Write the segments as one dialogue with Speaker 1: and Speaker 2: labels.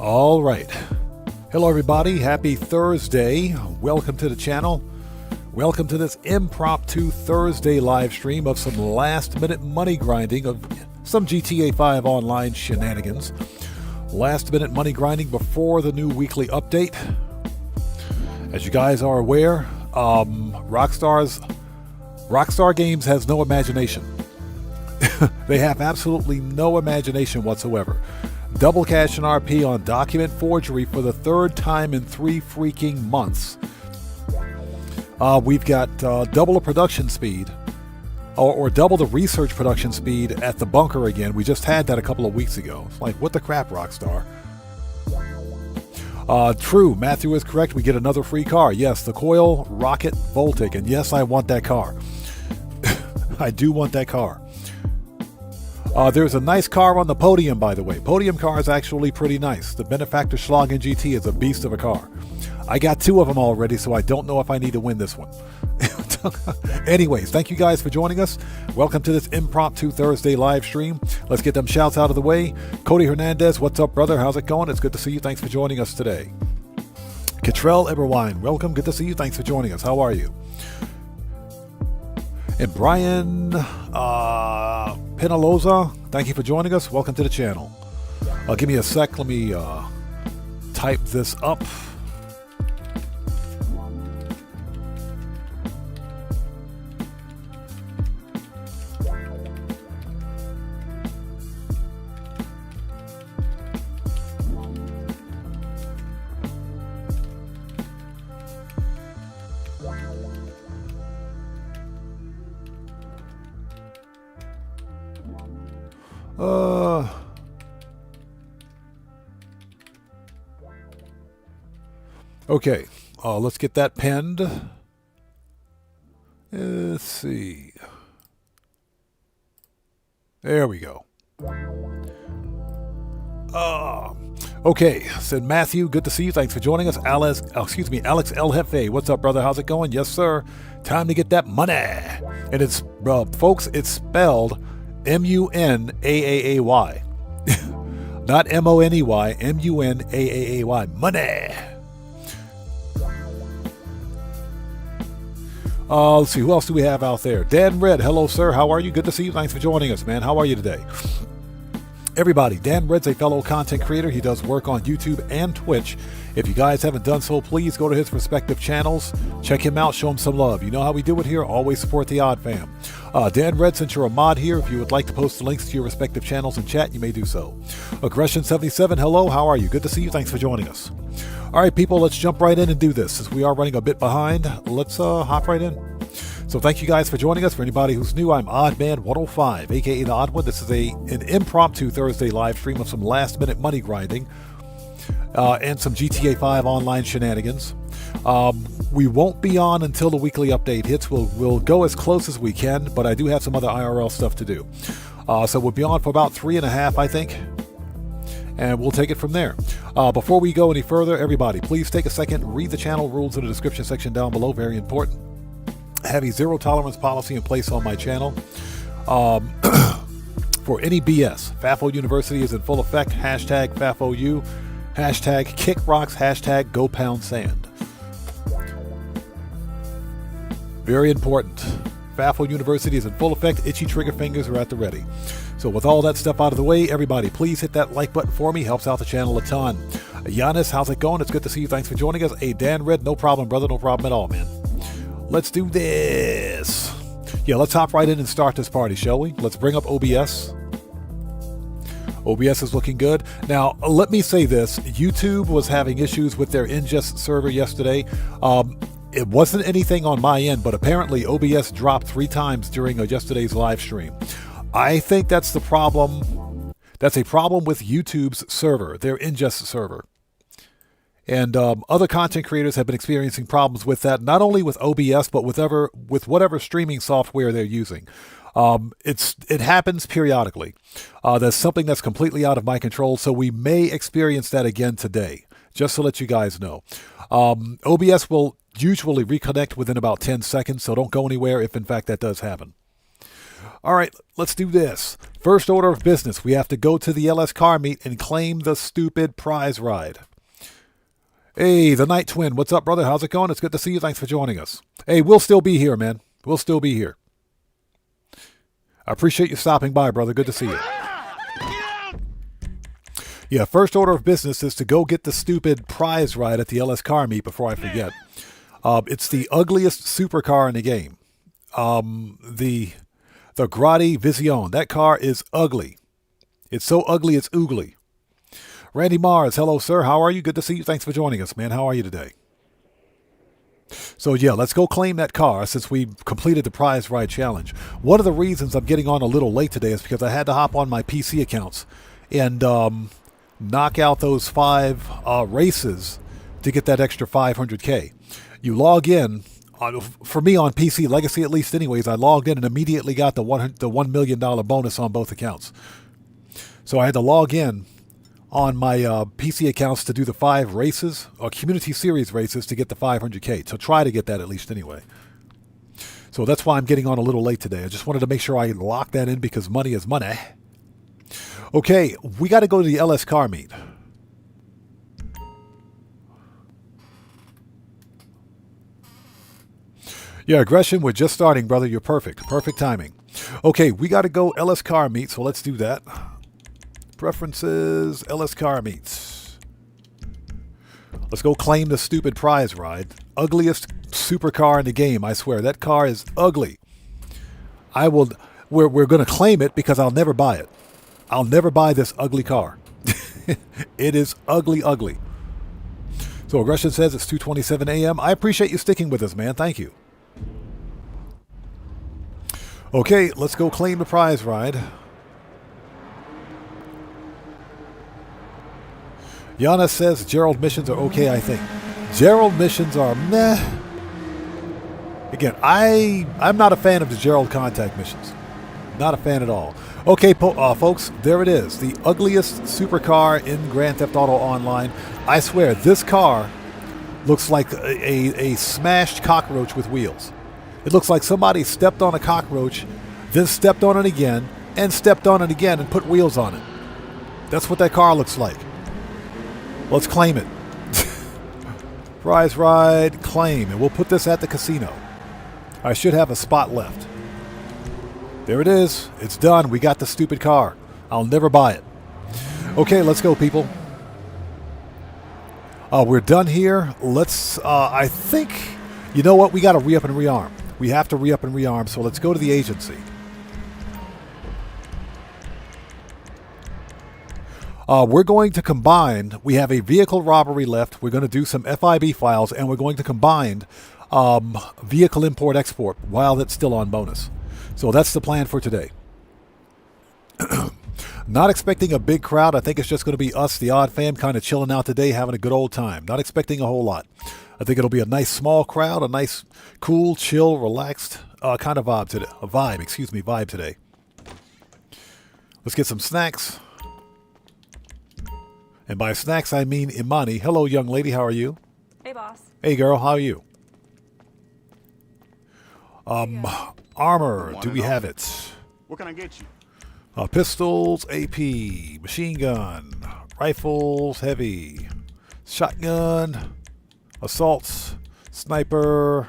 Speaker 1: All right. Hello, everybody. Happy Thursday. Welcome to the channel. Welcome to this impromptu Thursday live stream of some last-minute money grinding of some GTA 5 online shenanigans. Last-minute money grinding before the new weekly update. As you guys are aware, Rockstar Games has no imagination. They have absolutely no imagination whatsoever. Double cash and RP on document forgery for the third time in 3 freaking months. We've got double the production speed or double the research production speed at the bunker again. We just had that a couple of weeks ago. It's like, what the crap, Rockstar? True, Matthew is correct. We get another free car. Yes, the Coil Rocket Voltic. And yes, I want that car. I do want that car. There's a nice car on the podium, by the way. Podium car is actually pretty nice. The Benefactor Schlagen GT is a beast of a car. I got 2 of them already, so I don't know if I need to win this one. Anyways, thank you guys for joining us. Welcome to this Impromptu Thursday live stream. Let's get them shouts out of the way. Cody Hernandez, what's up, brother? How's it going? It's good to see you. Thanks for joining us today. Catrell Eberwine, welcome. Good to see you. Thanks for joining us. How are you? And Brian Penaloza, thank you for joining us. Welcome to the channel. Give me a sec. Let me type this up. Okay, let's get that penned. Let's see. There we go. Okay, said Matthew, good to see you. Thanks for joining us. Alex El Jefe, what's up, brother? How's it going? Yes, sir. Time to get that money. And it's, folks, it's spelled M-U-N-A-A-A-Y. Not M-O-N-E-Y, M-U-N-A-A-A-Y. Money. Let's see, who else do we have out there? Dan Red, hello, sir. How are you? Good to see you. Thanks for joining us, man. How are you today? Everybody, Dan Red's a fellow content creator. He does work on YouTube and Twitch. If you guys haven't done so, please go to his respective channels. Check him out. Show him some love. You know how we do it here. Always support the Odd Fam. Dan Red, since you're a mod here, if you would like to post the links to your respective channels in chat, you may do so. Aggression77, hello. How are you? Good to see you. Thanks for joining us. All right, people, let's jump right in and do this. Since we are running a bit behind, let's hop right in. So thank you guys for joining us. For anybody who's new, I'm Oddman105, aka The Odd One. This is an impromptu Thursday live stream of some last-minute money grinding and some GTA 5 online shenanigans. We won't be on until the weekly update hits. We'll go as close as we can, but I do have some other IRL stuff to do. So we'll be on for about 3.5, I think. And we'll take it from there. Before we go any further, everybody, please take a second, read the channel rules in the description section down below. Very important. I have a zero tolerance policy in place on my channel for any BS. FAFO University is in full effect. Hashtag FAFOU. Hashtag kick rocks. Hashtag go pound sand. Very important. FAFO University is in full effect. Itchy trigger fingers are at the ready. So with all that stuff out of the way, everybody, please hit that like button for me. Helps out the channel a ton. Giannis, how's it going? It's good to see you. Thanks for joining us. Hey, Dan Red, no problem, brother. No problem at all, man. Let's do this. Yeah, let's hop right in and start this party, shall we? Let's bring up OBS. OBS is looking good. Now, let me say this. YouTube was having issues with their ingest server yesterday. It wasn't anything on my end, but apparently OBS dropped 3 times during yesterday's live stream. I think that's the problem. That's a problem with YouTube's server, their ingest server. And other content creators have been experiencing problems with that, not only with OBS, but with whatever streaming software they're using. It happens periodically. There's something that's completely out of my control, so we may experience that again today, just to let you guys know. OBS will usually reconnect within about 10 seconds, so don't go anywhere if in fact that does happen. All right, let's do this. First order of business, we have to go to the LS car meet and claim the stupid prize ride. Hey, the Night Twin, what's up, brother? How's it going? It's good to see you. Thanks for joining us. Hey, we'll still be here, man. We'll still be here. I appreciate you stopping by, brother. Good to see you. Yeah, first order of business is to go get the stupid prize ride at the LS car meet before I forget. It's the ugliest supercar in the game. The Grotti Vision. That car is ugly. It's so ugly, it's oogly. Randy Mars, hello, sir. How are you? Good to see you. Thanks for joining us, man. How are you today? So yeah, let's go claim that car since we completed the prize ride challenge. One of the reasons I'm getting on a little late today is because I had to hop on my PC accounts and knock out those 5 races to get that extra 500K. You log in, for me on PC Legacy at least anyways, I logged in and immediately got the $1 million bonus on both accounts. So I had to log in on my PC accounts to do the 5 races, or Community Series races, to get the 500K. So try to get that at least anyway. So that's why I'm getting on a little late today. I just wanted to make sure I lock that in because money is money. Okay, we got to go to the LS car meet. Yeah, aggression, we're just starting, brother. You're perfect. Perfect timing. Okay, we got to go LS car meet, so let's do that. Preferences, LS car meets. Let's go claim the stupid prize ride. Ugliest supercar in the game, I swear. That car is ugly. We're going to claim it because I'll never buy it. I'll never buy this ugly car. It is ugly, ugly. So aggression says it's 2:27 a.m. I appreciate you sticking with us, man. Thank you. Okay, let's go claim the prize ride. Yana says Gerald missions are okay, I think. Gerald missions are meh. Again, I'm not a fan of the Gerald contact missions. Not a fan at all. Okay, folks, there it is. The ugliest supercar in Grand Theft Auto Online. I swear, this car looks like a smashed cockroach with wheels. It looks like somebody stepped on a cockroach, then stepped on it again, and stepped on it again and put wheels on it. That's what that car looks like. Let's claim it. Prize ride, claim. And we'll put this at the casino. I should have a spot left. There it is. It's done. We got the stupid car. I'll never buy it. Okay, let's go, people. We're done here. Let's, I think, you know what? We got to re-up and rearm. We have to re-up and rearm, so let's go to the agency. We're going to combine, we have a vehicle robbery left, we're going to do some FIB files, and we're going to combine vehicle import-export while that's still on bonus. So that's the plan for today. Not expecting a big crowd. I think it's just going to be us, the Odd Fam, kind of chilling out today, having a good old time. Not expecting a whole lot. I think it'll be a nice small crowd, a nice, cool, chill, relaxed kind of vibe today. Vibe today. Let's get some snacks. And by snacks, I mean Imani. Hello, young lady. How are you?
Speaker 2: Hey, boss.
Speaker 1: Hey, girl. How are you? Armor. Do we have it?
Speaker 3: What can I get you?
Speaker 1: Pistols, AP, machine gun, rifles, heavy, shotgun, assaults, sniper,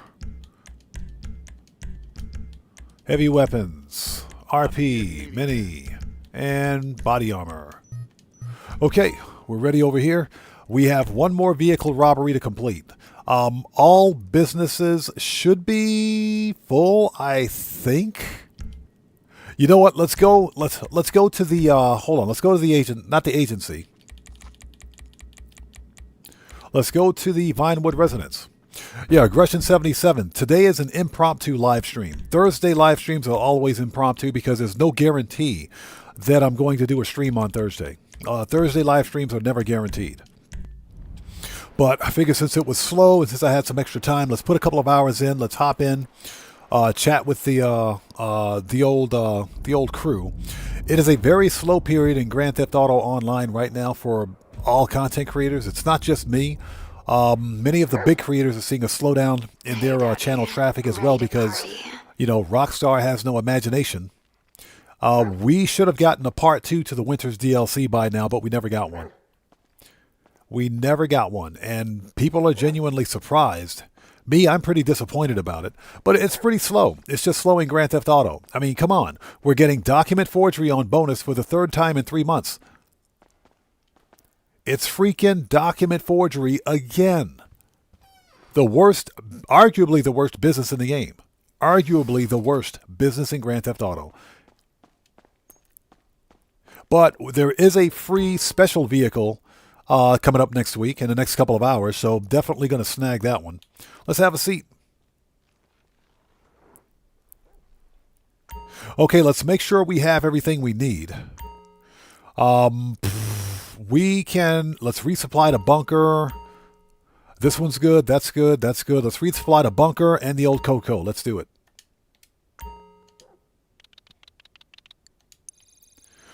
Speaker 1: heavy weapons, RP, mini, and body armor. Okay, we're ready over here. We have one more vehicle robbery to complete. All businesses should be full, I think. You know what? Let's go. Let's go to the. Hold on. Let's go to the agent, not the agency. Let's go to the Vinewood residence. Yeah, Aggression 77. Today is an impromptu live stream. Thursday live streams are always impromptu because there's no guarantee that I'm going to do a stream on Thursday. Thursday live streams are never guaranteed. But I figured since it was slow and since I had some extra time, let's put a couple of hours in. Let's hop in, chat with the old crew. It is a very slow period in Grand Theft Auto Online right now for all content creators. It's not just me. Many of the big creators are seeing a slowdown in their channel traffic as well because, you know, Rockstar has no imagination. We should have gotten a part 2 to the Winter's DLC by now, but we never got one. We never got one, and people are genuinely surprised. Me, I'm pretty disappointed about it, but it's pretty slow. It's just slow in Grand Theft Auto. I mean, come on. We're getting document forgery on bonus for the 3rd time in 3 months. It's freaking document forgery again. The worst, arguably the worst business in the game. Arguably the worst business in Grand Theft Auto. But there is a free special vehicle coming up next week in the next couple of hours. So definitely going to snag that one. Let's have a seat. Okay, let's make sure we have everything we need. Let's resupply the bunker. This one's good. That's good. That's good. Let's resupply the bunker and the old cocoa. Let's do it.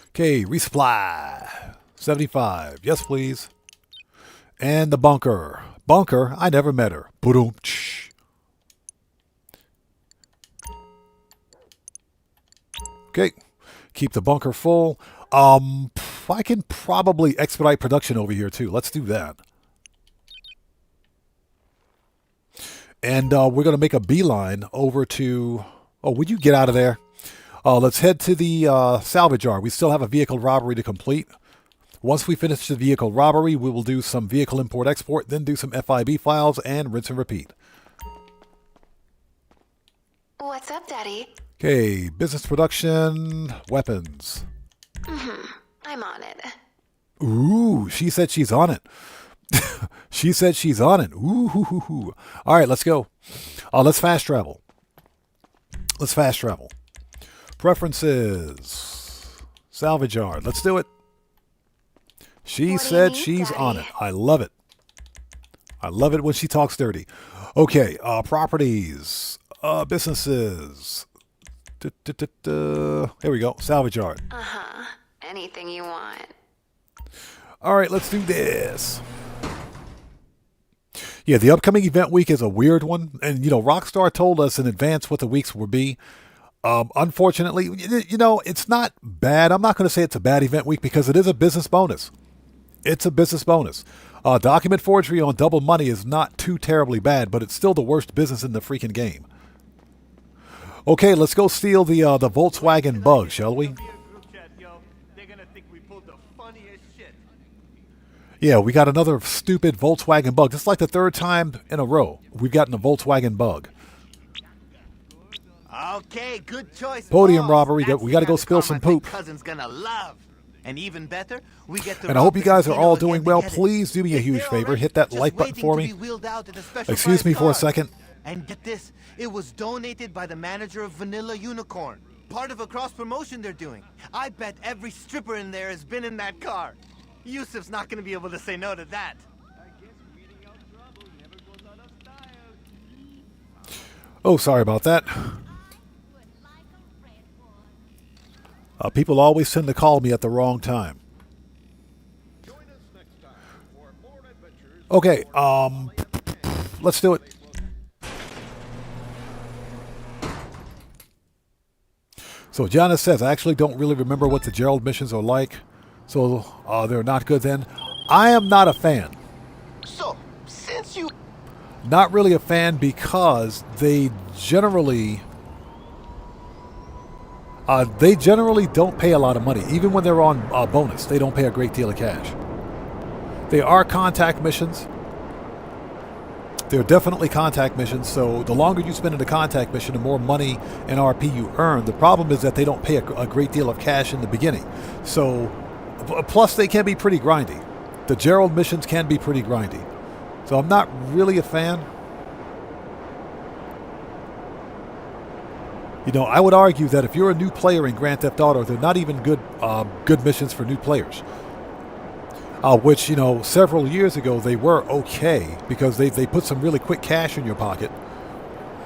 Speaker 1: Okay, resupply. 75. Yes, please. And the bunker. Bunker, I never met her. Boom. Okay, keep the bunker full. I can probably expedite production over here too. Let's do that. And we're going to make a beeline over to... Oh, would you get out of there? Let's head to the salvage yard. We still have a vehicle robbery to complete. Once we finish the vehicle robbery, we will do some vehicle import-export, then do some FIB files, and rinse and repeat.
Speaker 2: What's up, Daddy?
Speaker 1: Okay, business production, weapons.
Speaker 2: I'm on it.
Speaker 1: Ooh, she said she's on it. She said she's on it. Ooh, hoo, hoo, hoo. All right, let's go. Let's fast travel. Let's fast travel. Preferences. Salvage yard. Let's do it. She said she's on it. I love it. I love it when she talks dirty. Okay, properties. Businesses. Here we go. Salvage yard.
Speaker 2: Anything you want.
Speaker 1: All right, let's do this. Yeah, the upcoming event week is a weird one. And, you know, Rockstar told us in advance what the weeks would be. Unfortunately, you know, it's not bad. I'm not going to say it's a bad event week because it is a business bonus. It's a business bonus. Document forgery on double money is not too terribly bad, but it's still the worst business in the freaking game. Okay, let's go steal the Volkswagen Bug, shall we? Yeah, we got another stupid Volkswagen Bug. This is like the third time in a row we've gotten a Volkswagen Bug.
Speaker 3: Okay, good choice.
Speaker 1: Podium robbery. We got to go spill some poop.
Speaker 3: Cousin's gonna love. And even better, we get to.
Speaker 1: And I hope you guys are all doing well. Please do me a huge favor. Hit that like button for me. Excuse me for a second.
Speaker 3: And get this, it was donated by the manager of Vanilla Unicorn. Part of a cross promotion they're doing. I bet every stripper in there has been in that car. Yusuf's not going to be able to say no to that.
Speaker 1: Oh, sorry about that. People always tend to call me at the wrong time. Okay, let's do it. So Janice says, I actually don't really remember what the Gerald missions are like. So they're not good then. I am not a fan.
Speaker 3: So, since you...
Speaker 1: Not really a fan because they generally don't pay a lot of money. Even when they're on bonus, they don't pay a great deal of cash. They are contact missions. They're definitely contact missions, so the longer you spend in a contact mission, the more money and RP you earn. The problem is that they don't pay a great deal of cash in the beginning. So, plus they can be pretty grindy. The Gerald missions can be pretty grindy. So I'm not really a fan. You know, I would argue that if you're a new player in Grand Theft Auto, they're not even good missions for new players. Which, you know, several years ago they were okay because they put some really quick cash in your pocket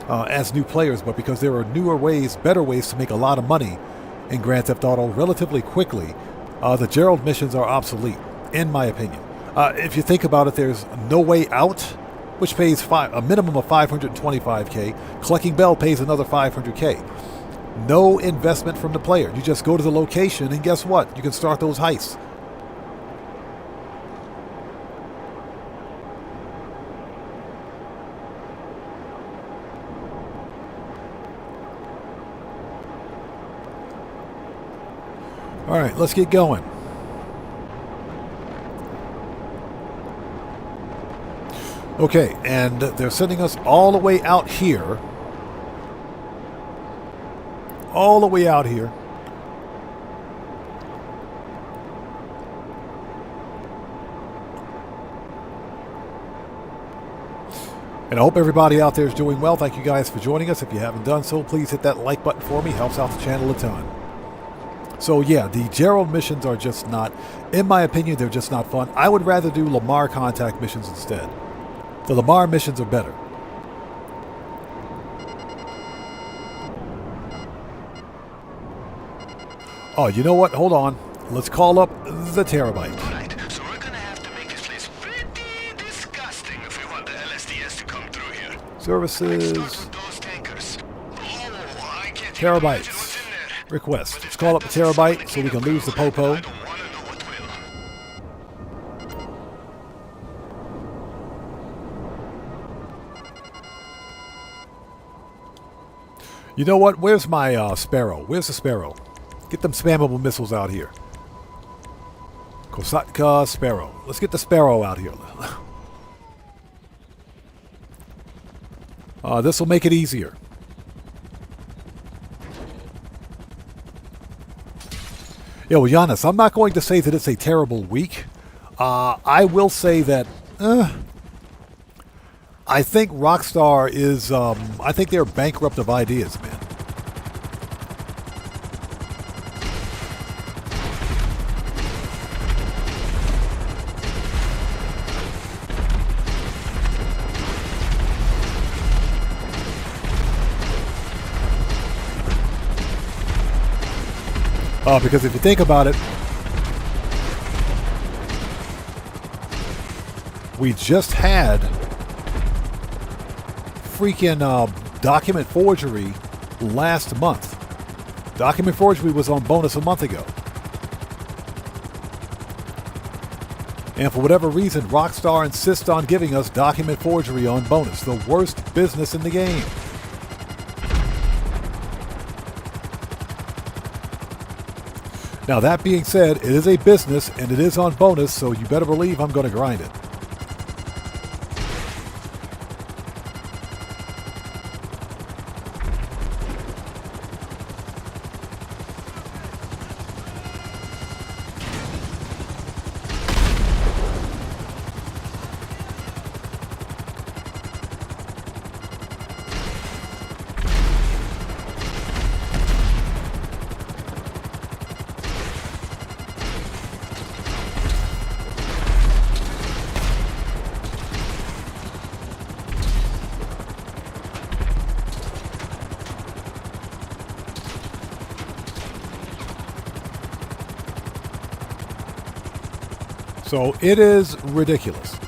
Speaker 1: as new players, but because there are newer ways, better ways to make a lot of money in Grand Theft Auto relatively quickly, the Gerald missions are obsolete, in my opinion. If you think about it, there's No Way Out, which pays a minimum of $525K. Collecting Bell pays another $500K. No investment from the player. You just go to the location, and guess what? You can start those heists. All right, let's get going. Okay, and they're sending us all the way out here. All the way out here. And I hope everybody out there is doing well. Thank you guys for joining us. If you haven't done so, please hit that like button for me. Helps out the channel a ton. So yeah, the Gerald missions are just not, in my opinion, they're just not fun. I would rather do Lamar contact missions instead. The Lamar missions are better. Oh, you know what? Hold on. Let's call up the Terabyte.
Speaker 4: Alright, so we're gonna have to make this place pretty disgusting if we want the LSDS to come through here.
Speaker 1: Services.
Speaker 4: Those tankers. Oh, I can't even
Speaker 1: Terabytes.
Speaker 4: imagine what's in there.
Speaker 1: Request. Let's call up the Terabyte so we can lose the Popo.
Speaker 4: I don't wanna know what will.
Speaker 1: You know what? Where's my Sparrow? Where's the Sparrow? Get them spammable missiles out here. Kosatka Sparrow. Let's get the Sparrow out here. This will make it easier. Yeah, well, Giannis, I'm not going to say that it's a terrible week. I will say that I think Rockstar is, I think they're bankrupt of ideas, man. Because if you think about it, we just had freaking document forgery last month. Document forgery was on bonus a month ago. And for whatever reason, Rockstar insists on giving us document forgery on bonus. The worst business in the game. Now, that being said, it is a business and it is on bonus, so you better believe I'm going to grind it. So it is ridiculous.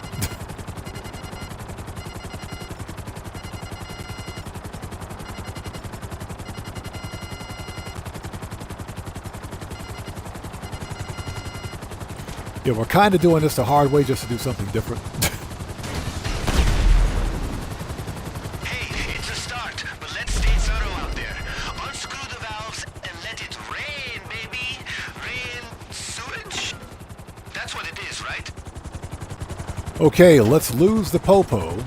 Speaker 1: Yeah, we're kind of doing this the hard way just to do something different.
Speaker 4: Hey, it's a start, but let's stay thorough out there. Unscrew the valves and let it rain, baby. Rain sewage? That's what it is, right?
Speaker 1: Okay, let's lose the Popo.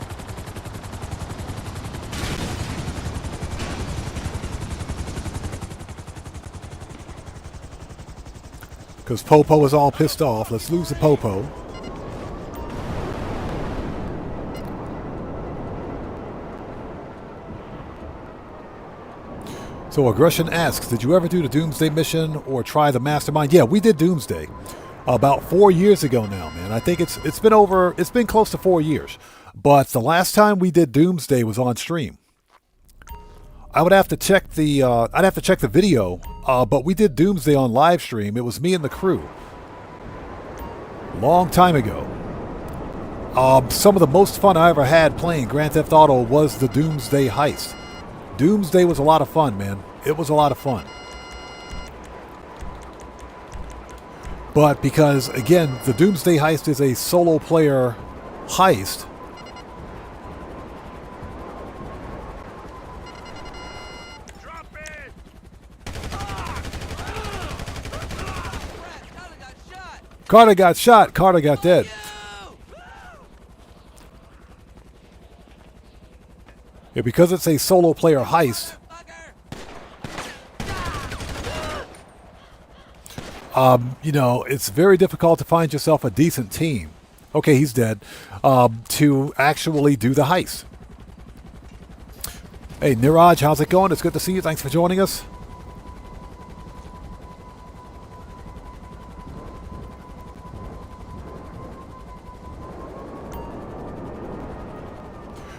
Speaker 1: Because Popo is all pissed off. Let's lose the Popo. So Aggression asks, did you ever do the Doomsday mission or try the Mastermind? Yeah, we did Doomsday about 4 years ago now, man. I think it's been close to 4 years. But the last time we did Doomsday was on stream. I would have to check the I'd have to check the video, but we did Doomsday on live stream. It was me and the crew. Long time ago. Some of the most fun I ever had playing Grand Theft Auto was the Doomsday heist. Doomsday was a lot of fun, man. It was a lot of fun. But because, again, the Doomsday heist is a solo player heist, Carter got shot. Carter got dead. Yeah, because it's a solo player heist. You know, it's very difficult to find yourself a decent team. Okay, he's dead. To actually do the heist. Hey, Niraj, how's it going? It's good to see you. Thanks for joining us.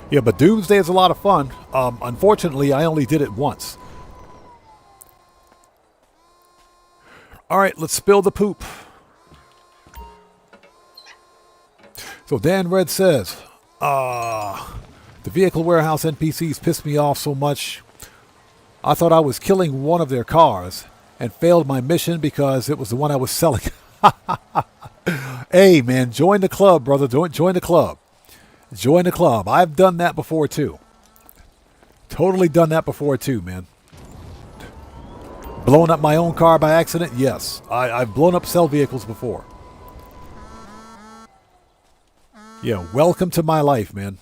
Speaker 1: Yeah, but Doomsday is a lot of fun. Unfortunately, I only did it once. All right, let's spill the poop. So Dan Red says, the vehicle warehouse NPCs pissed me off so much. I thought I was killing one of their cars and failed my mission because it was the one I was selling. Hey, man, join the club, brother. Join the club. Join the club. I've done that before, too. Totally done that before, too, man. Blown up my own car by accident? Yes. I've blown up sell vehicles before. Yeah, welcome to my life, man.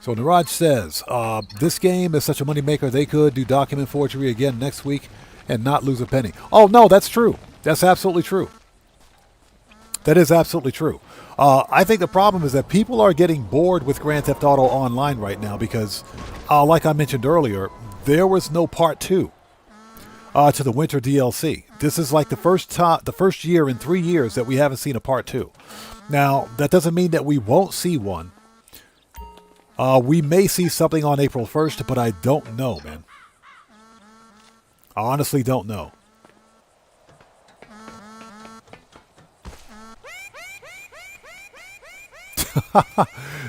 Speaker 1: So Niraj says, this game is such a moneymaker they could do document forgery again next week and not lose a penny. Oh, no, that's true. That's absolutely true. That is absolutely true. I think the problem is that people are getting bored with Grand Theft Auto Online right now because, like I mentioned earlier, there was no part 2 to the winter DLC. This is like the first year in 3 years that we haven't seen a part 2. Now, that doesn't mean that we won't see one. We may see something on April 1st, but I don't know, man. I honestly don't know.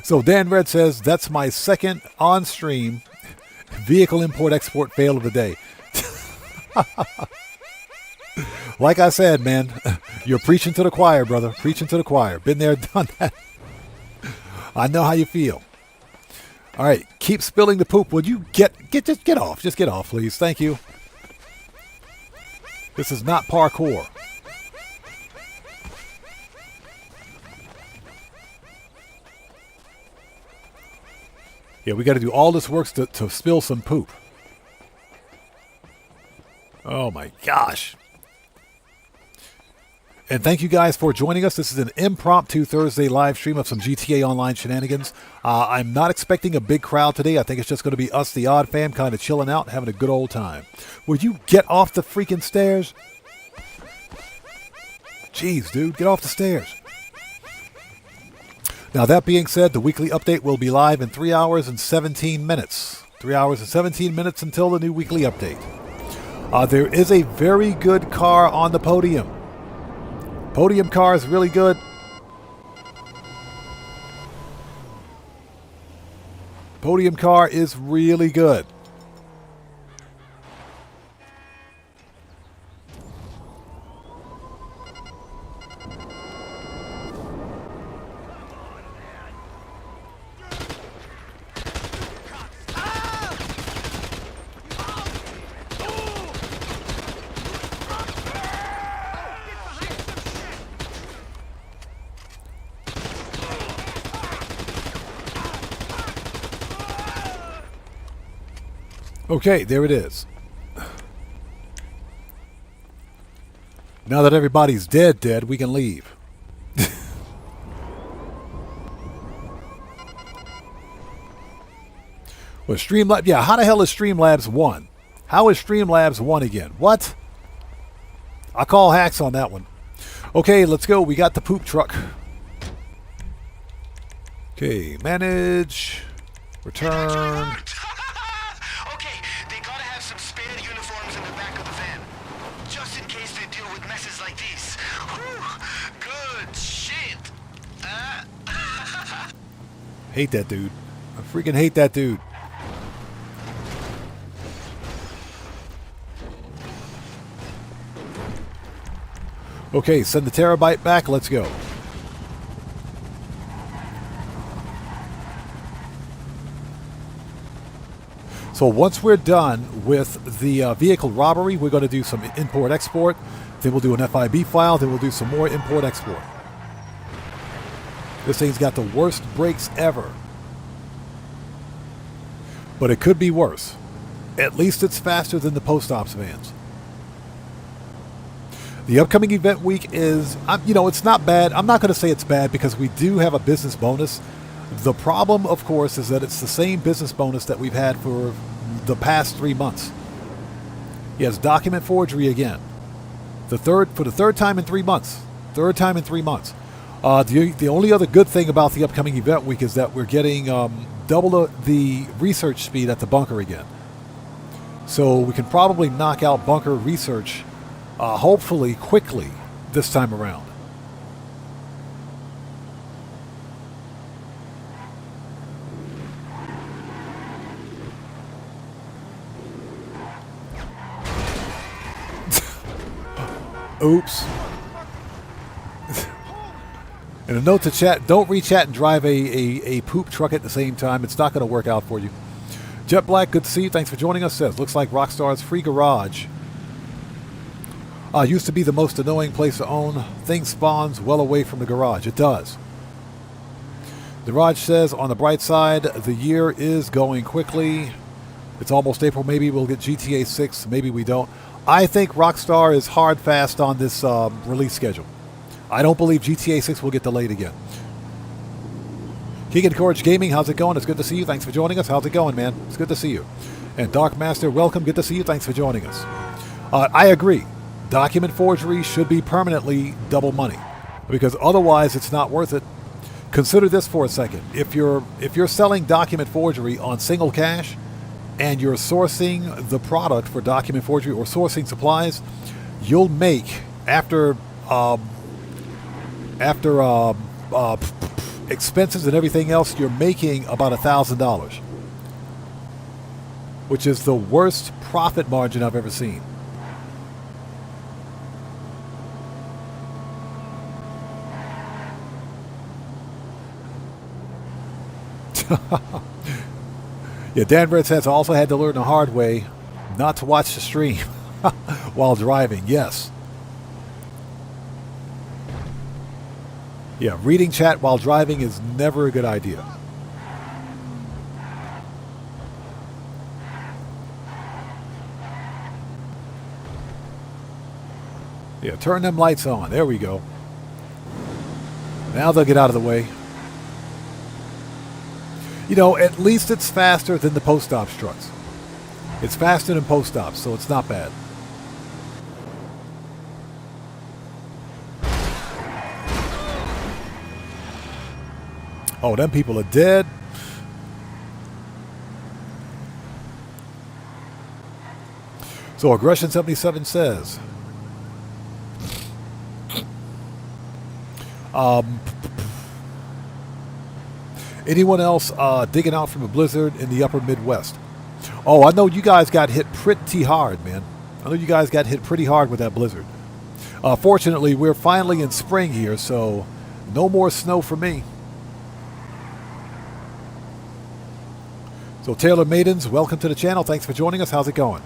Speaker 1: So Dan Red says, that's my second on-stream vehicle import-export fail of the day. Like I said, man, you're preaching to the choir, brother. Preaching to the choir. Been there, done that. I know how you feel. All right, keep spilling the poop. Would you just get off? Just get off, please. Thank you. This is not parkour. Yeah, we got to do all this work to spill some poop. Oh my gosh. And thank you guys for joining us. This is an impromptu Thursday live stream of some GTA Online shenanigans. I'm not expecting a big crowd today. I think it's just going to be us, the Odd Fam, kind of chilling out, having a good old time. Would you get off the freaking stairs? Jeez, dude, get off the stairs. Now, that being said, the weekly update will be live in 3 hours and 17 minutes. 3 hours and 17 minutes until the new weekly update. There is a very good car on the podium. Podium car is really good. Podium car is really good. Okay, there it is. Now that everybody's dead, we can leave. Well, Streamlabs, yeah, how the hell is Streamlabs 1? How is Streamlabs 1 again? What? I call hacks on that one. Okay, let's go. We got the poop truck. Okay, manage, return.
Speaker 4: Okay, they gotta have some spare uniforms in the back of the van. Just in case they deal with messes like these. Whew, good shit.
Speaker 1: Hate that dude. I freaking hate that dude. Okay, send the terabyte back. Let's go. So once we're done with the vehicle robbery, we're going to do some import-export. Then we'll do an FIB file. Then we'll do some more import-export. This thing's got the worst brakes ever. But it could be worse. At least it's faster than the post-ops vans. The upcoming event week is, it's not bad. I'm not going to say it's bad because we do have a business bonus. The problem, of course, is that it's the same business bonus that we've had for the past 3 months. Yes, document forgery again. For the third time in 3 months. Third time in 3 months. The only other good thing about the upcoming event week is that we're getting double the research speed at the bunker again. So we can probably knock out bunker research, hopefully quickly this time around. Oops. And a note to chat, don't re-chat and drive a poop truck at the same time. It's not going to work out for you. Jet Black, good to see you. Thanks for joining us. Says, looks like Rockstar's free garage used to be the most annoying place to own. Thing spawns well away from the garage. It does. The Raj says, on the bright side, the year is going quickly. It's almost April. Maybe we'll get GTA 6. Maybe we don't. I think Rockstar is hard fast on this release schedule. I don't believe GTA 6 will get delayed again. Keegan Courage Gaming, how's it going? It's good to see you. Thanks for joining us. How's it going, man? It's good to see you. And Dark Master, welcome. Good to see you. Thanks for joining us. I agree. Document forgery should be permanently double money, because otherwise it's not worth it. Consider this for a second. If you're selling document forgery on single cash, and you're sourcing the product for document forgery or sourcing supplies, you'll make after expenses and everything else, you're making about $1,000, which is the worst profit margin I've ever seen. Yeah, Dan Red says, I also had to learn the hard way not to watch the stream while driving. Yes. Yeah, reading chat while driving is never a good idea. Yeah, turn them lights on. There we go. Now they'll get out of the way. You know, at least it's faster than the post ops trucks. It's faster than post ops, so it's not bad. Oh, them people are dead. So Aggression 77 says, anyone else digging out from a blizzard in the upper Midwest? Oh, I know you guys got hit pretty hard, man. I know you guys got hit pretty hard with that blizzard. Fortunately, we're finally in spring here, so no more snow for me. So Taylor Maidens, welcome to the channel. Thanks for joining us. How's it going?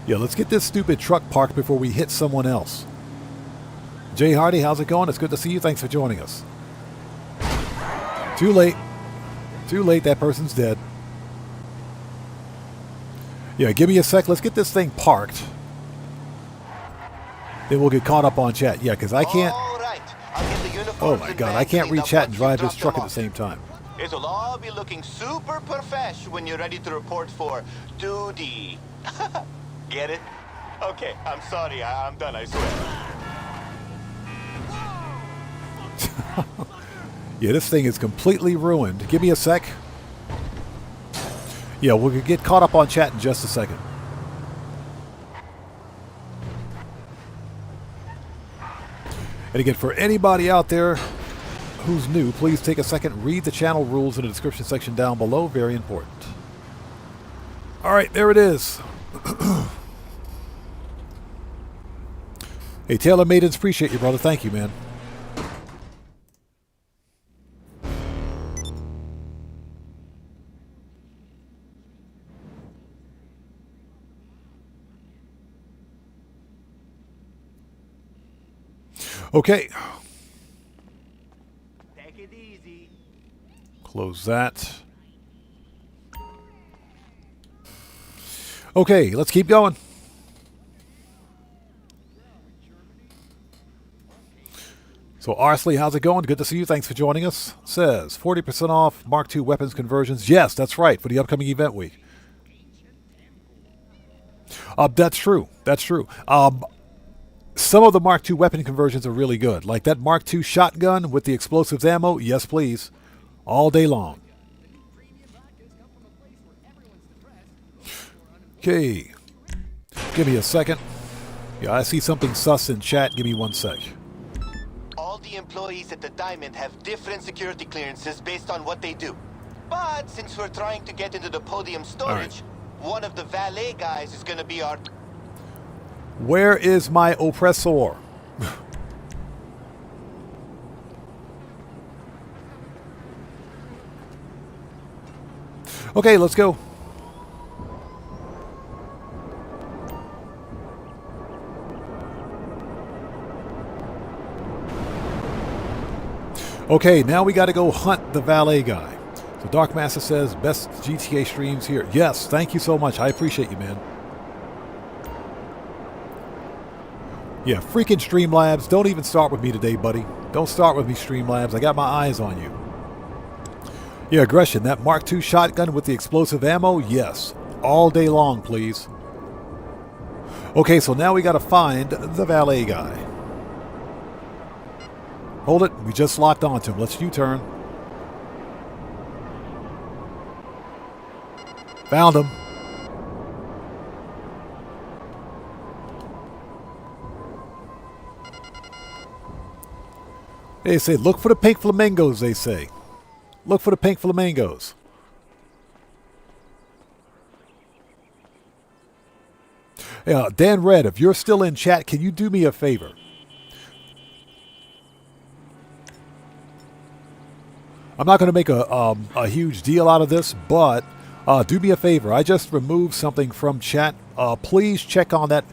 Speaker 1: Yeah, let's get this stupid truck parked before we hit someone else. Jay Hardy, how's it going? It's good to see you. Thanks for joining us. Too late. Too late. That person's dead. Yeah, give me a sec. Let's get this thing parked. Then we'll get caught up on chat. Yeah, because I can't... Oh my god, I can't read chat and drive this truck at the same time.
Speaker 4: It'll all be looking super profesh when you're ready to report for duty. Get it? Okay, I'm sorry. I'm done, I swear.
Speaker 1: Yeah, this thing is completely ruined. Give me a sec. Yeah, we'll get caught up on chat in just a second. And again, for anybody out there who's new, please take a second, read the channel rules in the description section down below. Very important. All right, there it is. Hey, Taylor Maidens, appreciate you, brother. Thank you, man. Okay.
Speaker 3: Take it easy.
Speaker 1: Close that. Okay, let's keep going. So Arsley, how's it going? Good to see you. Thanks for joining us. Says 40% off Mark II weapons conversions. Yes, that's right, for the upcoming event week. That's true. That's true. Some of the Mark II weapon conversions are really good. Like that Mark II shotgun with the explosives ammo. Yes, please. All day long. Okay. Give me a second. Yeah, I see something sus in chat. Give me 1 sec.
Speaker 3: All the employees at the Diamond have different security clearances based on what they do. But since we're trying to get into the podium storage, one of the valet guys is gonna be our...
Speaker 1: Where is my oppressor? Okay, let's go. Okay, now we got to go hunt the valet guy. So Dark Master says, best GTA streams here. Yes, thank you so much. I appreciate you, man. Yeah, freaking Streamlabs. Don't even start with me today, buddy. Don't start with me, Streamlabs. I got my eyes on you. Yeah, Aggression. That Mark II shotgun with the explosive ammo? Yes. All day long, please. Okay, so now we got to find the valet guy. Hold it. We just locked onto him. Let's U-turn. Found him. They say, look for the pink flamingos, they say. Look for the pink flamingos. Yeah, Dan Red, if you're still in chat, can you do me a favor? I'm not going to make a huge deal out of this, but do me a favor. I just removed something from chat. Please check on that.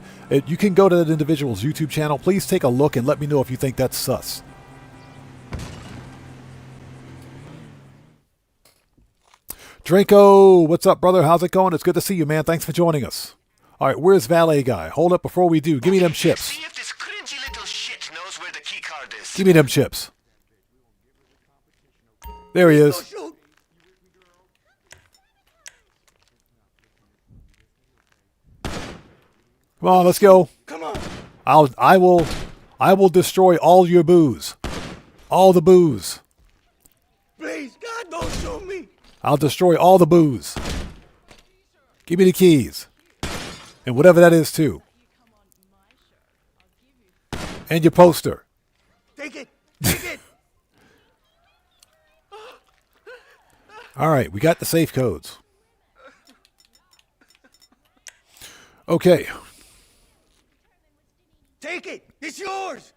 Speaker 1: You can go to that individual's YouTube channel. Please take a look and let me know if you think that's sus. Draco, what's up, brother? How's it going? It's good to see you, man. Thanks for joining us. All right, where's Valet Guy? Hold up before we do. Give me them chips.
Speaker 4: See if this cringy little shit knows where the keycard is.
Speaker 1: Give me them chips. There he is. Come on, let's go.
Speaker 3: Come on.
Speaker 1: I will destroy all your booze. All the booze.
Speaker 3: Please, God, don't shoot me.
Speaker 1: I'll destroy all the booze. Give me the keys. And whatever that is, too. And your poster.
Speaker 3: Take it. Take it.
Speaker 1: All right, we got the safe codes. Okay.
Speaker 3: Take it. It's yours.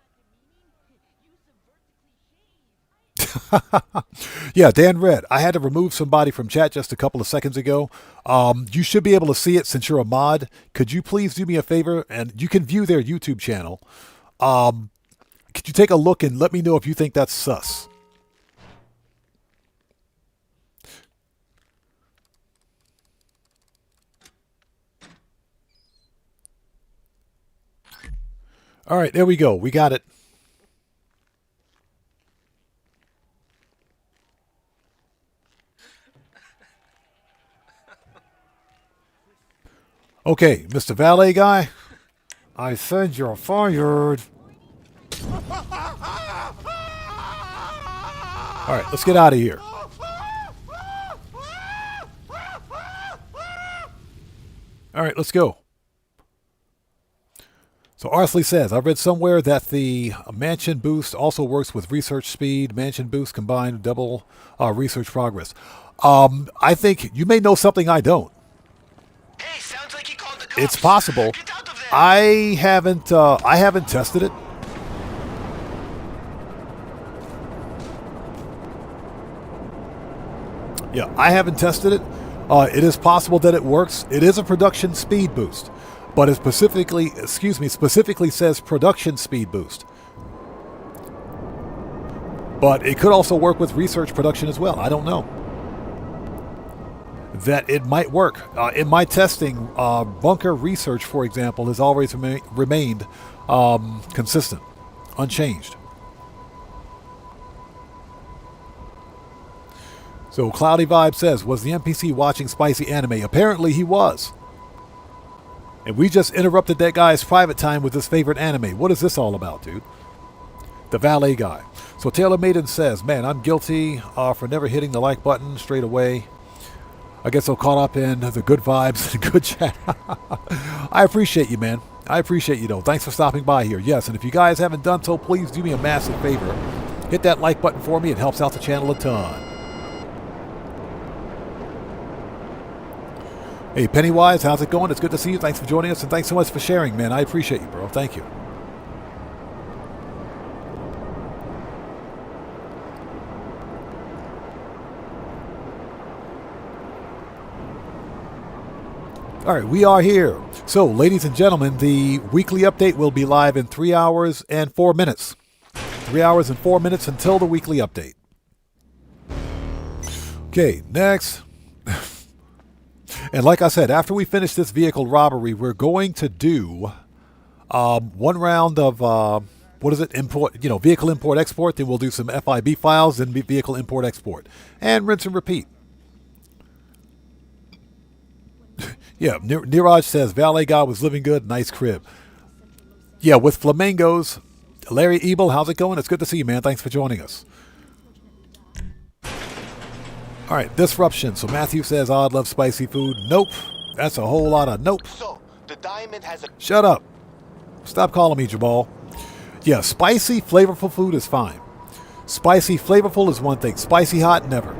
Speaker 1: Yeah, Dan Red, I had to remove somebody from chat just a couple of seconds ago. You should be able to see it since you're a mod. Could you please do me a favor? And you can view their YouTube channel. Could you take a look and let me know if you think that's sus? All right, there we go. We got it. Okay, Mr. Valet Guy, I said you're fired. All right, let's get out of here. All right, let's go. So Arsley says, I read somewhere that the Mansion Boost also works with research speed. Mansion Boost combined with double research progress. I think you may know something I don't.
Speaker 4: Hey, sounds like he called the cops.
Speaker 1: It's possible.
Speaker 4: Get out of there.
Speaker 1: I haven't tested it. Yeah, I haven't tested it. It is possible that it works. It is a production speed boost, but it specifically says production speed boost. But it could also work with research production as well. I don't know. That it might work. In my testing, bunker research, for example, has always remained consistent, unchanged. So Cloudy Vibe says, was the NPC watching spicy anime? Apparently he was. And we just interrupted that guy's private time with his favorite anime. What is this all about, dude? The valet guy. So Taylor Maiden says, man, I'm guilty for never hitting the like button straight away. I get so caught up in the good vibes and good chat. I appreciate you, man. I appreciate you, though. Thanks for stopping by here. Yes, and if you guys haven't done so, please do me a massive favor. Hit that like button for me. It helps out the channel a ton. Hey, Pennywise, how's it going? It's good to see you. Thanks for joining us, and thanks so much for sharing, man. I appreciate you, bro. Thank you. All right, we are here. So, ladies and gentlemen, the weekly update will be live in 3 hours and 4 minutes. 3 hours and 4 minutes until the weekly update. Okay, next. And like I said, after we finish this vehicle robbery, we're going to do one round of, what is it, import, vehicle import-export. Then we'll do some FIB files, then vehicle import-export. And rinse and repeat. Yeah, Niraj says, valet guy was living good, nice crib. Yeah, with flamingos. Larry Ebel, how's it going? It's good to see you, man. Thanks for joining us. All right, disruption. So Matthew says, I'd love spicy food. Nope. That's a whole lot of nope.
Speaker 4: So, the diamond has a...
Speaker 1: Shut up. Stop calling me Jamal. Yeah, spicy, flavorful food is fine. Spicy, flavorful is one thing. Spicy hot, never.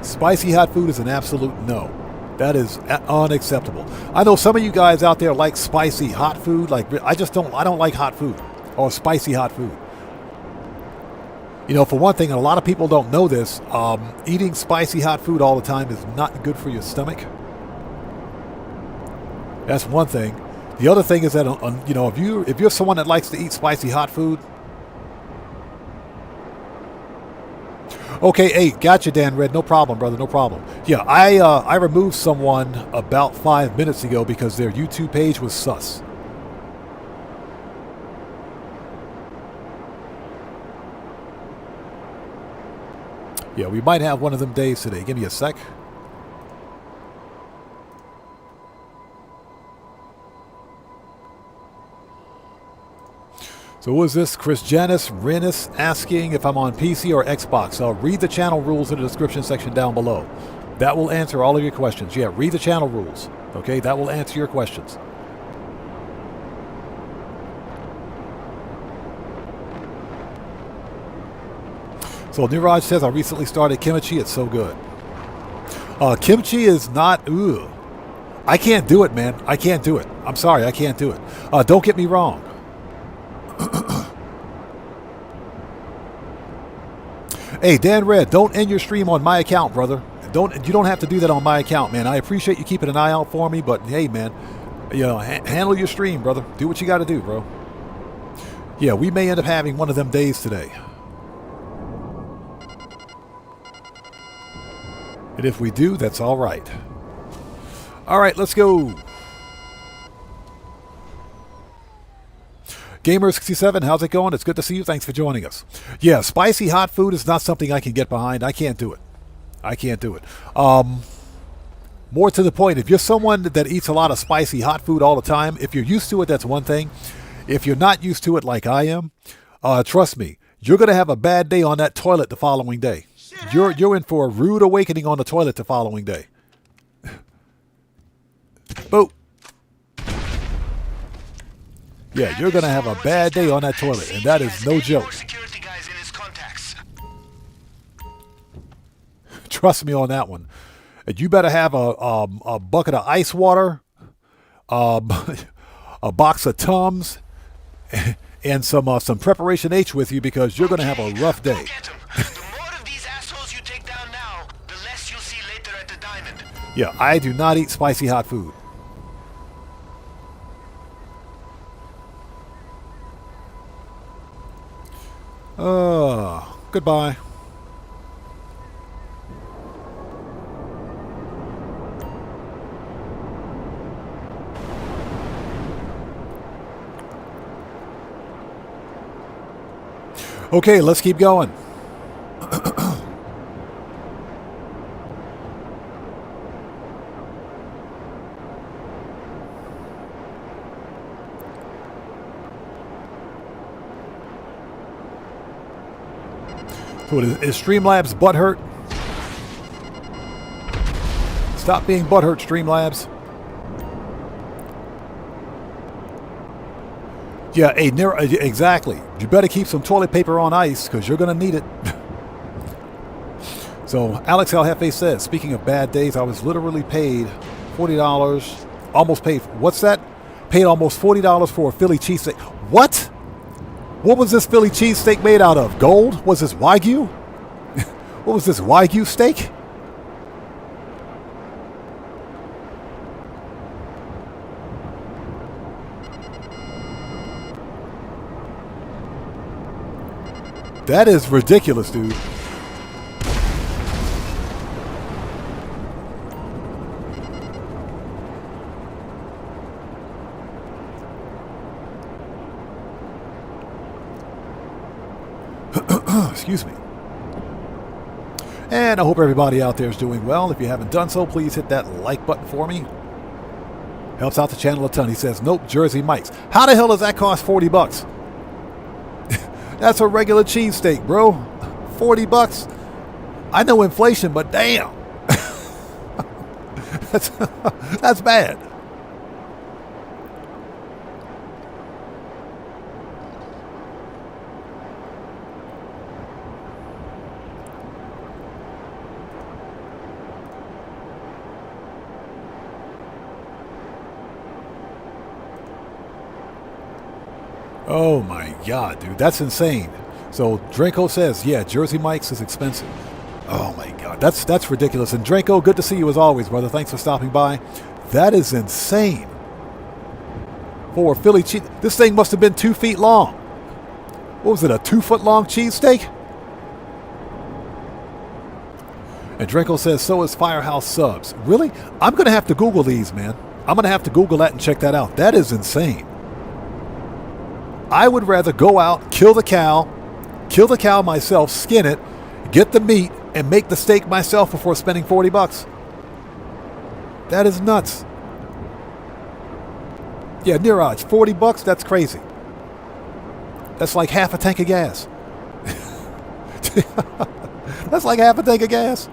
Speaker 1: Spicy hot food is an absolute no. That is unacceptable. I know some of you guys out there like spicy hot food. Like I don't like hot food or spicy hot food. For one thing, and a lot of people don't know this, eating spicy hot food all the time is not good for your stomach. That's one thing. The other thing is that, if you're someone that likes to eat spicy hot food, okay, hey, gotcha, Dan Red. No problem, brother. No problem. Yeah, I removed someone about 5 minutes ago because their YouTube page was sus. Yeah, we might have one of them days today. Give me a sec. So who is this? Chris Janice Rennis asking if I'm on PC or Xbox. Read the channel rules in the description section down below. That will answer all of your questions. Yeah, read the channel rules. Okay, that will answer your questions. So Niraj says, I recently started kimchi. It's so good. Kimchi is not... Ooh. I can't do it, man. I can't do it. I'm sorry, I can't do it. Don't get me wrong. Hey, Dan Red, don't end your stream on my account, brother. You don't have to do that on my account, man. I appreciate you keeping an eye out for me, but hey, man, handle your stream, brother. Do what you got to do, bro. Yeah, we may end up having one of them days today. And if we do, that's all right. All right, let's go. Gamer67, how's it going? It's good to see you. Thanks for joining us. Yeah, spicy hot food is not something I can get behind. I can't do it. I can't do it. More to the point, if you're someone that eats a lot of spicy hot food all the time, if you're used to it, that's one thing. If you're not used to it like I am, trust me, you're going to have a bad day on that toilet the following day. You're in for a rude awakening on the toilet the following day. Boop. Yeah, you're going to have a bad day on that toilet, and that is no joke. Trust me on that one. And you better have a bucket of ice water, a box of Tums, and some Preparation H with you because you're going to have a rough day. Yeah, I do not eat spicy hot food. Goodbye. Okay, let's keep going. What is Streamlabs butthurt? Stop being butthurt, Streamlabs. Yeah, exactly. You better keep some toilet paper on ice because you're going to need it. So Alex El Jefe says, speaking of bad days, I was literally paid $40. Almost paid. What's that? Paid almost $40 for a Philly cheesesteak. What? What was this Philly cheesesteak made out of? Gold? Was this Wagyu? What was this, Wagyu steak? That is ridiculous, dude. Excuse me. And I hope everybody out there is doing well. If you haven't done so, please hit that like button for me. Helps out the channel a ton. He says, nope, Jersey Mike's. How the hell does that cost 40 bucks? That's a regular cheesesteak, bro. 40 bucks. I know inflation, but damn. That's bad. Oh my God, dude, that's insane. So Draco says, yeah, Jersey Mike's is expensive. Oh my God, that's ridiculous. And Draco, good to see you as always, brother. Thanks for stopping by. That is insane. For a Philly cheese, this thing must have been 2 feet long. What was it, a 2-foot long cheesesteak? And Draco says, so is Firehouse Subs. Really? I'm going to have to Google these, man. I'm going to have to Google that and check that out. That is insane. I would rather go out, kill the cow myself, skin it, get the meat, and make the steak myself before spending 40 bucks. That is nuts. Yeah, Niraj, 40 bucks? That's crazy. That's like half a tank of gas. That's like half a tank of gas.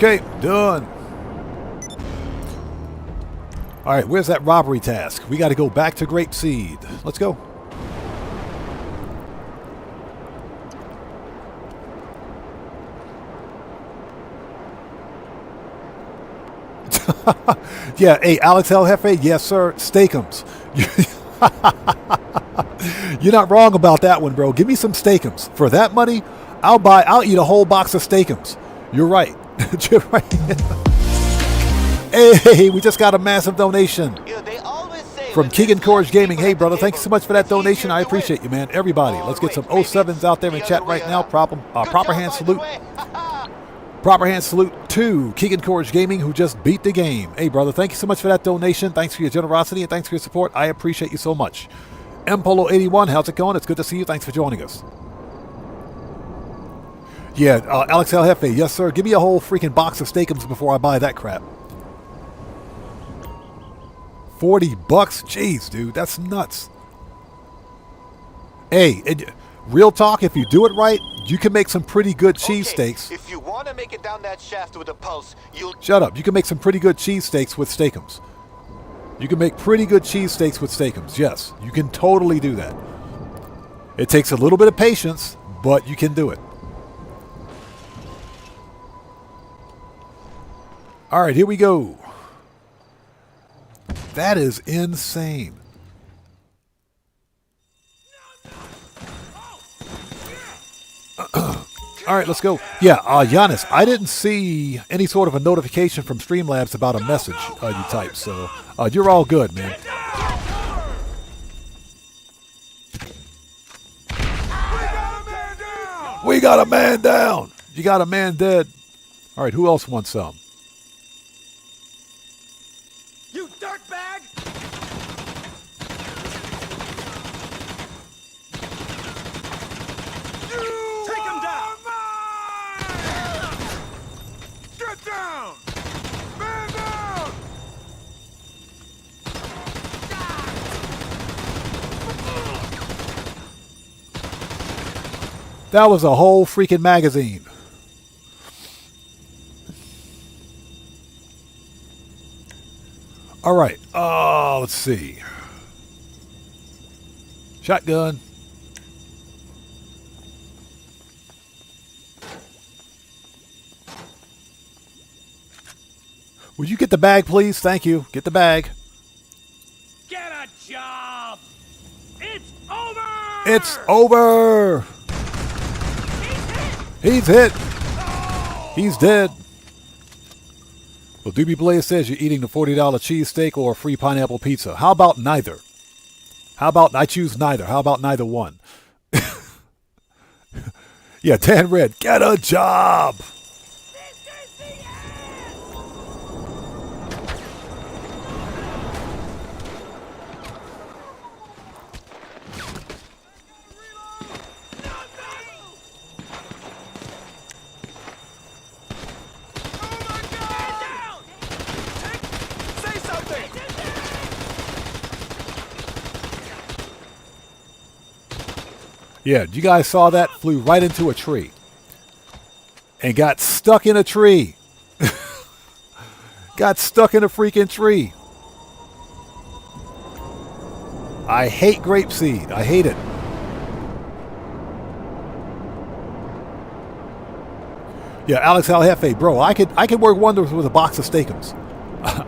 Speaker 1: Okay, done. All right, where's that robbery task? We got to go back to Grapeseed. Let's go. Yeah, hey, Alex El Jefe, yes, sir. Steakums. You're not wrong about that one, bro. Give me some Steakums. For that money, I'll eat a whole box of Steakums. You're right. You're right. Hey, we just got a massive donation from Keegan Courage Gaming. Hey, brother, thank you so much for that donation. I appreciate you, man. Everybody, let's get some 07s out there in chat right now. Proper hand salute. Proper hand salute to Keegan Courage Gaming, who just beat the game. Hey, brother, thank you so much for that donation. Thanks for your generosity and thanks for your support. I appreciate you so much. Mpolo81, how's it going? It's good to see you. Thanks for joining us. Yeah, Alex El Jefe, yes, sir. Give me a whole freaking box of Steakums before I buy that crap. 40 bucks? Jeez, dude, that's nuts. Hey, real talk, if you do it right, you can make some pretty good cheesesteaks.
Speaker 4: If you want to make it down that shaft with a pulse, you'll...
Speaker 1: Shut up. You can make some pretty good cheesesteaks with Steakums. You can make pretty good cheesesteaks with Steakums. Yes, you can totally do that. It takes a little bit of patience, but you can do it. All right, here we go. That is insane. All right, let's go. Yeah, Giannis, I didn't see any sort of a notification from Streamlabs about a message you typed, so you're all good, man. We got a man down. You got a man dead. All right, who else wants some?
Speaker 5: You dirtbag! Take him down! down! Man down!
Speaker 1: That was a whole freaking magazine. All right. Let's see. Shotgun. Would you get the bag, please? Thank you. Get the bag.
Speaker 5: Get a job! It's over!
Speaker 1: It's over. He's hit. He's dead. Well, Doobie Blaze says you're eating the $40 cheesesteak or a free pineapple pizza. How about neither? How about I choose neither? How about neither one? Yeah, Dan Red, get a job. Yeah, you guys saw that? Flew right into a tree. And got stuck in a tree. Got stuck in a freaking tree. I hate grapeseed. I hate it. Yeah, Alex Aljefe, bro, I could work wonders with a box of steakums.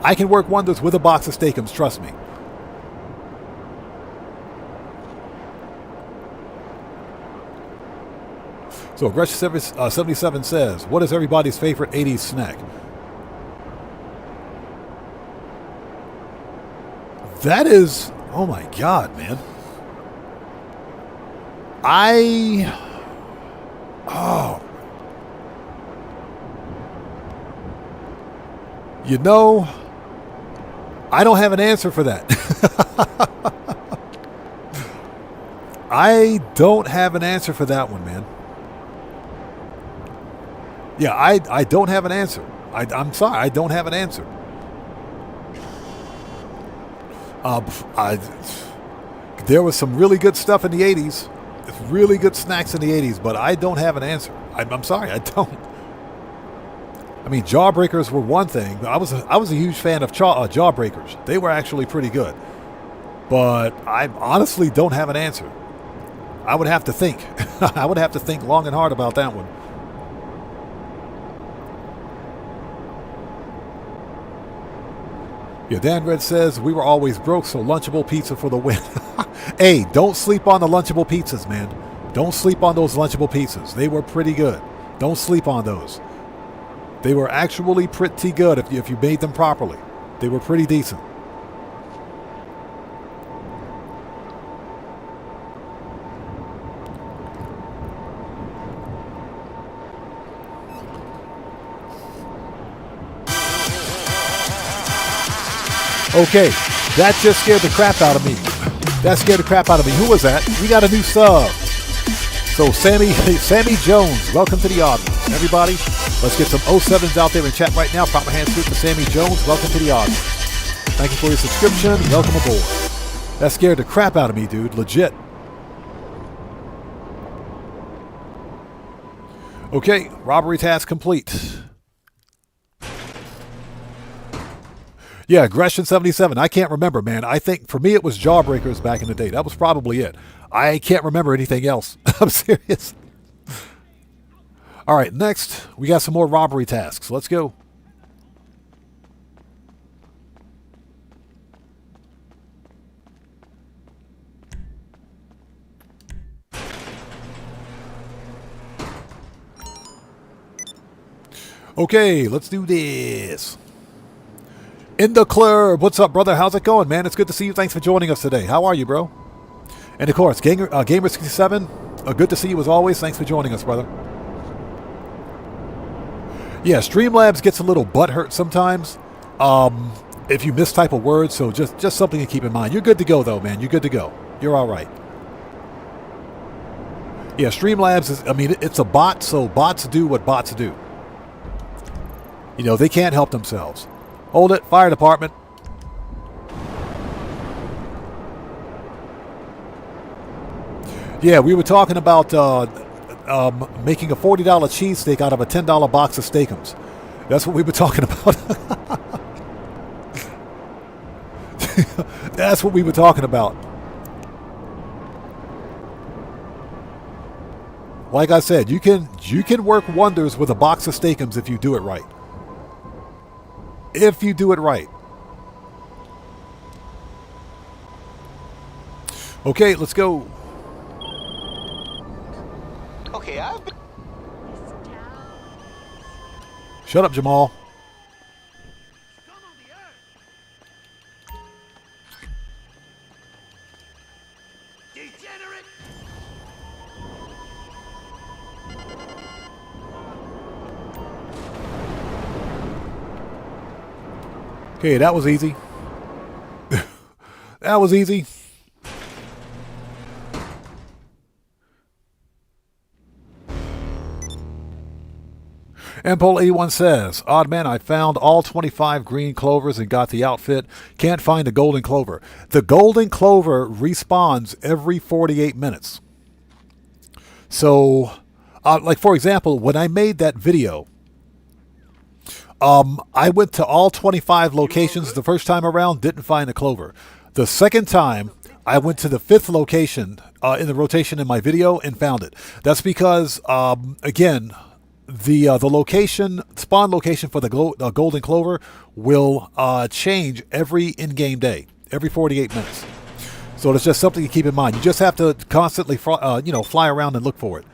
Speaker 1: I can work wonders with a box of steakums, trust me. So Aggression 77 says, what is everybody's favorite 80s snack? That is, oh my God, man. You know, I don't have an answer for that. I don't have an answer for that one, man. Yeah, I don't have an answer. I'm sorry, I don't have an answer. There was some really good stuff in the 80s. Really good snacks in the 80s, but I don't have an answer. I'm sorry, I don't. I mean, Jawbreakers were one thing. I was a huge fan of Jawbreakers. They were actually pretty good. But I honestly don't have an answer. I would have to think. I would have to think long and hard about that one. Yeah, Dan Red says, we were always broke, so Lunchable pizza for the win. Hey, don't sleep on the Lunchable pizzas, man. Don't sleep on those Lunchable pizzas. They were pretty good. Don't sleep on those. They were actually pretty good if you made them properly. They were pretty decent. Okay, that just scared the crap out of me. That scared the crap out of me. Who was that? We got a new sub. So Sammy Jones, welcome to the audience. Everybody, let's get some 07s out there in chat right now. Proper hand salute to Sammy Jones. Welcome to the audience. Thank you for your subscription. Welcome aboard. That scared the crap out of me, dude. Legit. Okay, robbery task complete. Yeah, Aggression 77. I can't remember, man. I think for me it was Jawbreakers back in the day. That was probably it. I can't remember anything else. I'm serious. All right, next we got some more robbery tasks. Let's go. Okay, let's do this. In the club. What's up, brother? How's it going, man? It's good to see you. Thanks for joining us today. How are you, bro? And of course, Gamer67, good to see you as always. Thanks for joining us, brother. Yeah, Streamlabs gets a little butthurt sometimes if you mistype a word, so just something to keep in mind. You're good to go, though, man. You're good to go. You're all right. Yeah, Streamlabs is, I mean, it's a bot, so bots do what bots do. You know, they can't help themselves. Hold it, fire department. Yeah, we were talking about making a $40 cheesesteak out of a $10 box of Steakums. That's what we were talking about. That's what we were talking about. Like I said, you can work wonders with a box of Steakums if you do it right. If you do it right. Okay, let's go.
Speaker 4: Okay, I've been...
Speaker 1: Shut up, Jamal.
Speaker 5: Degenerate!
Speaker 1: Okay, that was easy. That was easy. Mpole81 says, Odd man, I found all 25 green clovers and got the outfit. Can't find the golden clover. The golden clover respawns every 48 minutes. So, like for example, when I made that video, I went to all 25 locations the first time around, didn't find a clover. The second time, I went to the 5th location in the rotation in my video and found it. That's because, again, the location, spawn location for the golden clover will change every in-game day, every 48 minutes. So it's just something to keep in mind. You just have to constantly, fly around and look for it.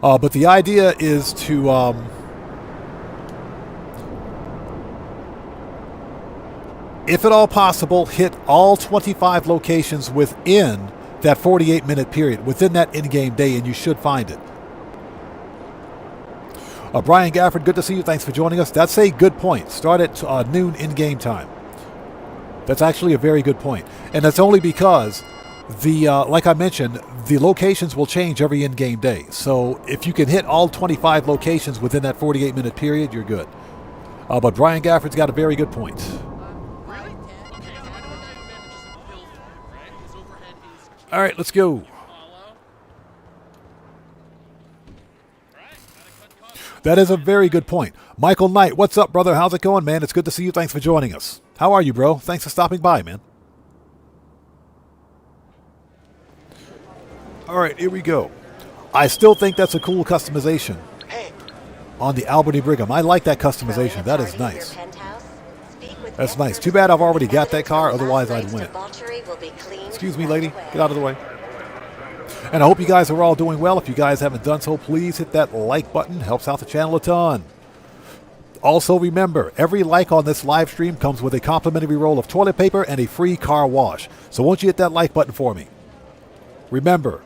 Speaker 1: But the idea is to if at all possible, hit all 25 locations within that 48-minute period, within that in-game day, and you should find it. Brian Gafford, good to see you. Thanks for joining us. That's a good point. Start at noon in-game time. That's actually a very good point. And that's only because, like I mentioned, the locations will change every in-game day. So if you can hit all 25 locations within that 48-minute period, you're good. But Brian Gafford's got a very good point. All right, let's go. That is a very good point. Michael Knight, what's up, brother? How's it going, man? It's good to see you. Thanks for joining us. How are you, bro? Thanks for stopping by, man. All right, here we go. I still think that's a cool customization on the Albany Brigham. I like that customization. That is nice. That's nice. Too bad I've already got that car, otherwise I'd win it. Excuse me, lady. Get out of the way. And I hope you guys are all doing well. If you guys haven't done so, please hit that like button. Helps out the channel a ton. Also, remember, every like on this live stream comes with a complimentary roll of toilet paper and a free car wash. So won't you hit that like button for me? Remember,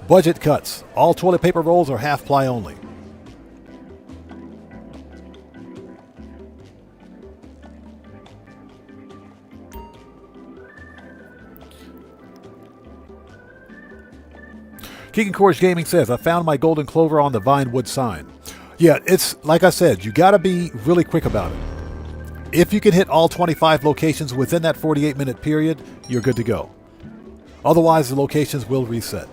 Speaker 1: budget cuts. All toilet paper rolls are half ply only. Keegan Courage Gaming says, I found my golden clover on the Vinewood sign. Yeah, it's like I said, you got to be really quick about it. If you can hit all 25 locations within that 48-minute period, you're good to go. Otherwise, the locations will reset.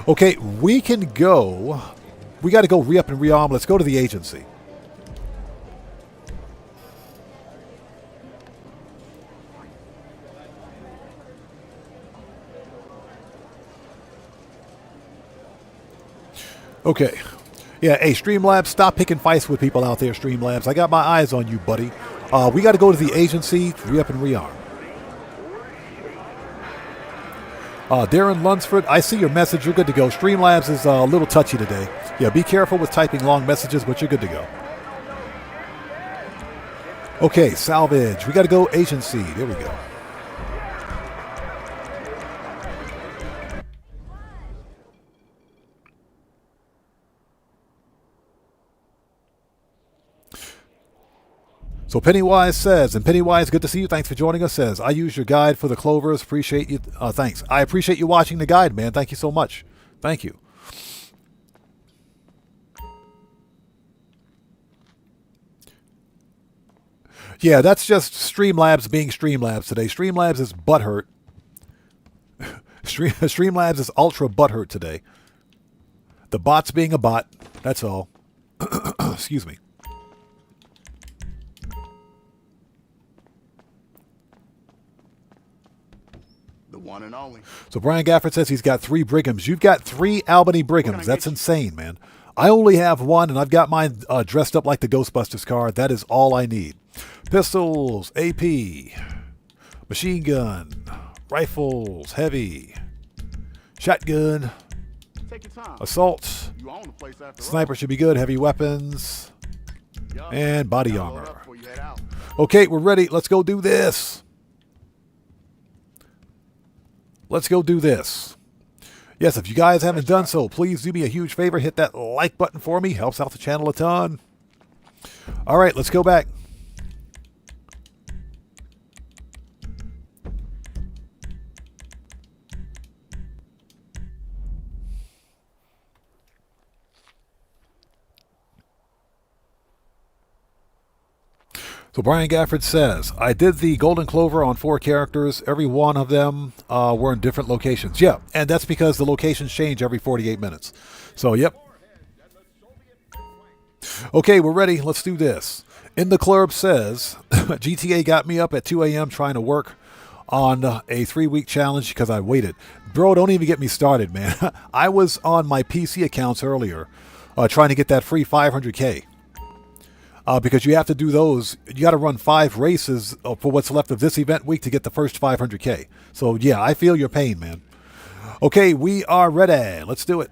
Speaker 1: Okay, we can go. We got to go re-up and re-arm. Let's go to the agency. Okay. Yeah, hey, Streamlabs, stop picking fights with people out there, Streamlabs. I got my eyes on you, buddy. We got to go to the agency, re-up and re-arm. Darren Lunsford, I see your message. You're good to go. Streamlabs is a little touchy today. Yeah, be careful with typing long messages, but you're good to go. Okay, salvage. We got to go agency. There we go. So Pennywise says, and Pennywise, good to see you. Thanks for joining us. Says, I use your guide for the clovers. Appreciate you. Thanks. I appreciate you watching the guide, man. Thank you so much. Thank you. Yeah, that's just Streamlabs being Streamlabs today. Streamlabs is butthurt. Streamlabs is ultra butthurt today. The bot's being a bot. That's all. Excuse me.
Speaker 6: The one and only.
Speaker 1: So Brian Gafford says he's got 3 Brighams. You've got 3 Albany Brighams. That's insane, man. I only have 1, and I've got mine dressed up like the Ghostbusters car. That is all I need. Pistols, AP, machine gun, rifles, heavy, shotgun,
Speaker 6: Take your time.
Speaker 1: assault,
Speaker 6: You own the place after
Speaker 1: sniper should be good, heavy weapons,
Speaker 6: all.
Speaker 1: and body
Speaker 6: Gotta load up
Speaker 1: armor.
Speaker 6: before you head out.
Speaker 1: Okay, we're ready. Let's go do this. Let's go do this. Yes, if you guys haven't done so, please do me a huge favor. Hit that like button for me. Helps out the channel a ton. All right, let's go back. So Brian Gafford says, I did the Golden Clover on 4 characters. Every one of them were in different locations. Yeah, and that's because the locations change every 48 minutes. So, yep. Okay, we're ready. Let's do this. In the Club says, GTA got me up at 2 a.m. trying to work on a 3-week challenge because I waited. Bro, don't even get me started, man. I was on my PC accounts earlier trying to get that free 500K. Because you have to do those. You got to run 5 races for what's left of this event week to get the first 500K. So, yeah, I feel your pain, man. Okay, we are ready. Let's do it.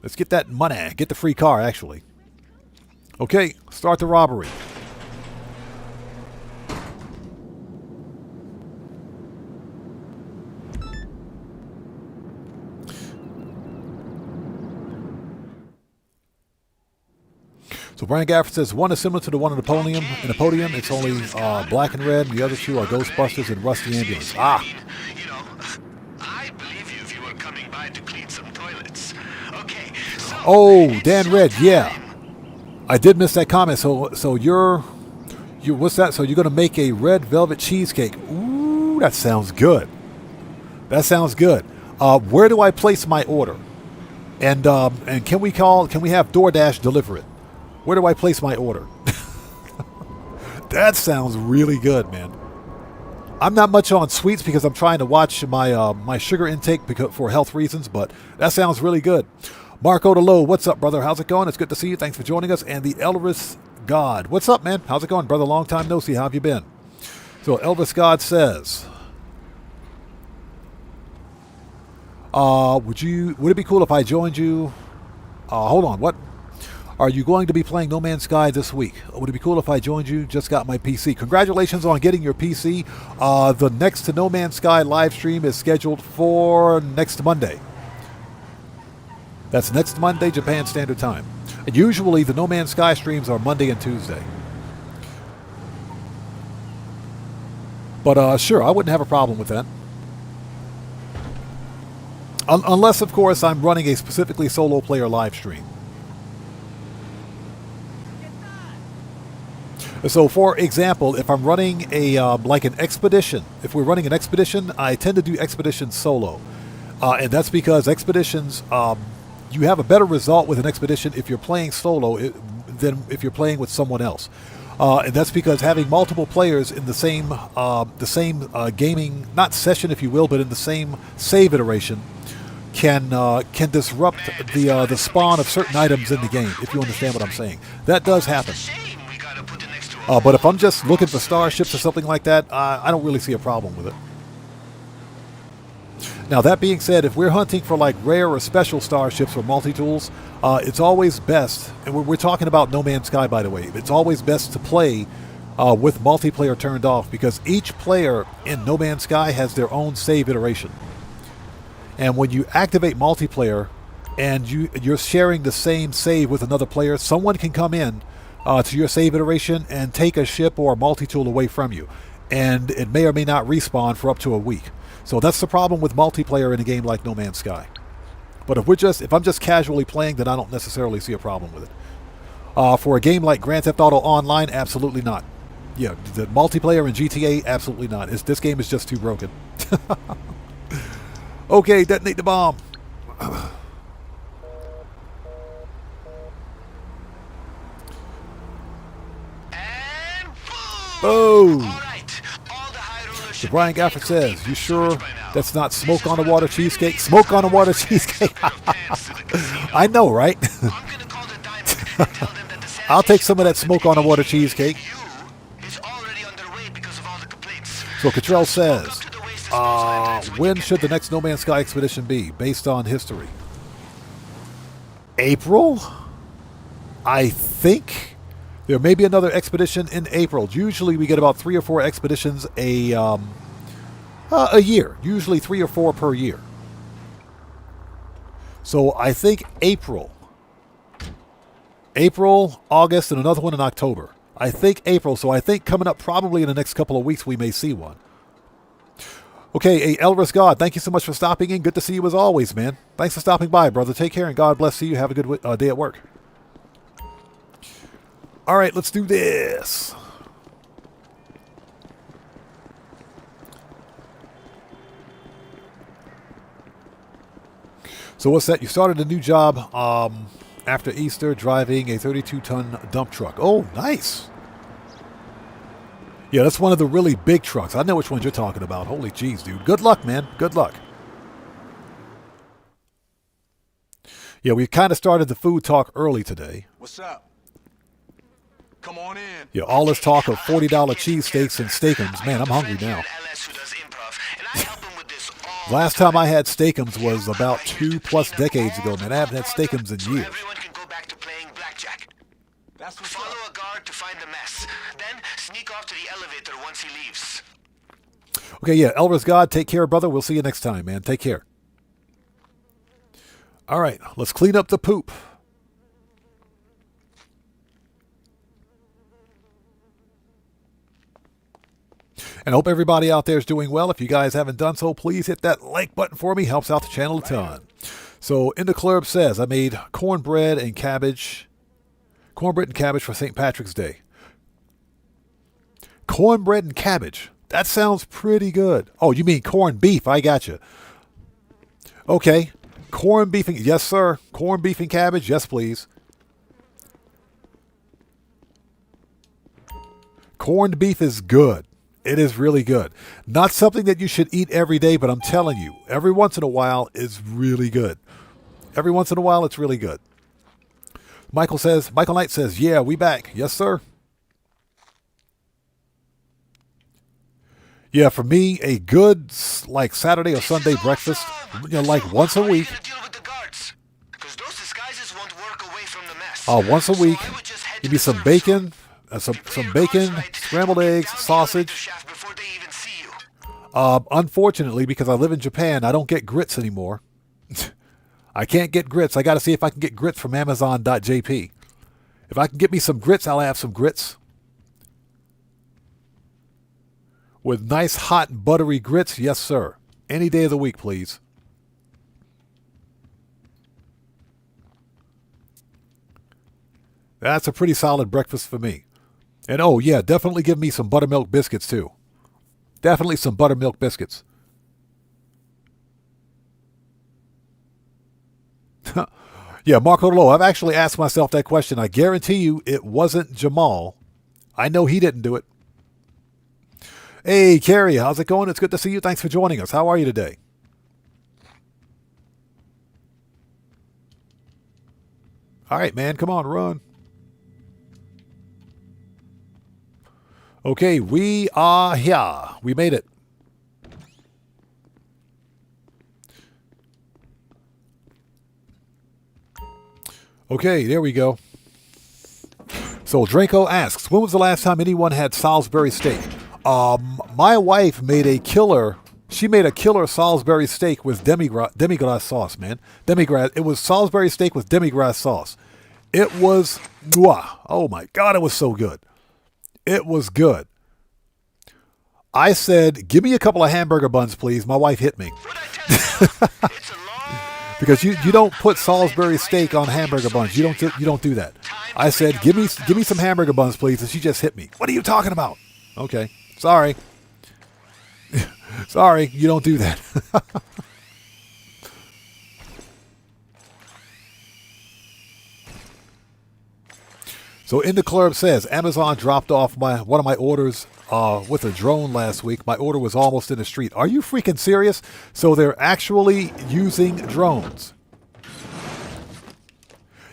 Speaker 1: Let's get that money. Get the free car, actually. Okay, start the robbery. So Brian Gafford says one is similar to the one in the podium. In the podium, it's only black and red, and the other 2 are Ghostbusters and Rusty Ambulance. Ah.
Speaker 4: You know, I believe you if you were coming by to clean some toilets. Okay. So
Speaker 1: Oh, Dan Red, yeah. I did miss that comment. So you're what's that? So you're gonna make a red velvet cheesecake? Ooh, that sounds good. That sounds good. Where do I place my order? And can we have DoorDash deliver it? Where do I place my order? That sounds really good, man. I'm not much on sweets because I'm trying to watch my my sugar intake for health reasons, but that sounds really good. Marco DeLow, what's up, brother? How's it going? It's good to see you. Thanks for joining us. And the Elvis God, what's up, man? How's it going, brother? Long time no see. How have you been? So Elvis God says, would it be cool if I joined you? Hold on, what? Are you going to be playing No Man's Sky this week? Would it be cool if I joined you? Just got my PC. Congratulations on getting your PC. The next to No Man's Sky live stream is scheduled for next Monday. That's next Monday, Japan Standard Time. And usually the No Man's Sky streams are Monday and Tuesday. But sure, I wouldn't have a problem with that. Unless, of course, I'm running a specifically solo player live stream. So, for example, if I'm running a like an expedition, if we're running an expedition, I tend to do expeditions solo, and that's because expeditions, you have a better result with an expedition if you're playing solo than if you're playing with someone else, and that's because having multiple players in the same gaming, not session, if you will, but in the same save iteration, can disrupt the spawn of certain items in the game. If you understand what I'm saying, that does happen. But if I'm just looking for starships or something like that, I don't really see a problem with it. Now, that being said, if we're hunting for like rare or special starships or multi-tools, it's always best, and we're talking about No Man's Sky, by the way, it's always best to play with multiplayer turned off, because each player in No Man's Sky has their own save iteration. And when you activate multiplayer and you're sharing the same save with another player, someone can come in to your save iteration and take a ship or a multi-tool away from you, and it may or may not respawn for up to a week. So that's the problem with multiplayer in a game like No Man's Sky. But if I'm just casually playing, then I don't necessarily see a problem with it. For a game like Grand Theft Auto Online, absolutely not. Yeah, the multiplayer in GTA, absolutely not. This game is just too broken. Okay, detonate the bomb. Oh! So Brian Gafford says, you sure that's not smoke on the water cheesecake? Smoke on the water cheesecake. I know, right? I'll take some of that smoke on the water cheesecake. So Cottrell says, when should the next No Man's Sky expedition be, based on history? April? I think there may be another expedition in April. Usually we get about 3 or 4 expeditions a year. Usually 3 or 4 per year. So I think April, August, and another one in October. I think April. So I think coming up probably in the next couple of weeks we may see one. Okay, hey, Elris God, thank you so much for stopping in. Good to see you as always, man. Thanks for stopping by, brother. Take care and God bless you. Have a good day at work. All right, let's do this. So what's that? You started a new job after Easter driving a 32-ton dump truck. Oh, nice. Yeah, that's one of the really big trucks. I know which ones you're talking about. Holy jeez, dude. Good luck, man. Good luck. Yeah, we kind of started the food talk early today.
Speaker 7: What's up? Come on in.
Speaker 1: Yeah, all this talk of $40 cheesesteaks and steakums. Man, I'm hungry now. Last time I had steakums was about 2+ decades ago, man. I haven't had steakums in years.
Speaker 4: Everyone can go back to playing blackjack. Follow a guard to find the mess. Then sneak off to the elevator once he leaves.
Speaker 1: Okay, yeah, Elvis God, take care, brother. We'll see you next time, man. Take care. All right, let's clean up the poop. And I hope everybody out there is doing well. If you guys haven't done so, please hit that like button for me. Helps out the channel a ton. So, In the Club says, I made cornbread and cabbage for St. Patrick's Day. Cornbread and cabbage. That sounds pretty good. Oh, you mean corned beef. I got you. Okay. Corned beef. Yes, sir. Corned beef and cabbage. Yes, please. Corned beef is good. It is really good. Not something that you should eat every day, but I'm telling you, every once in a while is really good. Every once in a while, it's really good. Michael Knight says, yeah, we back. Yes, sir. Yeah, for me, a good, like, Saturday or Sunday breakfast, like once a week. Once a week, give me some bacon, scrambled eggs, sausage. Unfortunately, because I live in Japan, I don't get grits anymore. I can't get grits. I got to see if I can get grits from Amazon.jp. If I can get me some grits, I'll have some grits. With nice, hot, buttery grits, yes, sir. Any day of the week, please. That's a pretty solid breakfast for me. And oh, yeah, definitely give me some buttermilk biscuits, too. Definitely some buttermilk biscuits. Yeah, Marco Lowe, I've actually asked myself that question. I guarantee you it wasn't Jamal. I know he didn't do it. Hey, Carrie, how's it going? It's good to see you. Thanks for joining us. How are you today? All right, man, come on, run. Okay, we are here. We made it. Okay, there we go. So Draco asks, when was the last time anyone had Salisbury steak? My wife made a killer. She made a killer Salisbury steak with demi-glace sauce, man. It was Salisbury steak with demi-glace sauce. It was, oh my God, it was so good. It was good. I said, give me a couple of hamburger buns, please. My wife hit me. Because you don't put Salisbury steak on hamburger buns. You don't do that. I said, give me some hamburger buns, please, and she just hit me. What are you talking about? Okay, sorry. Sorry, you don't do that. So In the Club says, Amazon dropped off one of my orders with a drone last week. My order was almost in the street. Are you freaking serious? So they're actually using drones.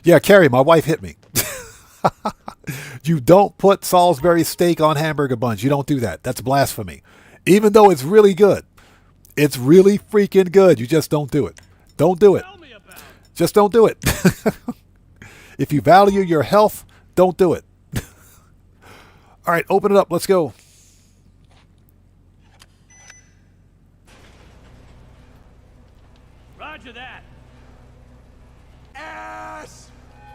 Speaker 1: Yeah, Carrie, my wife hit me. You don't put Salisbury steak on hamburger buns. You don't do that. That's blasphemy. Even though it's really good. It's really freaking good. You just don't do it. Don't do it. Just don't do it. If you value your health, don't do it. All right, open it up. Let's go.
Speaker 5: Roger that.
Speaker 7: Ass!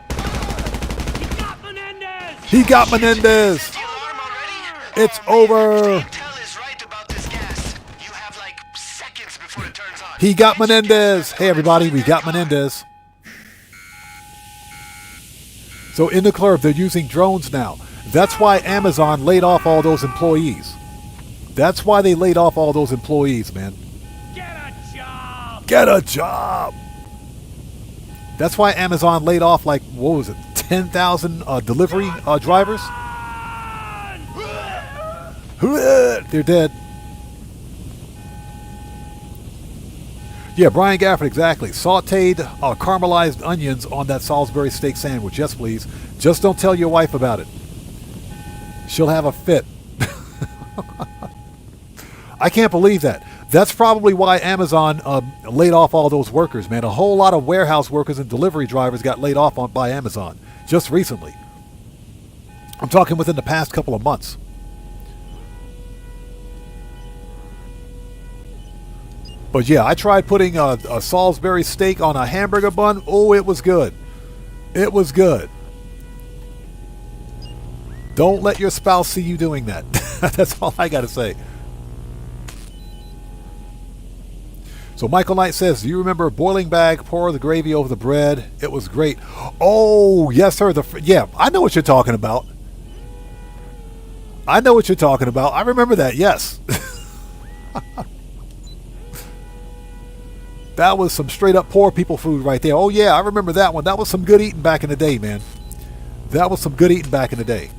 Speaker 5: He got Menendez!
Speaker 1: He got Menendez.
Speaker 4: The alarm already?
Speaker 1: It's
Speaker 4: Oh, man,
Speaker 1: over.
Speaker 4: Intel is right about this gas. You have like seconds before it turns on.
Speaker 1: He got Menendez. Hey, everybody, we got Menendez. So In the Club, they're using drones now. That's why Amazon laid off all those employees. That's why they laid off all those employees, man.
Speaker 5: Get a job!
Speaker 1: Get a job. That's why Amazon laid off, like, what was it, 10,000 delivery drivers? They're dead. Yeah, Brian Gafford, exactly. Sauteed caramelized onions on that Salisbury steak sandwich. Yes, please. Just don't tell your wife about it. She'll have a fit. I can't believe that. That's probably why Amazon laid off all those workers, man. A whole lot of warehouse workers and delivery drivers got laid off by Amazon just recently. I'm talking within the past couple of months. But yeah, I tried putting a Salisbury steak on a hamburger bun. Oh, it was good. It was good. Don't let your spouse see you doing that. That's all I got to say. So Michael Knight says, do you remember boiling bag, pour the gravy over the bread? It was great. Oh, yes, sir. Yeah, I know what you're talking about. I know what you're talking about. I remember that, yes. That was some straight up poor people food right there. Oh, yeah, I remember that one. That was some good eating back in the day, man. That was some good eating back in the day.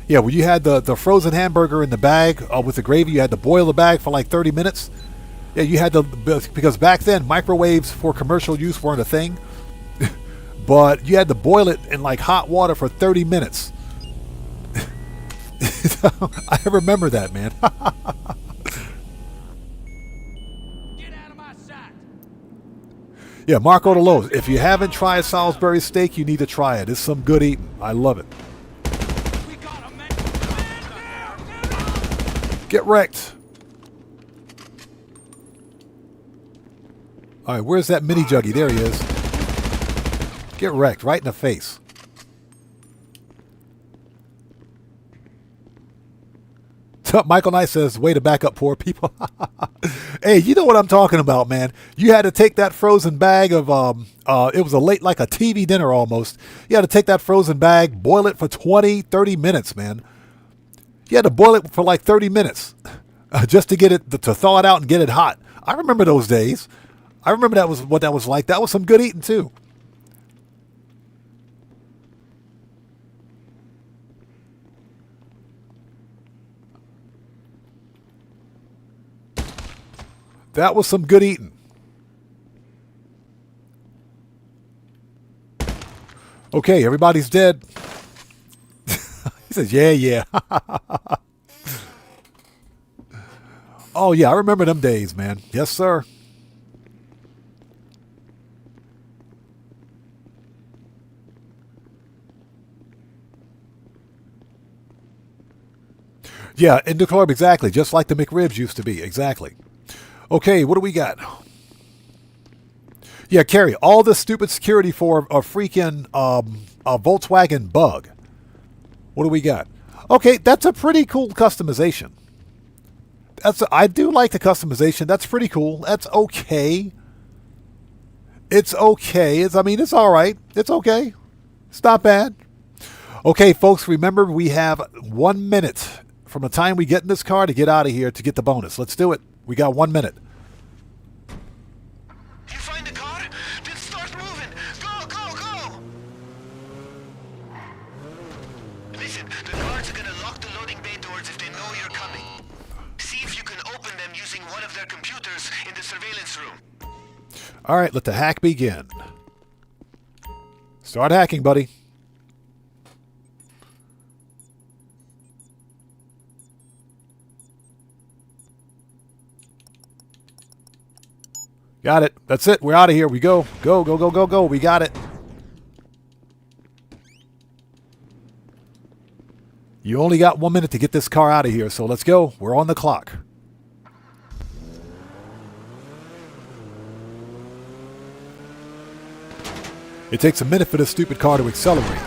Speaker 1: Yeah, when you had the frozen hamburger in the bag with the gravy, you had to boil the bag for like 30 minutes. Yeah, you had to, because back then microwaves for commercial use weren't a thing. But you had to boil it in like hot water for 30 minutes. I remember that, man. Yeah, Marco DeLoes. If you haven't tried Salisbury steak, you need to try it. It's some good eating. I love it. Get wrecked. All right, where's that mini juggy? There he is. Get wrecked right in the face. Michael Knight says, way to back up poor people. Hey, you know what I'm talking about, man. You had to take that frozen bag of, it was like a TV dinner almost. You had to take that frozen bag, boil it for 20, 30 minutes, man. You had to boil it for like 30 minutes just to get it, to thaw it out and get it hot. I remember those days. I remember that was what that was like. That was some good eating too. That was some good eating. Okay, everybody's dead. He says, yeah. Oh, yeah, I remember them days, man. Yes, sir. Yeah, in the club, exactly. Just like the McRibs used to be. Exactly. Okay, what do we got? Yeah, Carrie, all this stupid security for a freaking Volkswagen Bug. What do we got? Okay, that's a pretty cool customization. I do like the customization. That's pretty cool. That's okay. It's okay. I mean, it's all right. It's okay. It's not bad. Okay, folks, remember we have 1 minute from the time we get in this car to get out of here to get the bonus. Let's do it. We got 1 minute.
Speaker 4: You find the car? Then start moving. Go, go, go! Listen, the guards are gonna lock the loading bay doors if they know you're coming. See if you can open them using one of their computers in the surveillance room.
Speaker 1: All right, let the hack begin. Start hacking, buddy. Got it. That's it. We're out of here. We go. Go, go, go, go, go. We got it. You only got 1 minute to get this car out of here, so let's go. We're on the clock. It takes a minute for this stupid car to accelerate.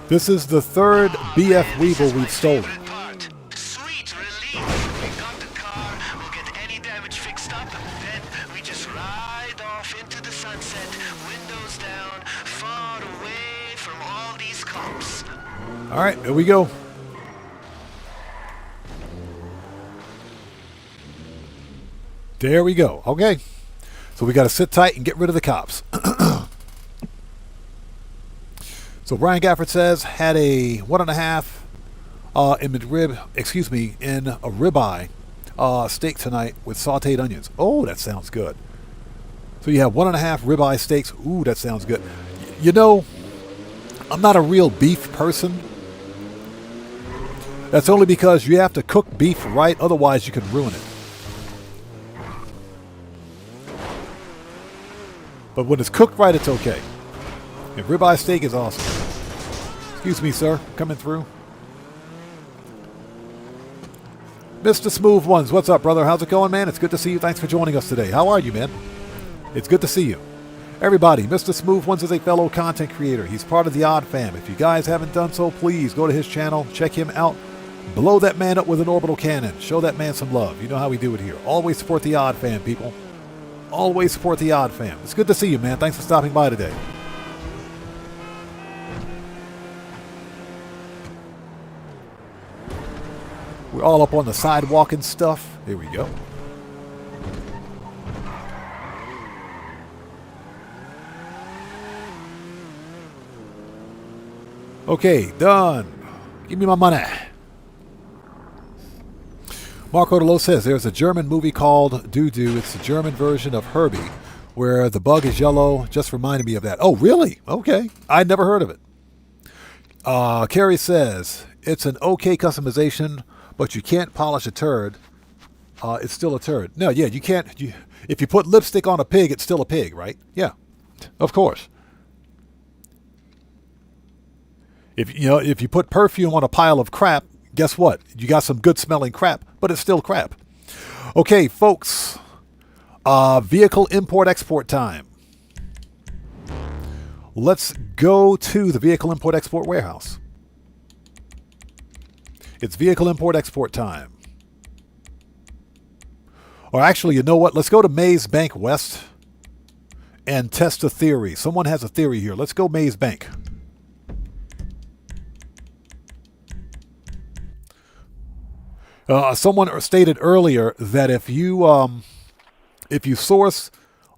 Speaker 1: This is the third BF Weevil we've stolen.
Speaker 4: Part. Sweet relief. We got the car. We'll get any damage fixed up. Then we just ride off into the sunset. Windows down. Far away from all these cops.
Speaker 1: All right, here we go. There we go. Okay. So we got to sit tight and get rid of the cops. So Brian Gafford says, had a 1.5 in McRib, in a ribeye steak tonight with sauteed onions. Oh, that sounds good. So you have 1.5 ribeye steaks. Ooh, that sounds good. You know, I'm not a real beef person. That's only because you have to cook beef right, otherwise you can ruin it. But when it's cooked right, it's okay. And ribeye steak is awesome. Excuse me, sir. Coming through. Mr. Smooth Ones, what's up, brother? How's it going, man? It's good to see you. Thanks for joining us today. How are you, man? It's good to see you. Everybody, Mr. Smooth Ones is a fellow content creator. He's part of the Odd Fam. If you guys haven't done so, please go to his channel, check him out. Blow that man up with an orbital cannon. Show that man some love. You know how we do it here. Always support the Odd Fam, people. Always support the Odd Fam. It's good to see you, man. Thanks for stopping by today. We're all up on the sidewalk and stuff. Here we go. Okay, done. Give me my money. Marco DeLo says there's a German movie called Doo-Doo. It's the German version of Herbie, where the bug is yellow. Just reminded me of that. Oh, really? Okay. I'd never heard of it. Carrie says it's an okay customization, but you can't polish a turd. It's still a turd. No, yeah, you can't. If you put lipstick on a pig, it's still a pig, right? Yeah, of course. If you put perfume on a pile of crap, guess what? You got some good smelling crap, but it's still crap. Okay, folks. Vehicle import-export time. Let's go to the vehicle import-export warehouse. It's vehicle import-export time. Or actually, you know what? Let's go to Maze Bank West and test a theory. Someone has a theory here. Let's go Maze Bank. Someone stated earlier that if you source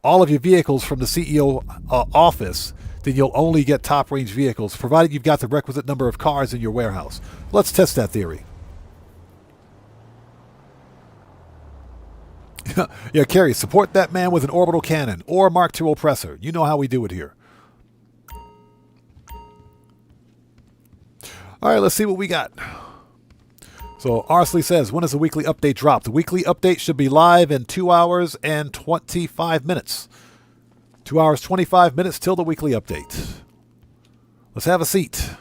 Speaker 1: all of your vehicles from the CEO office, then you'll only get top-range vehicles, provided you've got the requisite number of cars in your warehouse. Let's test that theory. Yeah, Carrie, support that man with an orbital cannon or Mark II oppressor. You know how we do it here. All right, let's see what we got. So Arsley says, when does the weekly update drop? The weekly update should be live in 2 hours and 25 minutes. 2 hours, 25 minutes till the weekly update. Let's have a seat.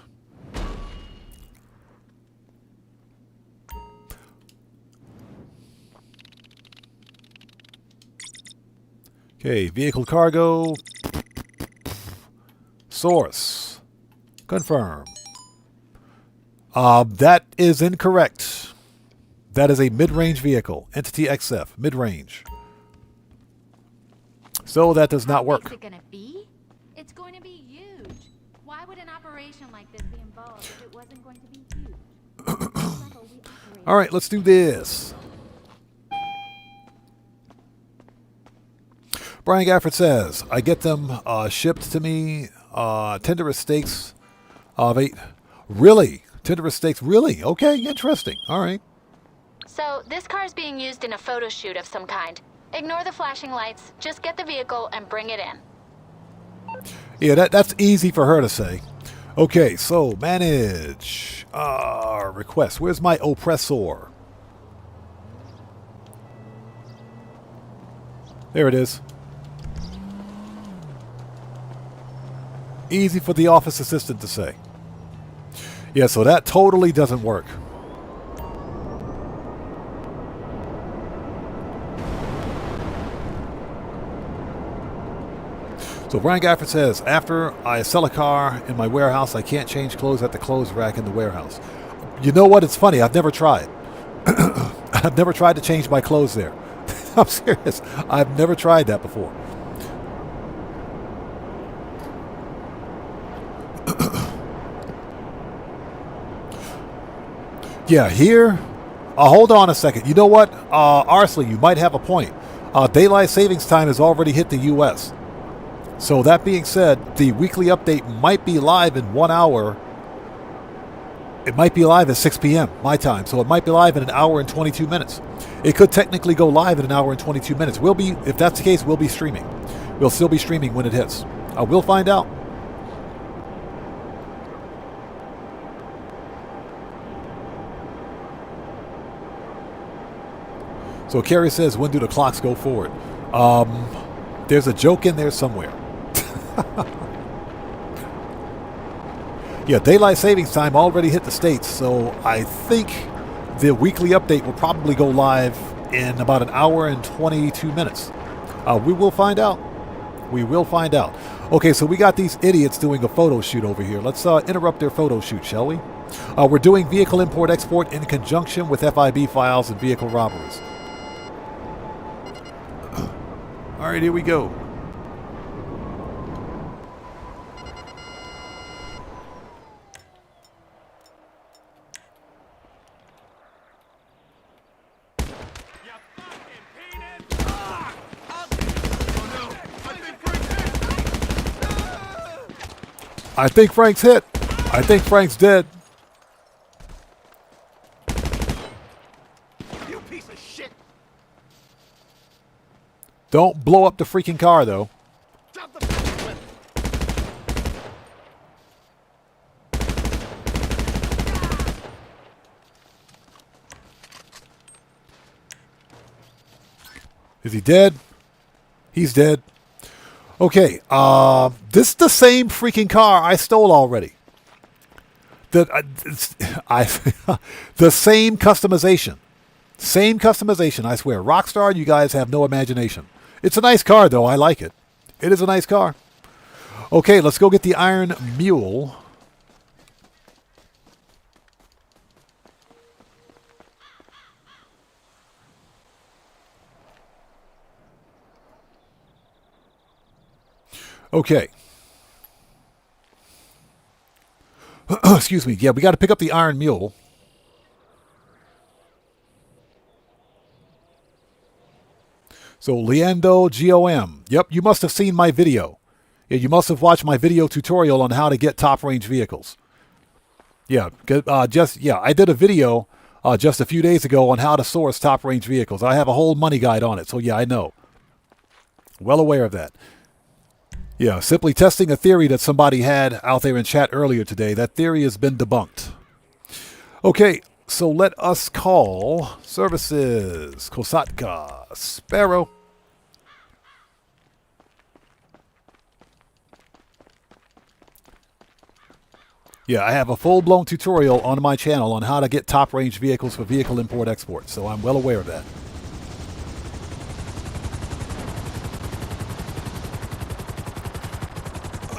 Speaker 1: Okay, vehicle cargo. Source. Confirm. That is incorrect. That is a mid-range vehicle. Entity XF. Mid-range. So that does not work.
Speaker 8: What's it gonna be? It's going to be huge. Why would an operation like this be involved if it wasn't going to be huge?
Speaker 1: All right, let's do this. Brian Gafford says, I get them shipped to me. Tenderest steaks of 8. Really? Tenderest steaks? Really? Okay, interesting. All right.
Speaker 8: So, this car is being used in a photo shoot of some kind. Ignore the flashing lights. Just get the vehicle and bring it in.
Speaker 1: Yeah, that's easy for her to say. Okay, so manage. Request. Where's my oppressor? There it is. Easy for the office assistant to say. Yeah, so that totally doesn't work. So Brian Gafford says, after I sell a car in my warehouse, I can't change clothes at the clothes rack in the warehouse. You know what? It's funny. I've never tried. I've never tried to change my clothes there. I'm serious. I've never tried that before. Yeah, here. Hold on a second. You know what? Arsley, you might have a point. Daylight savings time has already hit the U.S. So that being said, the weekly update might be live in 1 hour. It might be live at 6 p.m. my time, so it might be live in an hour and 22 minutes. It could technically go live in an hour and 22 minutes. We'll be, if that's the case, we'll be streaming. We'll still be streaming when it hits. We'll find out. So Carrie says, when do the clocks go forward? There's a joke in there somewhere. Yeah, daylight savings time already hit the States, so I think the weekly update will probably go live in about an hour and 22 minutes. We will find out. We will find out. Okay, so we got these idiots doing a photo shoot over here. Let's interrupt their photo shoot, shall we? We're doing vehicle import-export in conjunction with FIB files and vehicle robberies. All right, here we go. I think Frank's hit. I think Frank's dead.
Speaker 7: You piece of shit.
Speaker 1: Don't blow up the freaking car, though.
Speaker 7: Drop the weapon.
Speaker 1: Is he dead? He's dead. Okay, this is the same freaking car I stole already. The same customization. Same customization, I swear. Rockstar, you guys have no imagination. It's a nice car, though. I like it. It is a nice car. Okay, let's go get the Iron Mule. Okay. Excuse me. Yeah, we got to pick up the Iron Mule. So, Leando GOM. Yep, you must have seen my video. Yeah, you must have watched my video tutorial on how to get top-range vehicles. Yeah, I did a video just a few days ago on how to source top-range vehicles. I have a whole money guide on it, so yeah, I know. Well aware of that. Yeah, simply testing a theory that somebody had out there in chat earlier today. That theory has been debunked. Okay, so let us call services. Kosatka. Sparrow. Yeah, I have a full-blown tutorial on my channel on how to get top-range vehicles for vehicle import-export, so I'm well aware of that.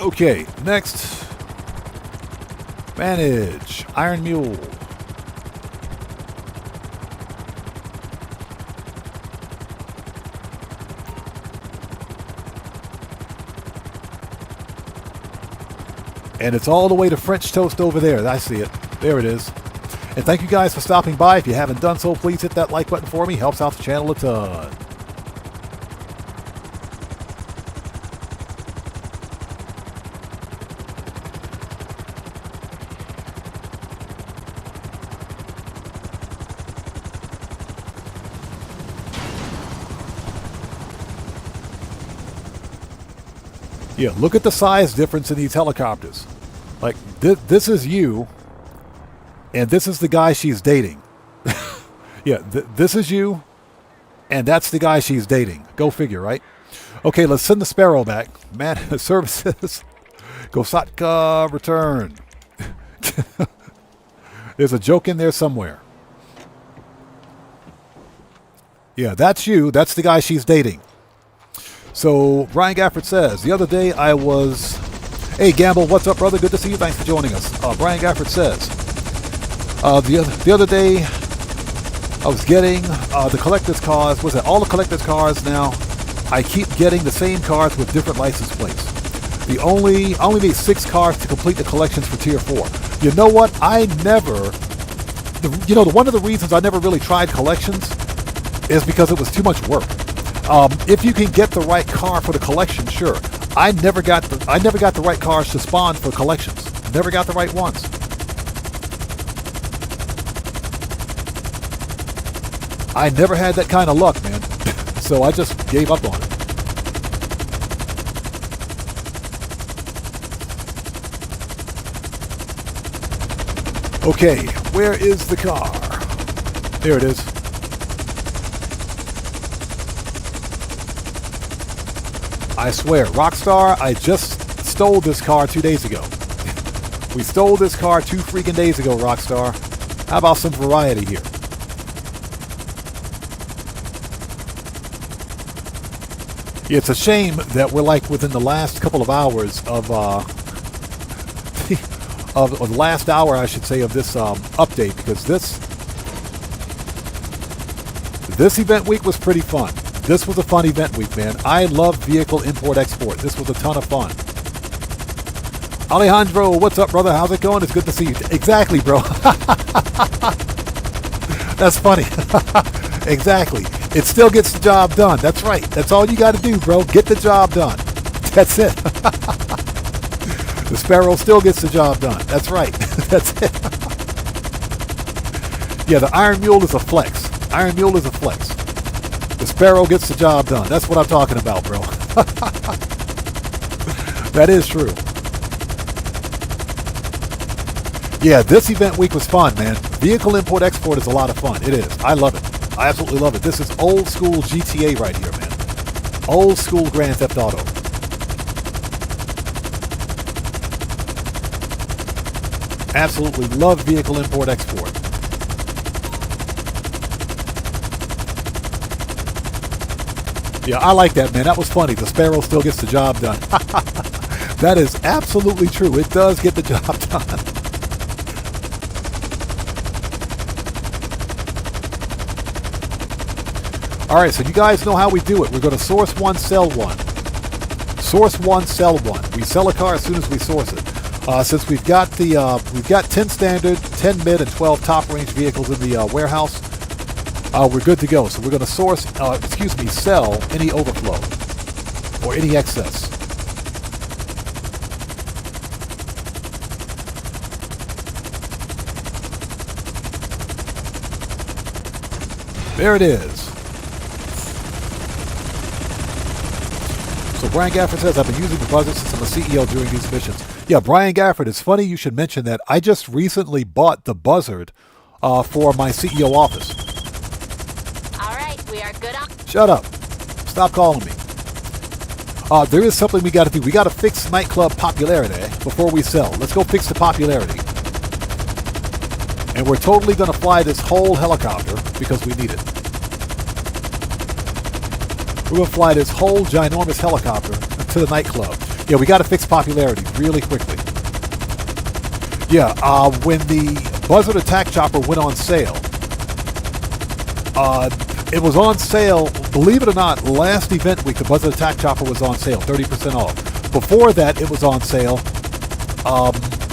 Speaker 1: Okay, next. Manage. Iron Mule. And it's all the way to French Toast over there. I see it. There it is. And thank you guys for stopping by. If you haven't done so, please hit that like button for me. Helps out the channel a ton. Yeah, look at the size difference in these helicopters. Like, this is you, and this is the guy she's dating. Yeah, this is you, and that's the guy she's dating. Go figure, right? Okay, let's send the Sparrow back. Man, services. Gosatka, return. There's a joke in there somewhere. Yeah, that's you. That's the guy she's dating. So, Brian Gafford says, the other day I was... Hey, Gamble, what's up, brother? Good to see you. Thanks for joining us. Brian Gafford says, the other day I was getting the collector's cars. Was it all the collector's cars now? I keep getting the same cars with different license plates. I only need 6 cars to complete the collections for Tier 4. You know what? One of the reasons I never really tried collections is because it was too much work. If you can get the right car for the collection, sure. I never got the right cars to spawn for collections. Never got the right ones. I never had that kind of luck, man. So I just gave up on it. Okay, where is the car? There it is. I swear, Rockstar, I just stole this car 2 days ago. We stole this car 2 freaking days ago, Rockstar. How about some variety here? It's a shame that we're like within the last couple of hours of the last hour, I should say, of this update, because this event week was pretty fun. This was a fun event week, man. I love vehicle import-export. This was a ton of fun. Alejandro, what's up, brother? How's it going? It's good to see you. Exactly, bro. That's funny. Exactly. It still gets the job done. That's right. That's all you got to do, bro. Get the job done. That's it. The Sparrow still gets the job done. That's right. That's it. Yeah, the Iron Mule is a flex. Iron Mule is a flex. The Sparrow gets the job done. That's what I'm talking about, bro. That is true. Yeah, this event week was fun, man. Vehicle import-export is a lot of fun. It is. I love it. I absolutely love it. This is old school GTA right here, man. Old school Grand Theft Auto. Absolutely love vehicle import-export. Yeah, I like that, man. That was funny. The Sparrow still gets the job done. That is absolutely true. It does get the job done. All right, so you guys know how we do it. We're going to source one, sell one. Source one, sell one. We sell a car as soon as we source it. Since we've got 10 standard, 10 mid, and 12 top range vehicles in the warehouse, we're good to go. So we're going to sell any overflow or any excess. There it is. So Brian Gafford says, I've been using the buzzer since I'm a CEO during these missions. Yeah, Brian Gafford, it's funny you should mention that. I just recently bought the buzzard for my CEO office.
Speaker 8: All right, we are good on...
Speaker 1: Shut up. Stop calling me. There is something we got to do. We got to fix Nightclub popularity before we sell. Let's go fix the popularity. And we're totally going to fly this whole helicopter because we need it. We're going to fly this whole ginormous helicopter to the Nightclub. Yeah, we got to fix popularity really quickly. Yeah, when the Buzzard Attack Chopper went on sale, it was on sale, believe it or not, last event week, the Buzzard Attack Chopper was on sale, 30% off. Before that, it was on sale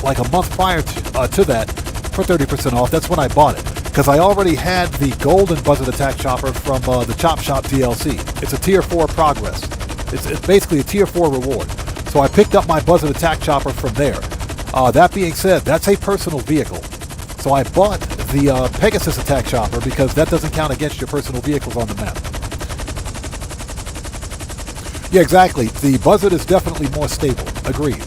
Speaker 1: like a month prior to that for 30% off. That's when I bought it, because I already had the golden Buzzard Attack Chopper from the Chop Shop DLC. It's a Tier 4 progress. It's basically a Tier 4 reward. So I picked up my Buzzard Attack Chopper from there. That being said, that's a personal vehicle. So I bought the Pegasus Attack Chopper because that doesn't count against your personal vehicles on the map. Yeah, exactly. The Buzzard is definitely more stable. Agreed.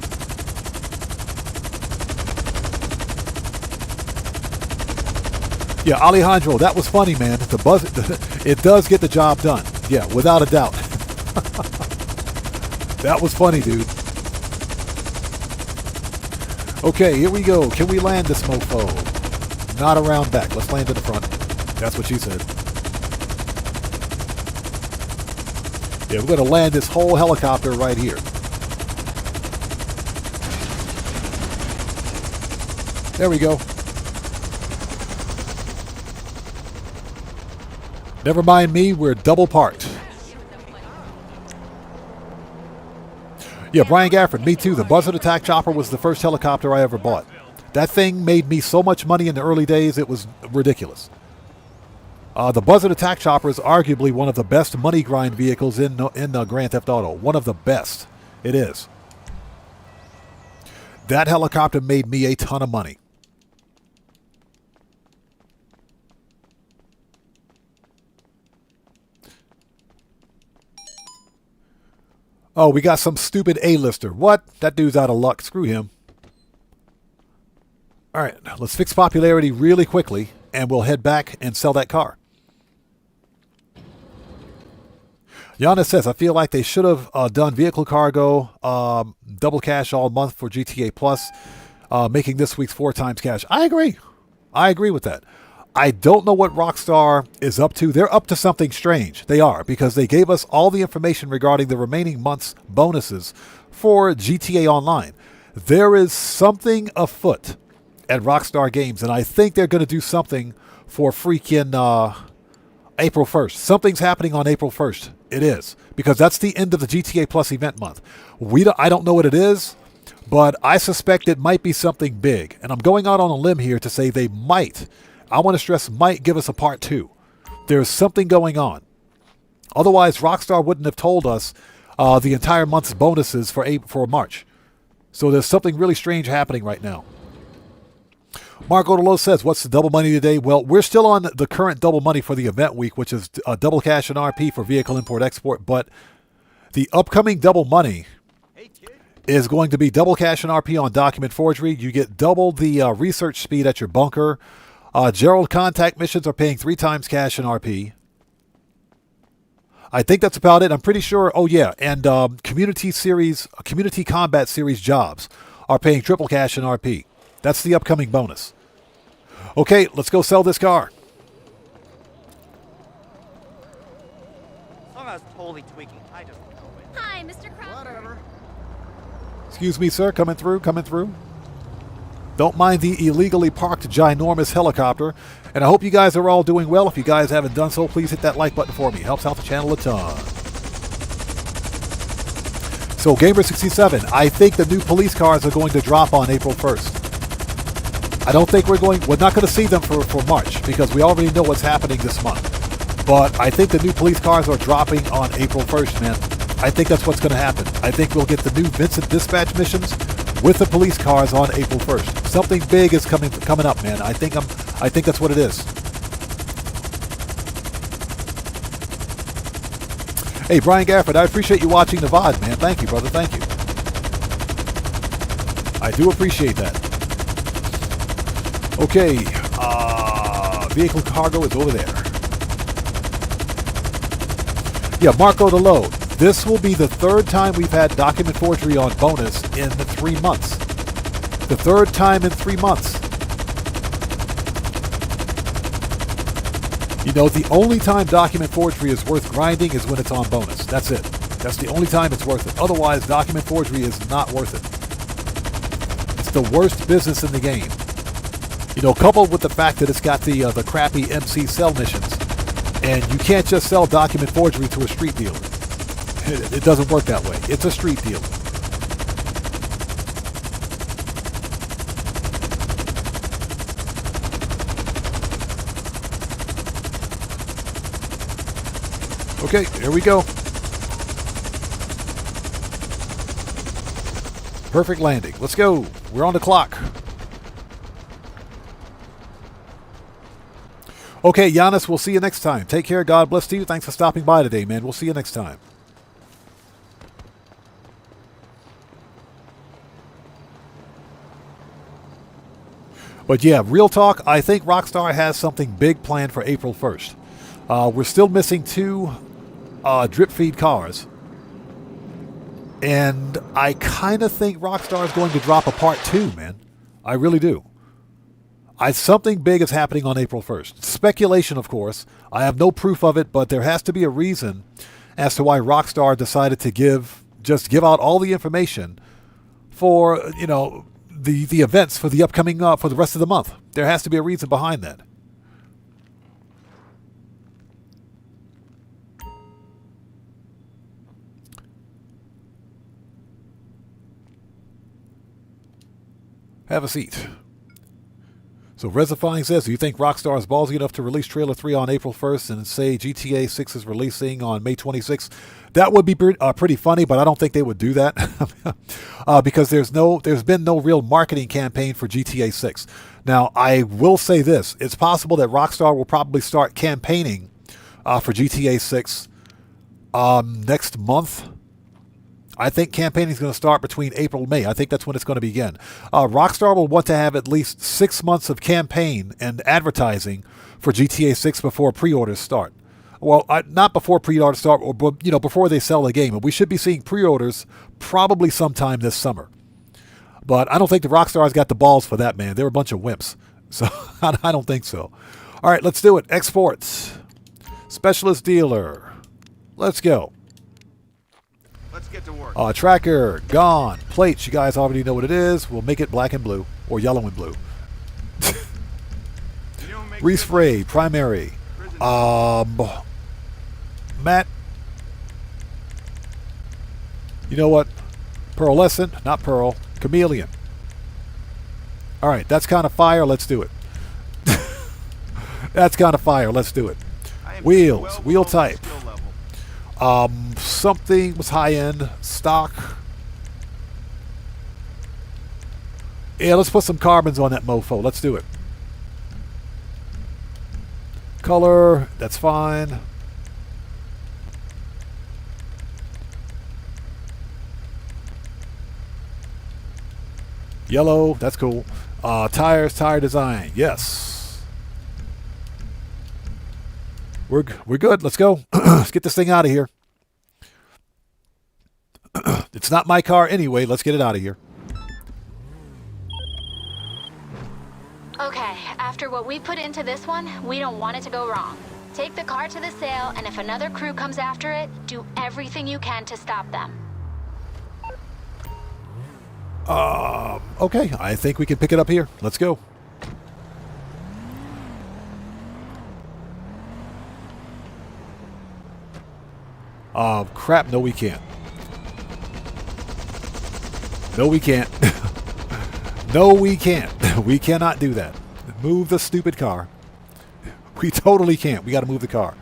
Speaker 1: Yeah, Alejandro, that was funny, man. The Buzzard, it does get the job done. Yeah, without a doubt. That was funny, dude. Okay, here we go. Can we land this mofo? Not around back. Let's land in the front. That's what she said. Yeah, we're going to land this whole helicopter right here. There we go. Never mind me, we're double parked. Yeah, Brian Gafford, me too. The Buzzard Attack Chopper was the first helicopter I ever bought. That thing made me so much money in the early days, it was ridiculous. The Buzzard Attack Chopper is arguably one of the best money grind vehicles in Grand Theft Auto. One of the best. It is. That helicopter made me a ton of money. Oh, we got some stupid A-lister. What? That dude's out of luck. Screw him. All right, let's fix popularity really quickly, and we'll head back and sell that car. Yana says, I feel like they should have done vehicle cargo, double cash all month for GTA Plus, making this week's 4 times cash. I agree. I agree with that. I don't know what Rockstar is up to. They're up to something strange. They are, because they gave us all the information regarding the remaining month's bonuses for GTA Online. There is something afoot at Rockstar Games, and I think they're going to do something for freaking April 1st. Something's happening on April 1st. It is, because that's the end of the GTA Plus event month. I don't know what it is, but I suspect it might be something big, and I'm going out on a limb here to say they might. I want to stress might give us a part 2. There's something going on. Otherwise, Rockstar wouldn't have told us the entire month's bonuses for March. So there's something really strange happening right now. Marco DeLo says, what's the double money today? Well, we're still on the current double money for the event week, which is double cash and RP for vehicle import-export. But the upcoming double money is going to be double cash and RP on document forgery. You get double the research speed at your bunker. Gerald contact missions are paying 3 times cash and RP. I think that's about it. I'm pretty sure. Oh, yeah. And community combat series jobs are paying triple cash and RP. That's the upcoming bonus. Okay, let's go sell this car.
Speaker 3: I was totally tweaking. I just know it.
Speaker 8: Hi, Mr. Crawford.
Speaker 3: Whatever.
Speaker 1: Excuse me, sir. Coming through, coming through. Don't mind the illegally parked ginormous helicopter. And I hope you guys are all doing well. If you guys haven't done so, please hit that like button for me. Helps out the channel a ton. So, Gamer67, I think the new police cars are going to drop on April 1st. I don't think we're not going to see them for March, because we already know what's happening this month. But I think the new police cars are dropping on April 1st, man. I think that's what's going to happen. I think we'll get the new Vincent Dispatch missions with the police cars on April 1st. Something big is coming up, man. I think that's what it is. Hey, Brian Gafford, I appreciate you watching the VOD, man. Thank you, brother. Thank you. I do appreciate that. Okay, vehicle cargo is over there. Yeah, Marco DeLo. This will be the 3rd time we've had document forgery on bonus in 3 months. The 3rd time in 3 months. You know, the only time document forgery is worth grinding is when it's on bonus. That's it. That's the only time it's worth it. Otherwise, document forgery is not worth it. It's the worst business in the game. You know, coupled with the fact that it's got the crappy MC sell missions, and you can't just sell document forgery to a street dealer. It doesn't work that way. It's a street dealer. Okay, here we go. Perfect landing. Let's go. We're on the clock. Okay, Giannis, we'll see you next time. Take care. God bless to you. Thanks for stopping by today, man. We'll see you next time. But yeah, real talk, I think Rockstar has something big planned for April 1st. We're still missing 2 drip feed cars. And I kind of think Rockstar is going to drop a part 2, man. I really do. Something big is happening on April 1st. Speculation, of course. I have no proof of it, but there has to be a reason as to why Rockstar decided to just give out all the information for, you know, the events for the upcoming, for the rest of the month. There has to be a reason behind that. Have a seat. So Resifying says, do you think Rockstar is ballsy enough to release Trailer 3 on April 1st and say GTA 6 is releasing on May 26th? That would be pretty funny, but I don't think they would do that because there's been no real marketing campaign for GTA 6. Now, I will say this. It's possible that Rockstar will probably start campaigning for GTA 6 next month. I think campaigning is going to start between April and May. I think that's when it's going to begin. Rockstar will want to have at least 6 months of campaign and advertising for GTA 6 before pre-orders start. Well, not before pre-orders start, or before they sell the game. We should be seeing pre-orders probably sometime this summer. But I don't think the Rockstar's got the balls for that, man. They're a bunch of wimps. So I don't think so. All right, let's do it. Exports. Specialist dealer. Let's go.
Speaker 6: Let's get to work.
Speaker 1: Tracker, gone. Plates, you guys already know what it is. We'll make it black and blue, or yellow and blue. Respray, primary. Matt. You know what? Pearlescent, not pearl. Chameleon. All right, that's kind of fire. Let's do it. That's kind of fire. Let's do it. Wheels, wheel type. Something was high-end, stock. Yeah, let's put some carbons on that mofo. Let's do it. Color, that's fine. Yellow, that's cool. Tires, tire design, yes. We're good. Let's go. Let's get this thing out of here. It's not my car anyway. Let's get it out of here.
Speaker 8: Okay, after what we put into this one, we don't want it to go wrong. Take the car to the sale, and if another crew comes after it, do everything you can to stop them.
Speaker 1: Okay, I think we can pick it up here. Let's go. Crap, no we can't. No we can't. No we can't. We cannot do that. Move the stupid car. We totally can't. We got to move the car.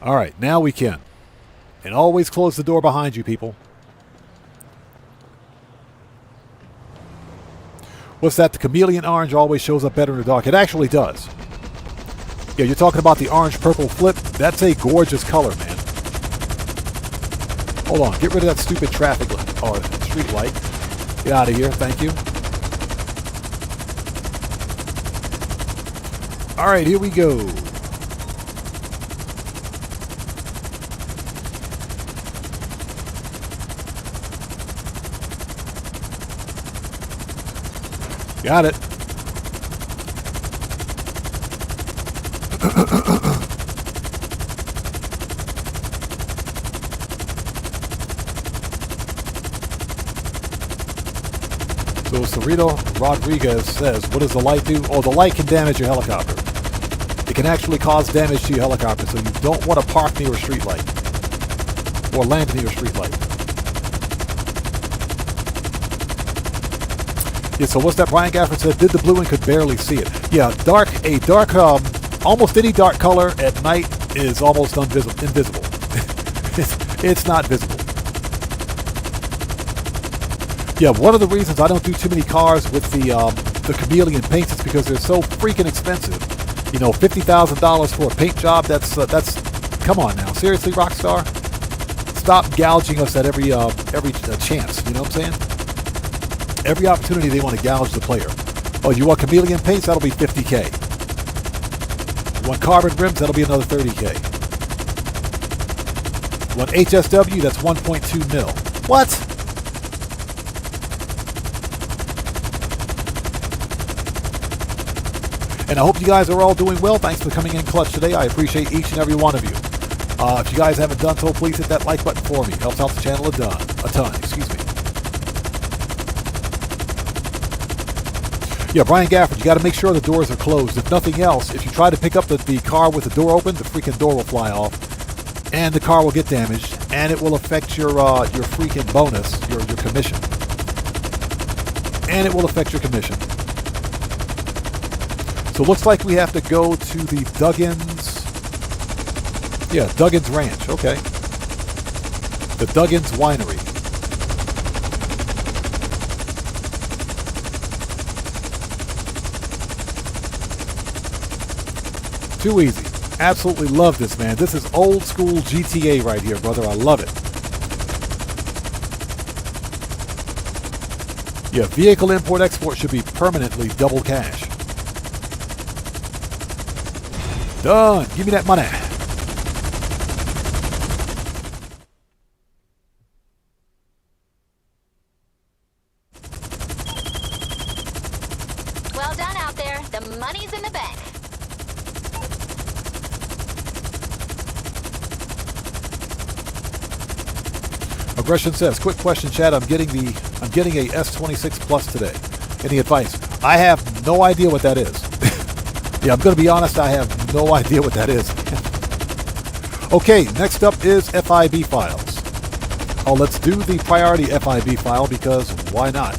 Speaker 1: All right, now we can. And always close the door behind you, people. What's that? The chameleon orange always shows up better in the dark. It actually does. Yeah, you're talking about the orange-purple flip. That's a gorgeous color, man. Hold on. Get rid of that stupid traffic light. Or street light. Get out of here. Thank you. All right, here we go. Got it. So Cerrito Rodriguez says, what does the light do? Oh, the light can damage your helicopter. It can actually cause damage to your helicopter, so you don't want to park near a street light. Or land near a street light. Yeah, so what's that Brian Gafford said? Did the blue and could barely see it. Yeah, almost any dark color at night is almost invisible. It's not visible. Yeah, one of the reasons I don't do too many cars with the chameleon paints is because they're so freaking expensive. You know, $50,000 for a paint job, that's come on now. Seriously, Rockstar? Stop gouging us at every chance, you know what I'm saying? Every opportunity they want to gouge the player. Oh, you want chameleon paints? That'll be $50K. You want carbon rims? That'll be another $30K. You want HSW? That's 1.2 mil. What? And I hope you guys are all doing well. Thanks for coming in clutch today. I appreciate each and every one of you. If you guys haven't done so, please hit that like button for me. Helps out the channel a ton. Excuse me. Yeah, Brian Gafford, you got to make sure the doors are closed. If nothing else, if you try to pick up the car with the door open, the freaking door will fly off, and the car will get damaged, and it will affect your freaking bonus, your commission, and it will affect your commission. So it looks like we have to go to the Duggins. Yeah, Duggins Ranch. Okay. The Duggins Winery. Too easy. Absolutely love this, man. This is old school GTA right here, brother. I love it. Yeah, vehicle import-export should be permanently double cash. Done. Give me that money.
Speaker 8: Well done out there. The money's in the bank.
Speaker 1: Aggression says, quick question, Chad. I'm getting a S26 Plus today. Any advice? I have no idea what that is. Yeah, I'm going to be honest, I have no idea what that is. Okay, next up is FIB files. Oh, let's do the priority FIB file because why not?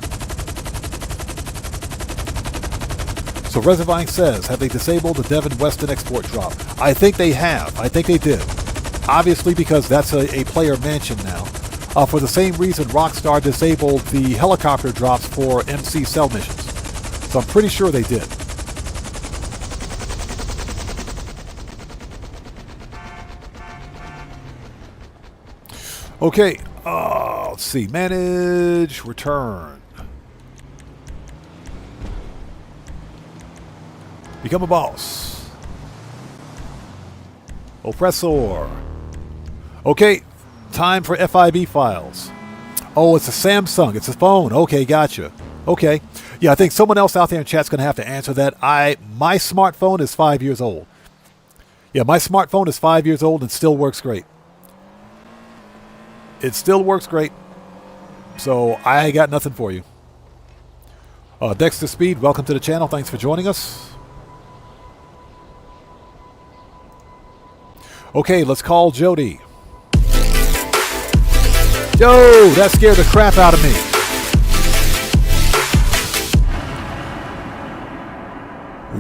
Speaker 1: So Reservine says, have they disabled the Devon Weston export drop? I think they have. I think they did. Obviously because that's a player mansion now. For the same reason Rockstar disabled the helicopter drops for MC cell missions. So I'm pretty sure they did. Okay, let's see. Manage, return. Become a boss. Oppressor. Okay, time for FIB files. Oh, it's a Samsung. It's a phone. Okay, gotcha. Okay. Yeah, I think someone else out there in chat's going to have to answer that. My smartphone is 5 years old. Yeah, my smartphone is 5 years old and still works great. It still works great. So I got nothing for you. Dexter Speed, welcome to the channel. Thanks for joining us. Okay, let's call Jody. Yo, that scared the crap out of me.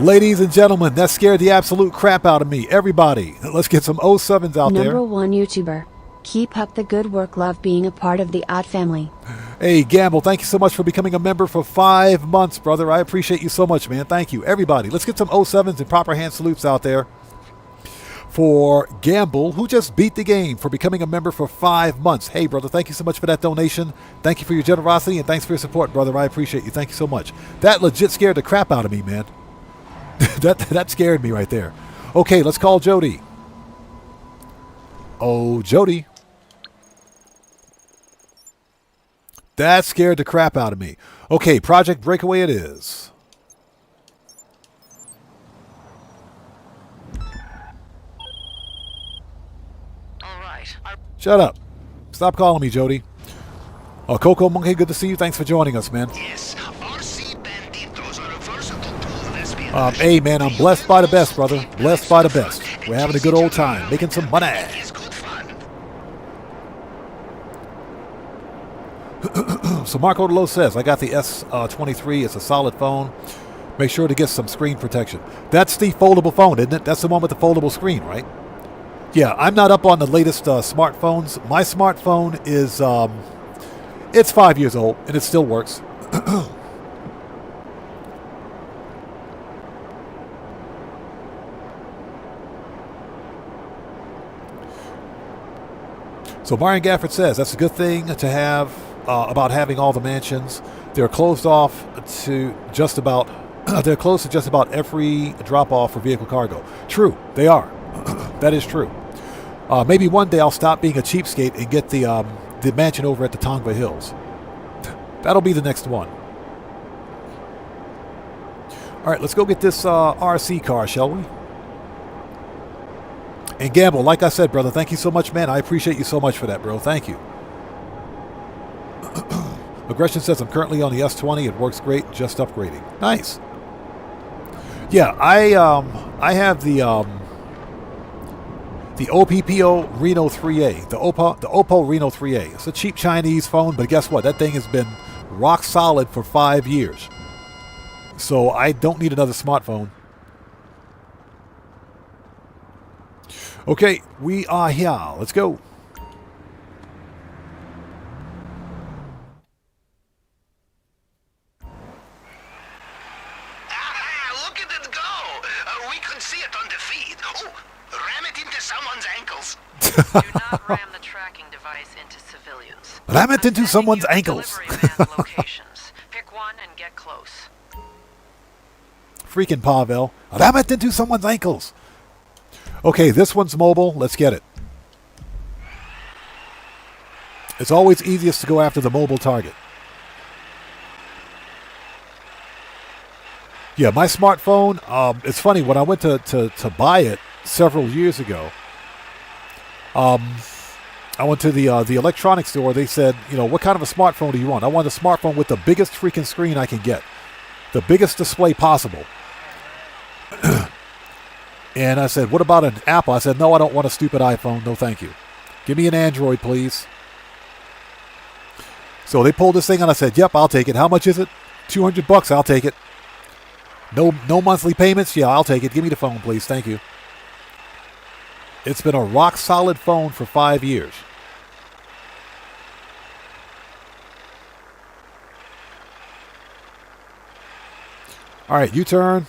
Speaker 1: Ladies and gentlemen, that scared the absolute crap out of me. Everybody, let's get some 07s out there.
Speaker 9: Number one YouTuber. Keep up the good work. Love being a part of the Odd family.
Speaker 1: Hey, Gamble, thank you so much for becoming a member for 5 months, brother. I appreciate you so much, man. Thank you. Everybody, let's get some 07s and proper hand salutes out there for Gamble, who just beat the game for becoming a member for 5 months. Hey, brother, thank you so much for that donation. Thank you for your generosity, and thanks for your support, brother. I appreciate you. Thank you so much. That legit scared the crap out of me, man. that scared me right there. Okay, let's call Jody. Oh, Jody. That scared the crap out of me. Okay, Project Breakaway it is. Shut up. Stop calling me Jody. Coco Monkey, good to see you. Thanks for joining us, man.
Speaker 4: Yes, RC Banditos are a versatile tool of espionage.
Speaker 1: Hey, man, I'm blessed by the best, brother. Blessed by the best. We're having a good old time, making some money.
Speaker 4: It's good fun.
Speaker 1: So Marco DeLo says, I got the S23. It's a solid phone. Make sure to get some screen protection. That's the foldable phone, isn't it? That's the one with the foldable screen, right? Yeah, I'm not up on the latest smartphones. My smartphone is, it's 5 years old, and it still works. So Brian Gafford says, that's a good thing to have about having all the mansions. They're closed off to just about, they're closed to just about every drop-off for vehicle cargo. True, they are. That is true. Maybe one day I'll stop being a cheapskate and get the mansion over at the Tongva Hills. That'll be the next one. All right, let's go get this RC car, shall we? And Gamble, like I said, brother, thank you so much, man. I appreciate you so much for that, bro. Thank you. Aggression says, I'm currently on the S20. It works great, just upgrading. Nice. Yeah, I have the OPPO Reno 3A, the Oppo Reno 3A. It's a cheap Chinese phone, but guess what? That thing has been rock solid for 5 years. So I don't need another smartphone. Okay, we are here. Let's go.
Speaker 4: Look at it go! We could see it on the feed. Oh, ram it into someone's ankles.
Speaker 10: Do not ram the tracking device into civilians.
Speaker 1: Ram it into
Speaker 10: I'm
Speaker 1: someone's
Speaker 10: sending you
Speaker 1: ankles.
Speaker 10: delivery van locations. Pick one and get close.
Speaker 1: Freaking Pavel. Ram it into someone's ankles. Okay, this one's mobile. Let's get it. It's always easiest to go after the mobile target. Yeah, my smartphone, it's funny, when I went to buy it several years ago, I went to the electronics store. They said, you know, what kind of a smartphone do you want? I want a smartphone with the biggest freaking screen I can get. The biggest display possible. And I said, what about an Apple? I said, no, I don't want a stupid iPhone. No, thank you. Give me an Android, please. So they pulled this thing and I said, yep, I'll take it. How much is it? $200. I'll take it. No monthly payments? Yeah, I'll take it. Give me the phone, please. Thank you. It's been a rock solid phone for 5 years. All right, U-turn.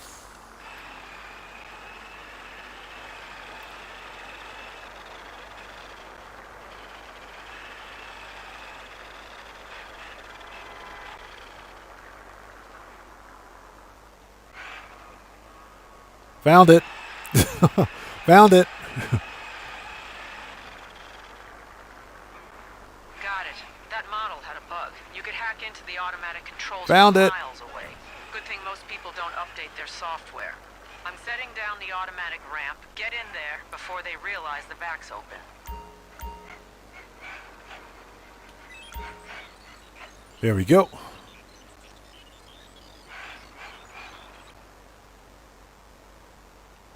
Speaker 1: Found it. Found it.
Speaker 10: Got it. That model had a bug. You could hack into the automatic controls
Speaker 1: Found
Speaker 10: from
Speaker 1: it.
Speaker 10: miles away. Good thing most people don't update their software. I'm setting down the automatic ramp. Get in there before they realize the back's open.
Speaker 1: There we go.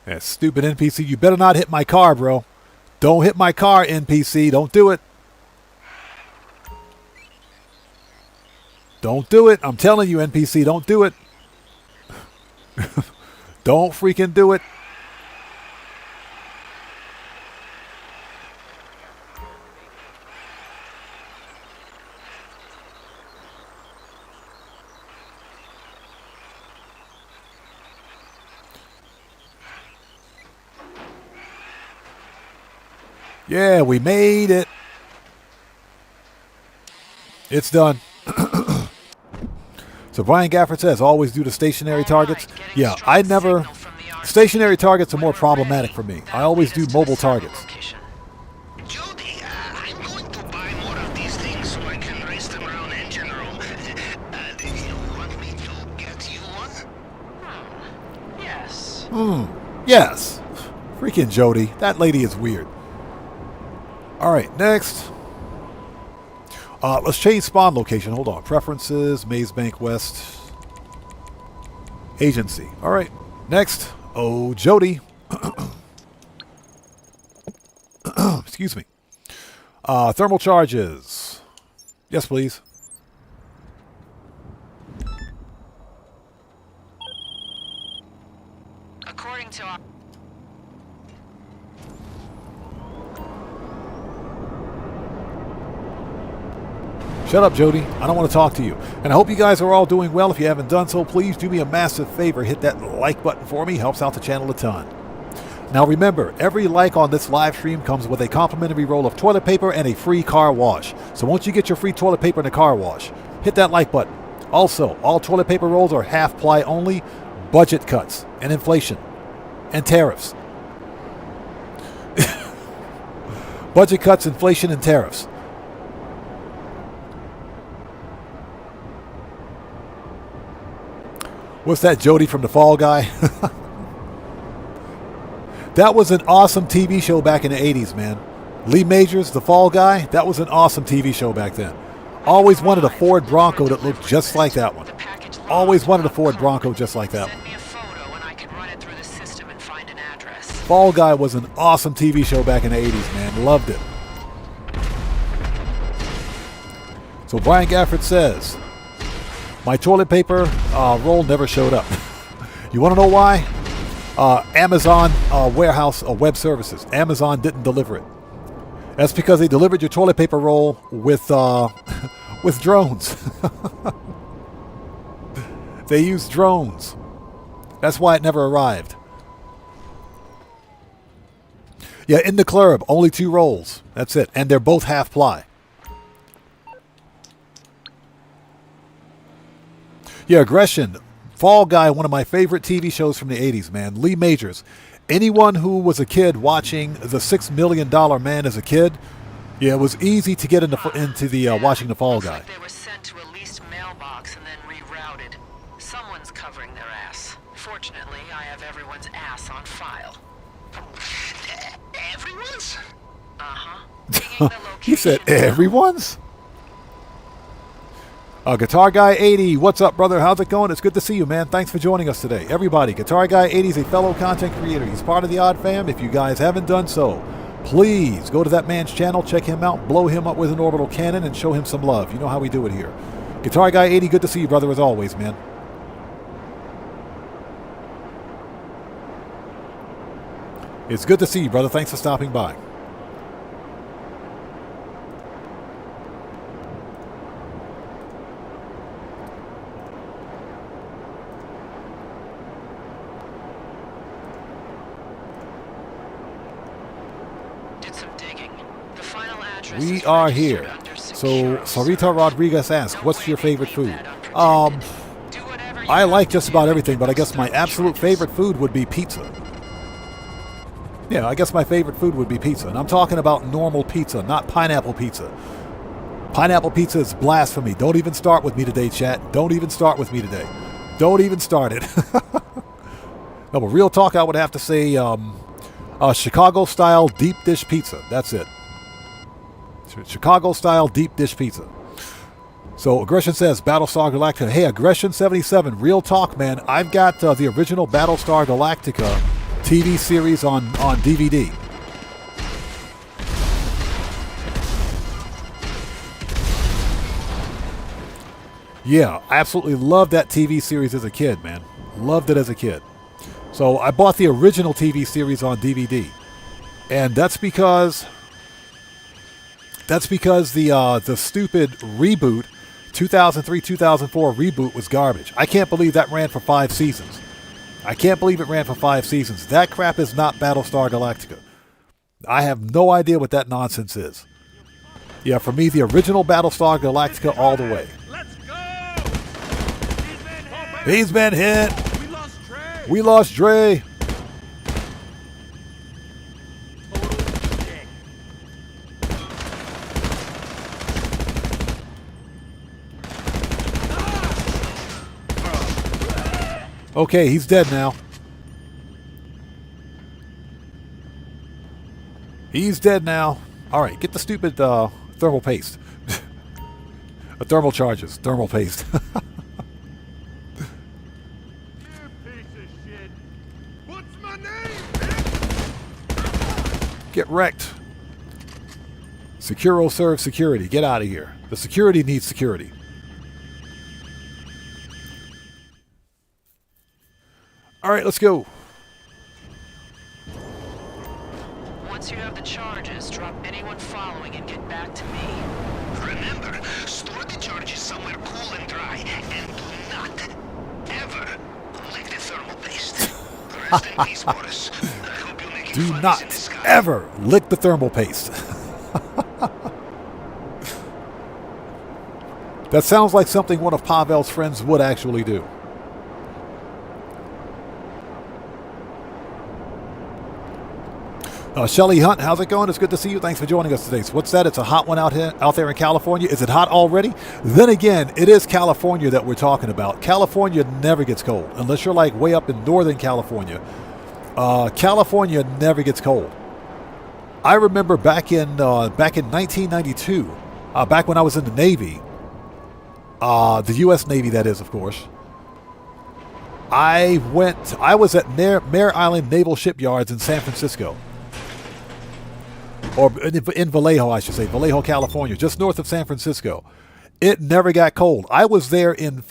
Speaker 1: That stupid NPC. You better not hit my car, bro. Don't hit my car, NPC. Don't do it. Don't do it. I'm telling you, NPC, don't do it. Don't freaking do it. Yeah, we made it. It's done. So Brian Gafford says, always do the stationary targets. Yeah, I never... Stationary targets are more problematic for me. I always do mobile targets.
Speaker 4: Jody, I'm going to buy more of these things so I can race them around engine room. Do you want me to get you one?
Speaker 10: Yes.
Speaker 1: Yes. Freaking Jody. That lady is weird. All right, next. Let's change spawn location. Hold on. Preferences, Maze Bank West. Agency. All right, next. Oh, Jody. Excuse me. Thermal charges. Yes, please.
Speaker 10: According to our...
Speaker 1: Shut up, Jody. I don't want to talk to you. And I hope you guys are all doing well. If you haven't done so, please do me a massive favor. Hit that like button for me. Helps out the channel a ton. Now remember, every like on this live stream comes with a complimentary roll of toilet paper and a free car wash. So once you get your free toilet paper and a car wash, hit that like button. Also, all toilet paper rolls are half ply only, budget cuts, and inflation, and tariffs. Budget cuts, inflation, and tariffs. What's that, Jody from the Fall Guy? That was an awesome TV show back in the 80s, man. Lee Majors, the Fall Guy, that was an awesome TV show back then. Always wanted a Ford Bronco that looked just like that one. Always wanted a Ford Bronco just like that one.
Speaker 10: Send me a photo and I can run it through the system and find an address.
Speaker 1: Fall Guy was an awesome TV show back in the 80s, man. Loved it. So Brian Gafford says, my toilet paper roll never showed up. You want to know why? Amazon warehouse web services. Amazon didn't deliver it. That's because they delivered your toilet paper roll with with drones. They used drones. That's why it never arrived. Yeah, in the club, only 2 rolls. That's it. And they're both half ply. Yeah, Aggression. Fall Guy, one of my favorite TV shows from the 80s, man. Lee Majors. Anyone who was a kid watching The $6 Million Man as a kid, yeah, it was easy to get into the watching The Fall Guy.
Speaker 10: Like they were sent to a leased mailbox and then rerouted. Someone's covering their ass. Fortunately, I have everyone's ass on file.
Speaker 4: Everyone's?
Speaker 10: Uh-huh. Pinging the
Speaker 1: He said
Speaker 10: location.
Speaker 1: everyone's? Guitar Guy 80, what's up, brother? How's it going? It's good to see you, man. Thanks for joining us today. Everybody, Guitar Guy 80 is a fellow content creator. He's part of the Odd Fam. If you guys haven't done so, please go to that man's channel, check him out, blow him up with an orbital cannon, and show him some love. You know how we do it here. Guitar Guy 80, good to see you, brother, as always, man. It's good to see you, brother. Thanks for stopping by. We are here. So Sarita Rodriguez asks, what's your favorite food? I like just about everything, but I guess my absolute favorite food would be pizza. Yeah, I guess my favorite food would be pizza. And I'm talking about normal pizza, not pineapple pizza. Pineapple pizza is blasphemy. Don't even start with me today, chat. Don't even start with me today. Don't even start it. No, but real talk, I would have to say Chicago-style deep dish pizza. That's it. Chicago-style deep dish pizza. So Aggression says Battlestar Galactica. Hey, Aggression 77. Real talk, man. I've got the original Battlestar Galactica TV series on DVD. Yeah, I absolutely loved that TV series as a kid, man. Loved it as a kid. So I bought the original TV series on DVD, and that's because the stupid reboot, 2003-2004 reboot, was garbage. I can't believe that ran for 5 seasons. I can't believe it ran for 5 seasons. That crap is not Battlestar Galactica. I have no idea what that nonsense is. Yeah, for me, the original Battlestar Galactica all the way.
Speaker 5: Let's go!
Speaker 1: He's been hit.
Speaker 5: We lost Trey.
Speaker 1: We lost Dre. Okay, he's dead now. He's dead now. All right, get the stupid thermal paste. Thermal charges, thermal paste.
Speaker 7: You piece of shit. What's my name?
Speaker 1: Get wrecked. Securo serve security. Get out of here. The security needs security. All right, let's go.
Speaker 10: Once you have the charges, drop anyone following and get back to me.
Speaker 4: Remember, store the charges somewhere cool and dry, and do not ever lick the thermal paste. Rest in peace, Boris. I hope you'll make it
Speaker 1: Do
Speaker 4: funnies in
Speaker 1: not
Speaker 4: the sky.
Speaker 1: ever lick the thermal paste. That sounds like something one of Pavel's friends would actually do. Shelly Hunt, how's it going? It's good to see you. Thanks for joining us today. So what's that? It's a hot one out there in California. Is it hot already? Then again, it is California that we're talking about. California never gets cold unless you're like way up in Northern California. California never gets cold. I remember back in 1992, back when I was in the Navy, the U.S. Navy, that is, of course. I was at Mare Island Naval Shipyards in San Francisco. Or in Vallejo, I should say. Vallejo, California, just north of San Francisco. It never got cold. I was there in,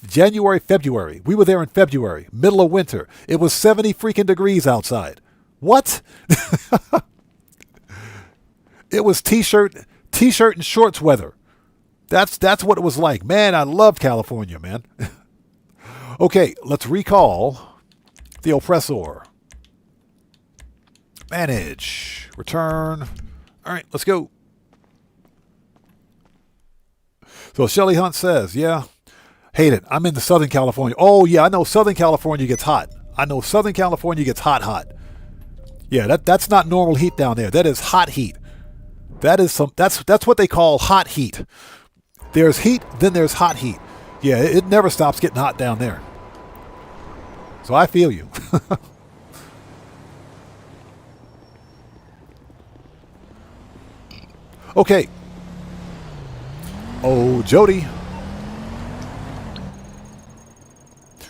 Speaker 1: January, February. We were there in February, middle of winter. It was 70 freaking degrees outside. What? It was t-shirt and shorts weather. That's what it was like. Man, I love California, man. Okay, let's recall the oppressor. Manage. Return. All right, let's go. So Shelly Hunt says, yeah, hate it. I'm in the Southern California. Oh, yeah, I know Southern California gets hot. Hot. Yeah, that's not normal heat down there. That is hot heat. That's what they call hot heat. There's heat, then there's hot heat. Yeah, it never stops getting hot down there. So I feel you. Okay. Oh, Jody.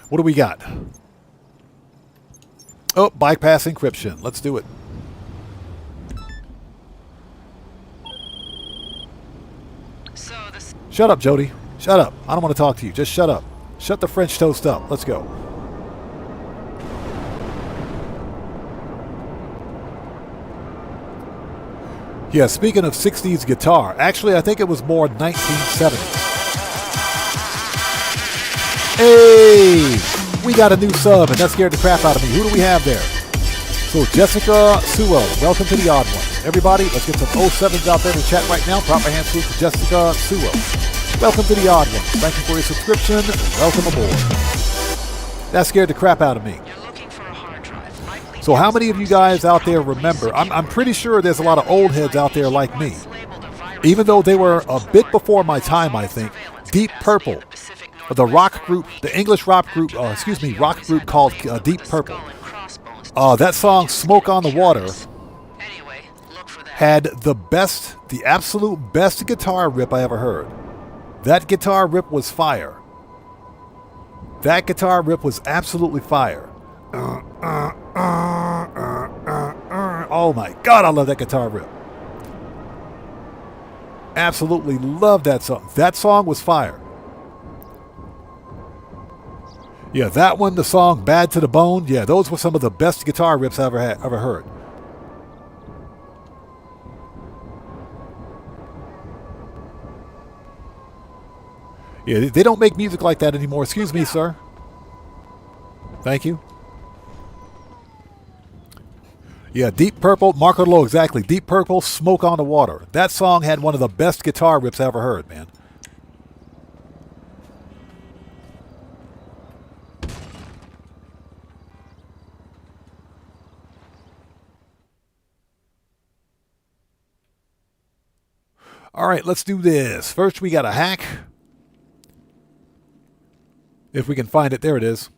Speaker 1: What do we got? Oh, bypass encryption. Let's do it. Shut up, Jody. Shut up. I don't want to talk to you. Just shut up. Shut the French toast up. Let's go. Yeah, speaking of 60s guitar, actually, I think it was more 1970s. Hey! We got a new sub, and that scared the crap out of me. Who do we have there? So, Jessica Sewell, welcome to the Odd Ones. Everybody, let's get some 07s out there in the chat right now. Proper hand salute to Jessica Sewell. Welcome to the Odd Ones. Thank you for your subscription. Welcome aboard. That scared the crap out of me. So how many of you guys out there remember? I'm pretty sure there's a lot of old heads out there like me. Even though they were a bit before my time, I think. Deep Purple, the rock group, the English rock group called Deep Purple. That song, Smoke on the Water, had the absolute best guitar rip I ever heard. That guitar rip was fire. That guitar rip was absolutely fire. Oh my God, I love that guitar rip. Absolutely love that song. That song was fire. Yeah, that one, the song Bad to the Bone, yeah, those were some of the best guitar rips I ever heard. Yeah, they don't make music like that anymore. Excuse me, sir. Thank you. Yeah, Deep Purple, Marco Low, exactly. Deep Purple, Smoke on the Water. That song had one of the best guitar rips I ever heard, man. All right, let's do this. First, we got a hack. If we can find it. There it is.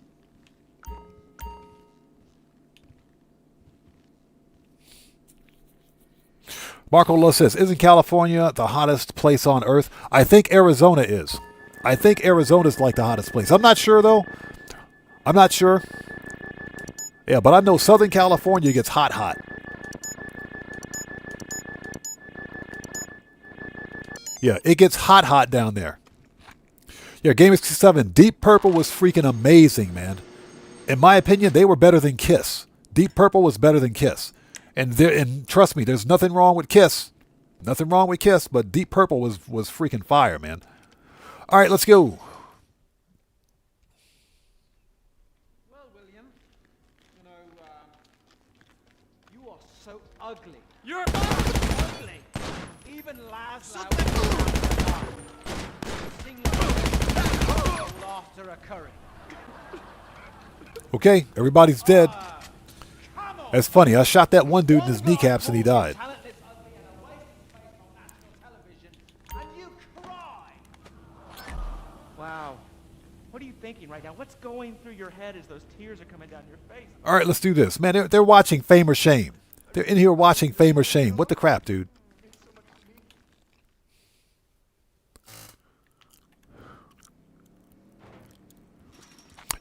Speaker 1: Marco Lowe says, isn't California the hottest place on earth? I think Arizona is. I think Arizona's like the hottest place. I'm not sure, though. I'm not sure. Yeah, but I know Southern California gets hot, hot. Yeah, it gets hot, hot down there. Yeah, Game 67, Deep Purple was freaking amazing, man. In my opinion, they were better than Kiss. Deep Purple was better than Kiss. And trust me, there's nothing wrong with Kiss. Nothing wrong with Kiss, but Deep Purple was freaking fire, man. All right, let's go.
Speaker 5: Well, William, you know, you are so ugly. You're ugly. Even Laszlo sing like laughter occurring.
Speaker 1: Okay, everybody's dead. That's funny. I shot that one dude in his kneecaps and he died.
Speaker 5: Wow. What are you thinking right now? What's going through your head as those tears are coming down your face?
Speaker 1: All right, let's do this. Man, they're watching Fame or Shame. They're in here watching Fame or Shame. What the crap, dude?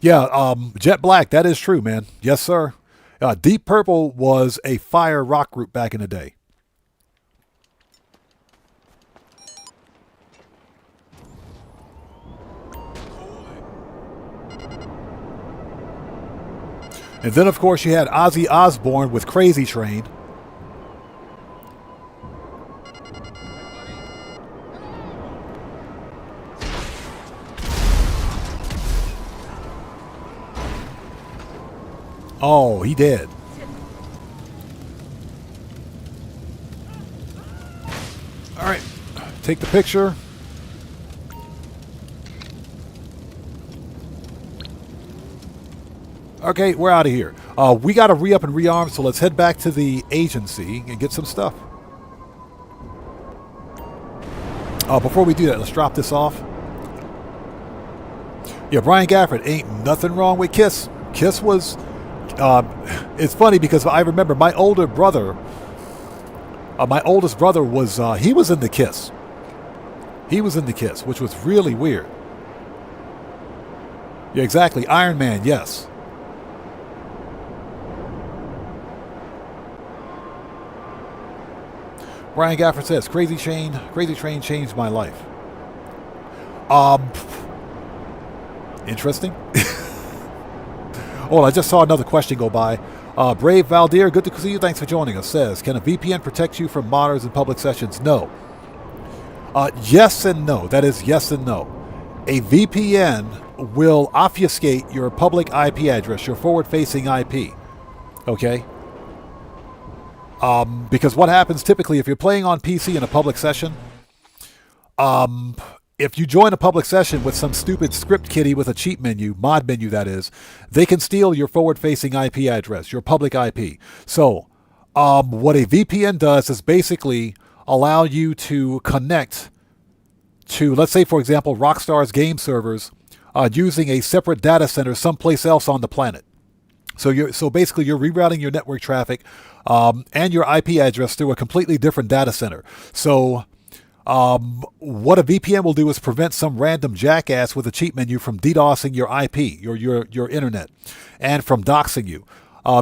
Speaker 1: Yeah, Jet Black, that is true, man. Yes, sir. Deep Purple was a fire rock group back in the day. And then, of course, you had Ozzy Osbourne with Crazy Train. Oh, he did. All right, take the picture. Okay, we're out of here. We got to re-up and rearm, so let's head back to the agency and get some stuff. Before we do that, let's drop this off. Yeah, Brian Gafford, ain't nothing wrong with Kiss. Kiss was... it's funny because I remember my older brother, my oldest brother was, he was in the Kiss. He was in the Kiss, which was really weird. Yeah, exactly. Iron Man, yes. Brian Gafford says, Crazy Train changed my life. Interesting. Oh, I just saw another question go by. Brave Valdir, good to see you. Thanks for joining us. Says, can a VPN protect you from modders in public sessions? No. Yes and no. That is yes and no. A VPN will obfuscate your public IP address, your forward-facing IP. Okay? Because what happens typically if you're playing on PC in a public session, if you join a public session with some stupid script kiddie with a cheat menu, mod menu that is, they can steal your forward-facing IP address, your public IP. So what a VPN does is basically allow you to connect to, let's say, for example, Rockstar's game servers using a separate data center someplace else on the planet. So basically you're rerouting your network traffic and your IP address through a completely different data center. So what a VPN will do is prevent some random jackass with a cheat menu from DDoSing your IP, your internet, and from doxing you.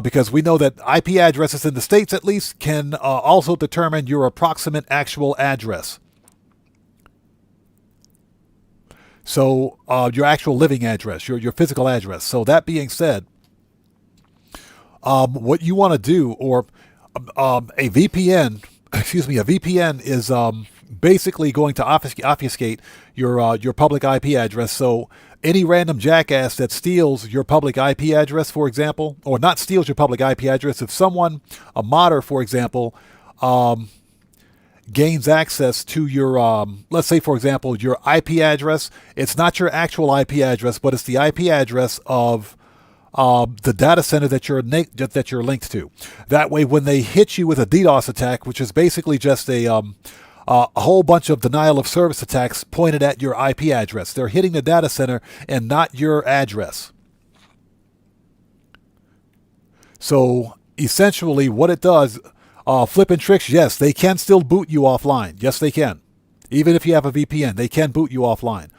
Speaker 1: Because we know that IP addresses in the States, at least, can also determine your approximate actual address. So your actual living address, your physical address. So that being said, what you want to do, or a VPN, a VPN is basically going to obfuscate your public IP address. So any random jackass that steals your public IP address, for example, or not steals your public IP address, if someone, a modder, for example, gains access to your, let's say, for example, your IP address, it's not your actual IP address, but it's the IP address of the data center that you're linked to. That way, when they hit you with a DDoS attack, which is basically just a whole bunch of denial of service attacks pointed at your IP address, they're hitting the data center and not your address. So essentially, what it does, Flipping tricks, yes, they can still boot you offline. Yes, they can. Even if you have a VPN, they can boot you offline.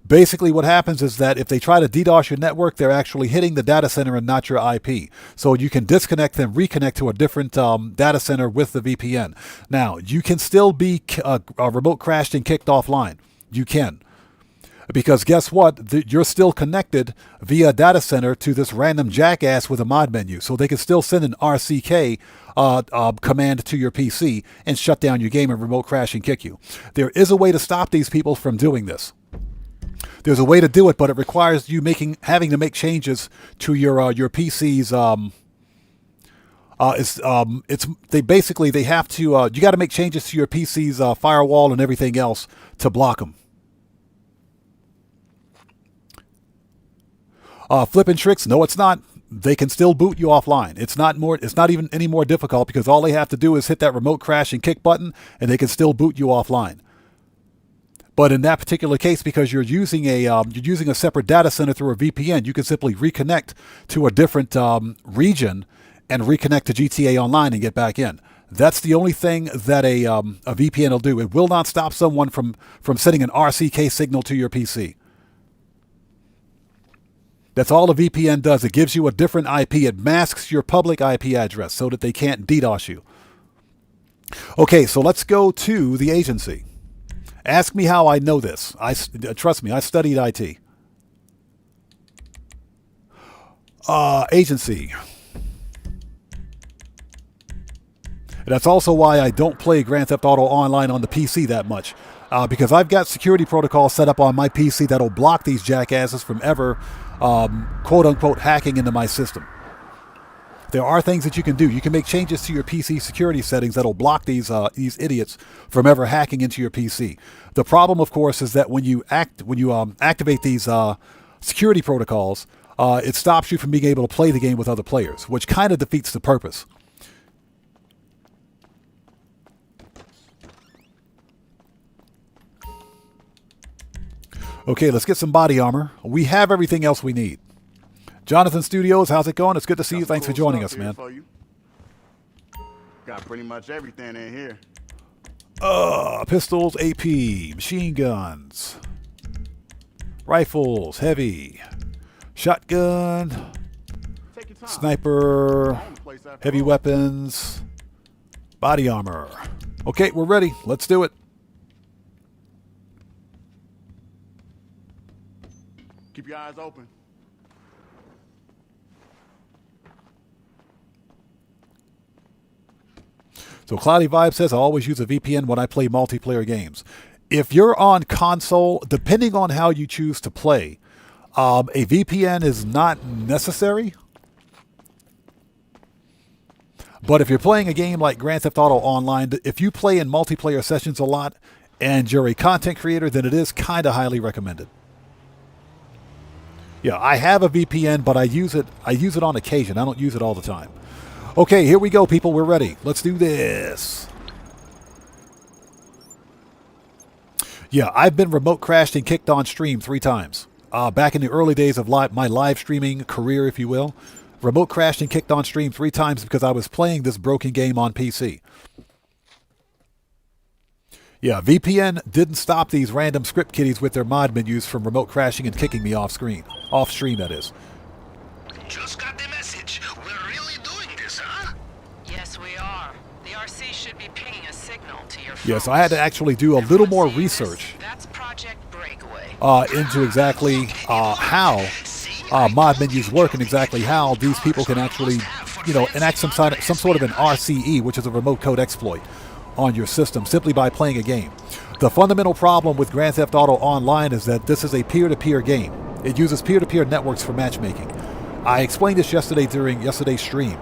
Speaker 1: Basically, what happens is that if they try to DDoS your network, they're actually hitting the data center and not your IP. So you can disconnect them, reconnect to a different data center with the VPN. Now, you can still be remote crashed and kicked offline. You can. Because guess what? You're still connected via data center to this random jackass with a mod menu. So they can still send an RCK command to your PC and shut down your game and remote crash and kick you. There is a way to stop these people from doing this. There's a way to do it, but it requires you having to make changes to your PC's. They have to. You got to make changes to your PC's firewall and everything else to block them. Flipping tricks? No, it's not. They can still boot you offline. It's not even any more difficult because all they have to do is hit that remote crash and kick button, and they can still boot you offline. But in that particular case, because you're using a separate data center through a VPN, you can simply reconnect to a different region and reconnect to GTA Online and get back in. That's the only thing that a VPN will do. It will not stop someone from sending an RCK signal to your PC. That's all a VPN does. It gives you a different IP. It masks your public IP address so that they can't DDoS you. Okay, so let's go to the agency. Ask me how I know this. Trust me, I studied IT. Agency. That's also why I don't play Grand Theft Auto Online on the PC that much. Because I've got security protocols set up on my PC that'll block these jackasses from ever, quote-unquote, hacking into my system. There are things that you can do. You can make changes to your PC security settings that'll block these idiots from ever hacking into your PC. The problem, of course, is that when you activate these security protocols, it stops you from being able to play the game with other players, which kind of defeats the purpose. Okay, let's get some body armor. We have everything else we need. Jonathan Studios, how's it going? It's good to see you. Thanks for joining us, man.
Speaker 7: Got pretty much everything in here.
Speaker 1: Pistols, AP, machine guns, rifles, heavy, shotgun, sniper, heavy weapons, body armor. Okay, we're ready. Let's do it.
Speaker 7: Keep your eyes open.
Speaker 1: So Cloudy Vibe says, I always use a VPN when I play multiplayer games. If you're on console, depending on how you choose to play, a VPN is not necessary. But if you're playing a game like Grand Theft Auto Online, if you play in multiplayer sessions a lot and you're a content creator, then it is kind of highly recommended. Yeah, I have a VPN, but I use it on occasion. I don't use it all the time. Okay, here we go, people. We're ready. Let's do this. Yeah, I've been remote crashed and kicked on stream 3 times. Back in the early days of my live streaming career, if you will. Remote crashed and kicked on stream 3 times because I was playing this broken game on PC. Yeah, VPN didn't stop these random script kiddies with their mod menus from remote crashing and kicking me off screen. Off stream, that is.
Speaker 4: Just got the message. We're really doing this, huh?
Speaker 10: Yes, we are. The RC should be pinging a signal to your phone.
Speaker 1: Yes, I had to actually do a little more research
Speaker 10: That's Project Breakaway.
Speaker 1: into exactly how mod menus work and exactly how these people can actually, enact some sort of an RCE, which is a remote code exploit, on your system simply by playing a game. The fundamental problem with Grand Theft Auto Online is that this is a peer-to-peer game. It uses peer-to-peer networks for matchmaking. I explained this yesterday during yesterday's stream,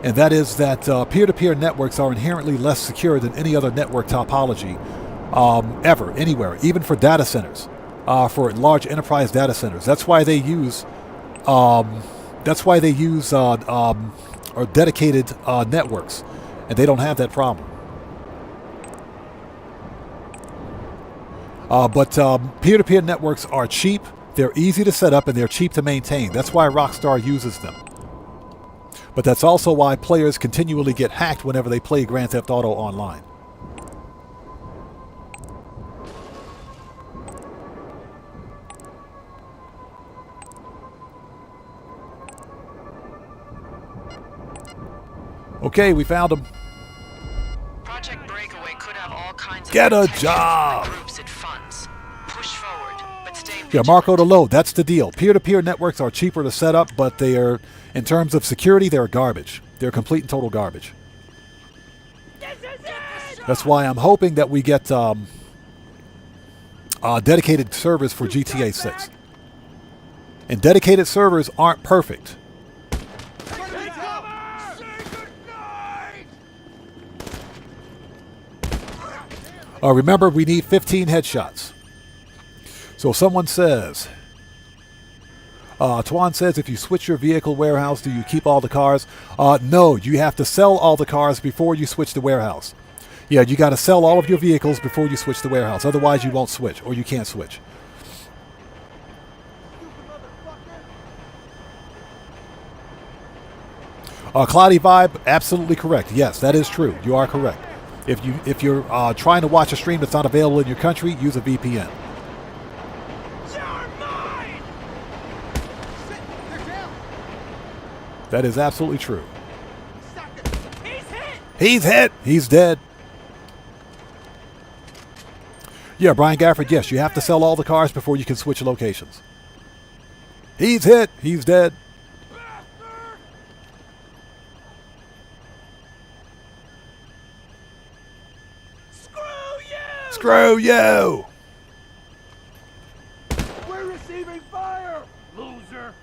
Speaker 1: and that is that peer-to-peer networks are inherently less secure than any other network topology ever, anywhere, even for data centers, for large enterprise data centers. That's why they use dedicated networks, and they don't have that problem. But peer-to-peer networks are cheap, they're easy to set up, and they're cheap to maintain. That's why Rockstar uses them. But that's also why players continually get hacked whenever they play Grand Theft Auto online. Okay, we found him.
Speaker 10: Project Breakaway could have all kinds of
Speaker 1: Get a
Speaker 10: potential
Speaker 1: job.
Speaker 10: groups it funds. Push forward, but stay
Speaker 1: Yeah,
Speaker 10: vigilant.
Speaker 1: Marco to load. That's the deal. Peer-to-peer networks are cheaper to set up, but they are, in terms of security, they're garbage. They're complete and total garbage. That's why I'm hoping that we get dedicated servers for GTA 6. And dedicated servers aren't perfect. Remember, we need 15 headshots. So someone says, Tuan says, if you switch your vehicle warehouse, do you keep all the cars? No, you have to sell all the cars before you switch the warehouse. Yeah, you got to sell all of your vehicles before you switch the warehouse. Otherwise, you won't switch, or you can't switch. Cloudy Vibe, absolutely correct. Yes, that is true. You are correct. If you're trying to watch a stream that's not available in your country, use a VPN. That is absolutely true. He's hit. He's dead. Yeah, Brian Gafford, yes, you have to sell all the cars before you can switch locations. He's hit. He's dead. Screw you!
Speaker 11: We're receiving fire! Loser!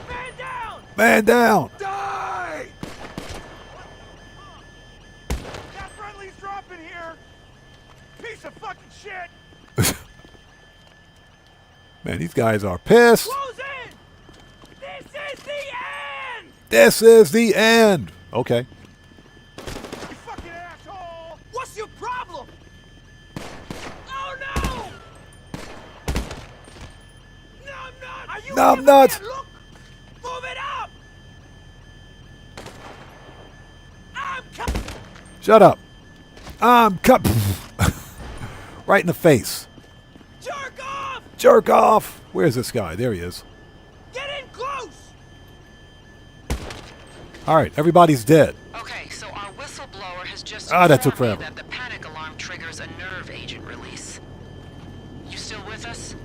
Speaker 11: Man down!
Speaker 1: Man down!
Speaker 11: Die! Got friendlies dropping here! Piece of fucking shit!
Speaker 1: Man, these guys are pissed.
Speaker 11: Close in! This is the end!
Speaker 1: This is the end! Okay.
Speaker 11: What's your problem? Oh no! No, I'm not! Are you
Speaker 1: No, I'm not!
Speaker 11: Look! Move it up! I'm
Speaker 1: Shut up. I'm cut. Right in the face.
Speaker 11: Jerk off!
Speaker 1: Jerk off! Where's this guy? There he is.
Speaker 11: Get in close!
Speaker 1: Alright, everybody's dead.
Speaker 10: Okay, so our whistleblower has just
Speaker 1: That took
Speaker 10: informed
Speaker 1: forever.
Speaker 10: me that the panic alarm triggers a nerve agent release. You still with us?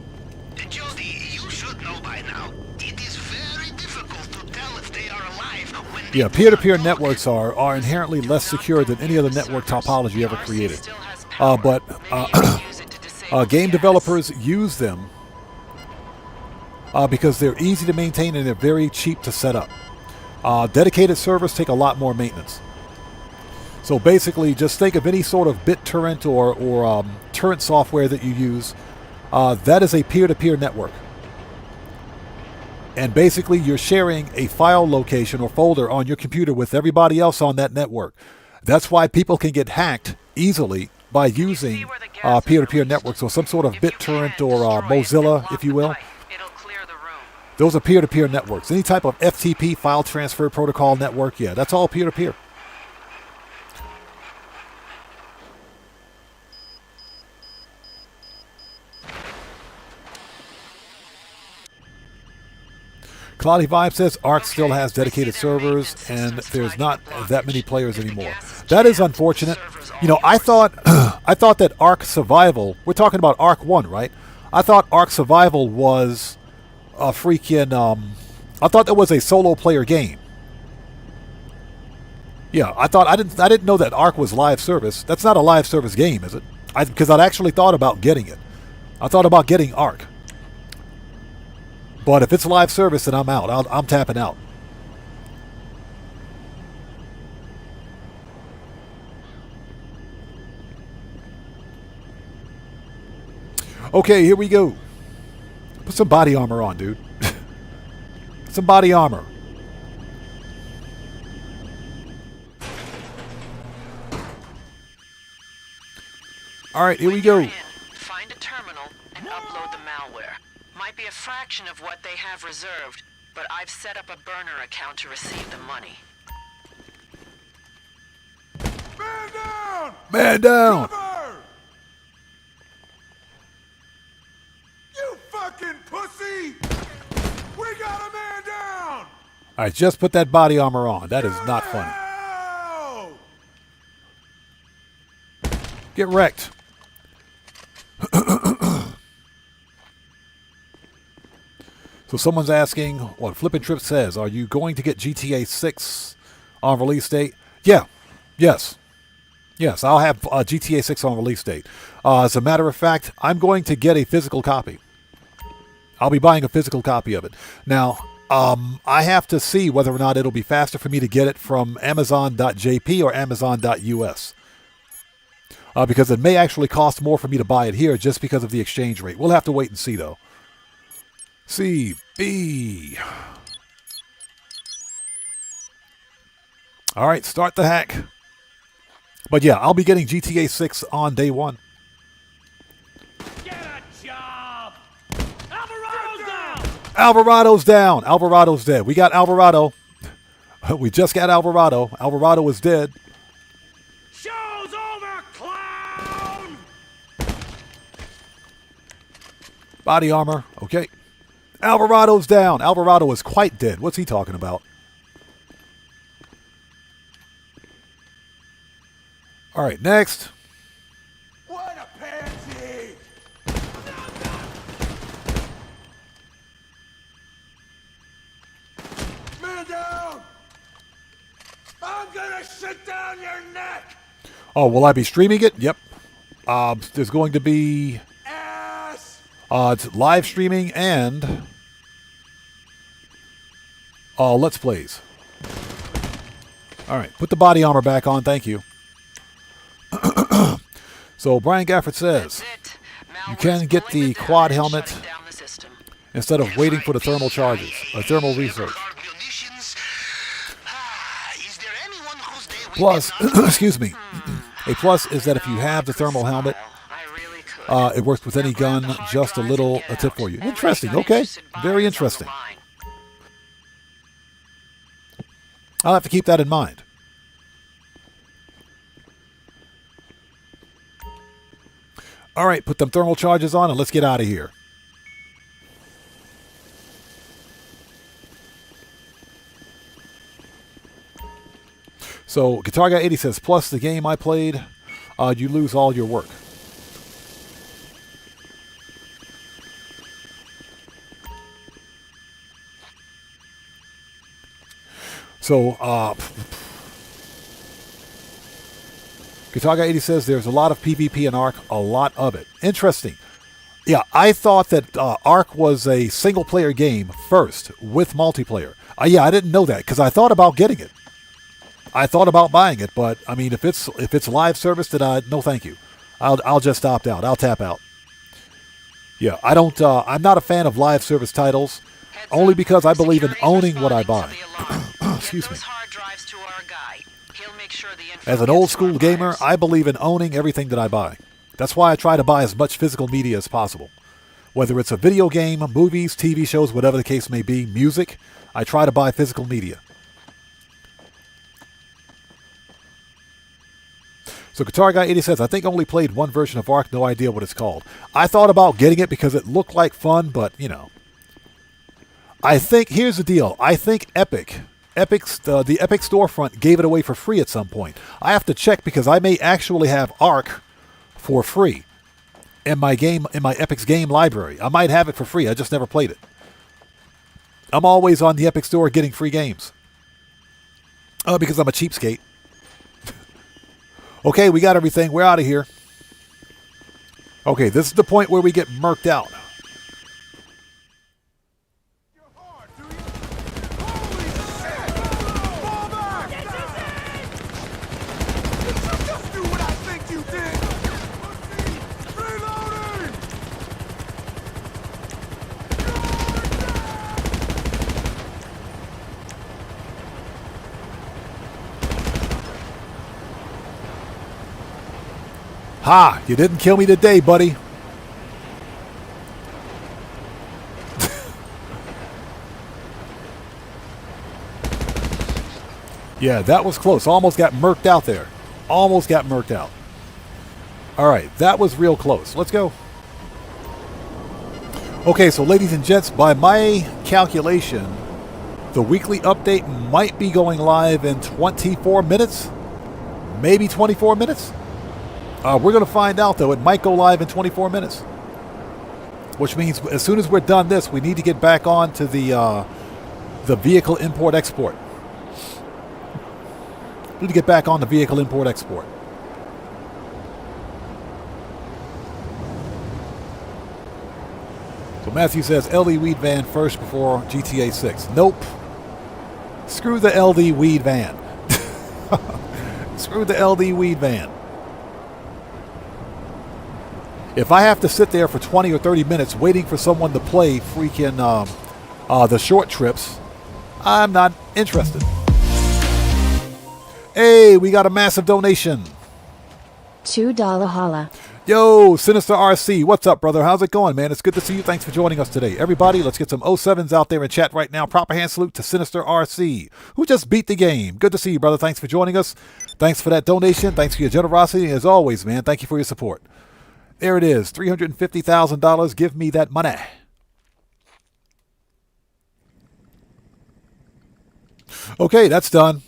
Speaker 4: Jody, you should know by now. It is very difficult to tell if they are alive when they
Speaker 1: Yeah, peer-to-peer networks are inherently less secure than any other network topology ever created. But game developers use them because they're easy to maintain and they're very cheap to set up. Dedicated servers take a lot more maintenance. So basically, just think of any sort of BitTorrent or torrent software that you use. That is a peer-to-peer network. And basically, you're sharing a file location or folder on your computer with everybody else on that network. That's why people can get hacked easily by using peer-to-peer networks or some sort of BitTorrent or Mozilla, if you will. Those are peer-to-peer networks. Any type of FTP, file transfer protocol network, yeah, that's all peer-to-peer. Cloudy Vibe says Ark still has dedicated servers and there's not that many players anymore. That is unfortunate. You know, I thought that Ark Survival, we're talking about Ark 1, right? I thought Ark Survival was a freaking I thought that was a solo player game. Yeah, I didn't know that Ark was live service. That's not a live service game, is it? Because I'd actually thought about getting it. I thought about getting Ark. But if it's live service, then I'm out. I'm tapping out. Okay, here we go. Put some body armor on, dude. Some body armor. All right, here we go.
Speaker 10: Find a terminal and upload the malware. Might be a fraction of what they have reserved, but I've set up a burner account to receive the money.
Speaker 11: Man down!
Speaker 1: Man down!
Speaker 11: Cover! You fucking pussy! We got a man down!
Speaker 1: I just put that body armor on. That is not funny.
Speaker 11: Ow!
Speaker 1: Get wrecked. So someone's asking what Flippin' Trip says. Are you going to get GTA 6 on release date? Yeah. Yes. Yes, I'll have GTA 6 on release date. As a matter of fact, I'm going to get a physical copy. I'll be buying a physical copy of it. Now, I have to see whether or not it'll be faster for me to get it from Amazon.jp or Amazon.us. Because it may actually cost more for me to buy it here just because of the exchange rate. We'll have to wait and see, though. CB. All right, start the hack. But yeah, I'll be getting GTA 6 on day one.
Speaker 11: Get a job! Alvarado's down!
Speaker 1: Alvarado's down. Alvarado's dead. We got Alvarado. We just got Alvarado. Alvarado is dead.
Speaker 11: Show's over, clown!
Speaker 1: Body armor. Okay. Alvarado's down. Alvarado is quite dead. What's he talking about? All right, next.
Speaker 11: What a pansy! Man down! I'm gonna shit down your neck!
Speaker 1: Oh, will I be streaming it? Yep. There's going to be it's live streaming and Let's Plays. All right, put the body armor back on. Thank you. So Brian Gafford says you can get the quad helmet instead of waiting for the thermal charges, thermal research. Plus, excuse me, a plus is that if you have the thermal helmet, it works with any gun. Just a tip for you. Interesting. Okay, very interesting. I'll have to keep that in mind. All right, put them thermal charges on and let's get out of here. So Guitar Guy 80 says, plus the game I played, you lose all your work. So, Guitar Guy 80 says there's a lot of PvP in ARC, a lot of it. Interesting. Yeah, I thought that ARC was a single-player game first with multiplayer. Yeah, I didn't know that because I thought about getting it. I thought about buying it, but I mean, if it's live service, then no, thank you. I'll just opt out. I'll tap out. Yeah, I don't. I'm not a fan of live service titles, only because I believe in owning what I buy. Excuse me. As an old school gamer, I believe in owning everything that I buy. That's why I try to buy as much physical media as possible. Whether it's a video game, movies, TV shows, whatever the case may be, music, I try to buy physical media. So Guitar Guy 80 says, I think I only played one version of ARC, no idea what it's called. I thought about getting it because it looked like fun, but, you know. I think, here's the deal. I think the Epic storefront gave it away for free at some point. I have to check because I may actually have ARC for free in my Epic's game library. I might have it for free. I just never played it. I'm always on the Epic store getting free games. Because I'm a cheapskate. Okay, we got everything. We're out of here. Okay, this is the point where we get murked out. Ha! You didn't kill me today, buddy. Yeah, that was close. Almost got murked out there. Almost got murked out. All right, that was real close. Let's go. Okay, so ladies and gents, by my calculation, the weekly update might be going live in 24 minutes. Maybe 24 minutes. We're going to find out, though. It might go live in 24 minutes. Which means as soon as we're done this, we need to get back on to the vehicle import-export. We need to get back on the vehicle import-export. So Matthew says LD Weed Van first before GTA 6. Nope. Screw the LD Weed Van. Screw the LD Weed Van. If I have to sit there for 20 or 30 minutes waiting for someone to play freaking the short trips, I'm not interested. Hey, we got a massive donation.
Speaker 9: $2 holla.
Speaker 1: Yo, Sinister RC, what's up, brother? How's it going, man? It's good to see you. Thanks for joining us today. Everybody, let's get some 07s out there in chat right now. Proper hand salute to Sinister RC, who just beat the game. Good to see you, brother. Thanks for joining us. Thanks for that donation. Thanks for your generosity. As always, man, thank you for your support. There it is, $350,000. Give me that money. Okay, that's done.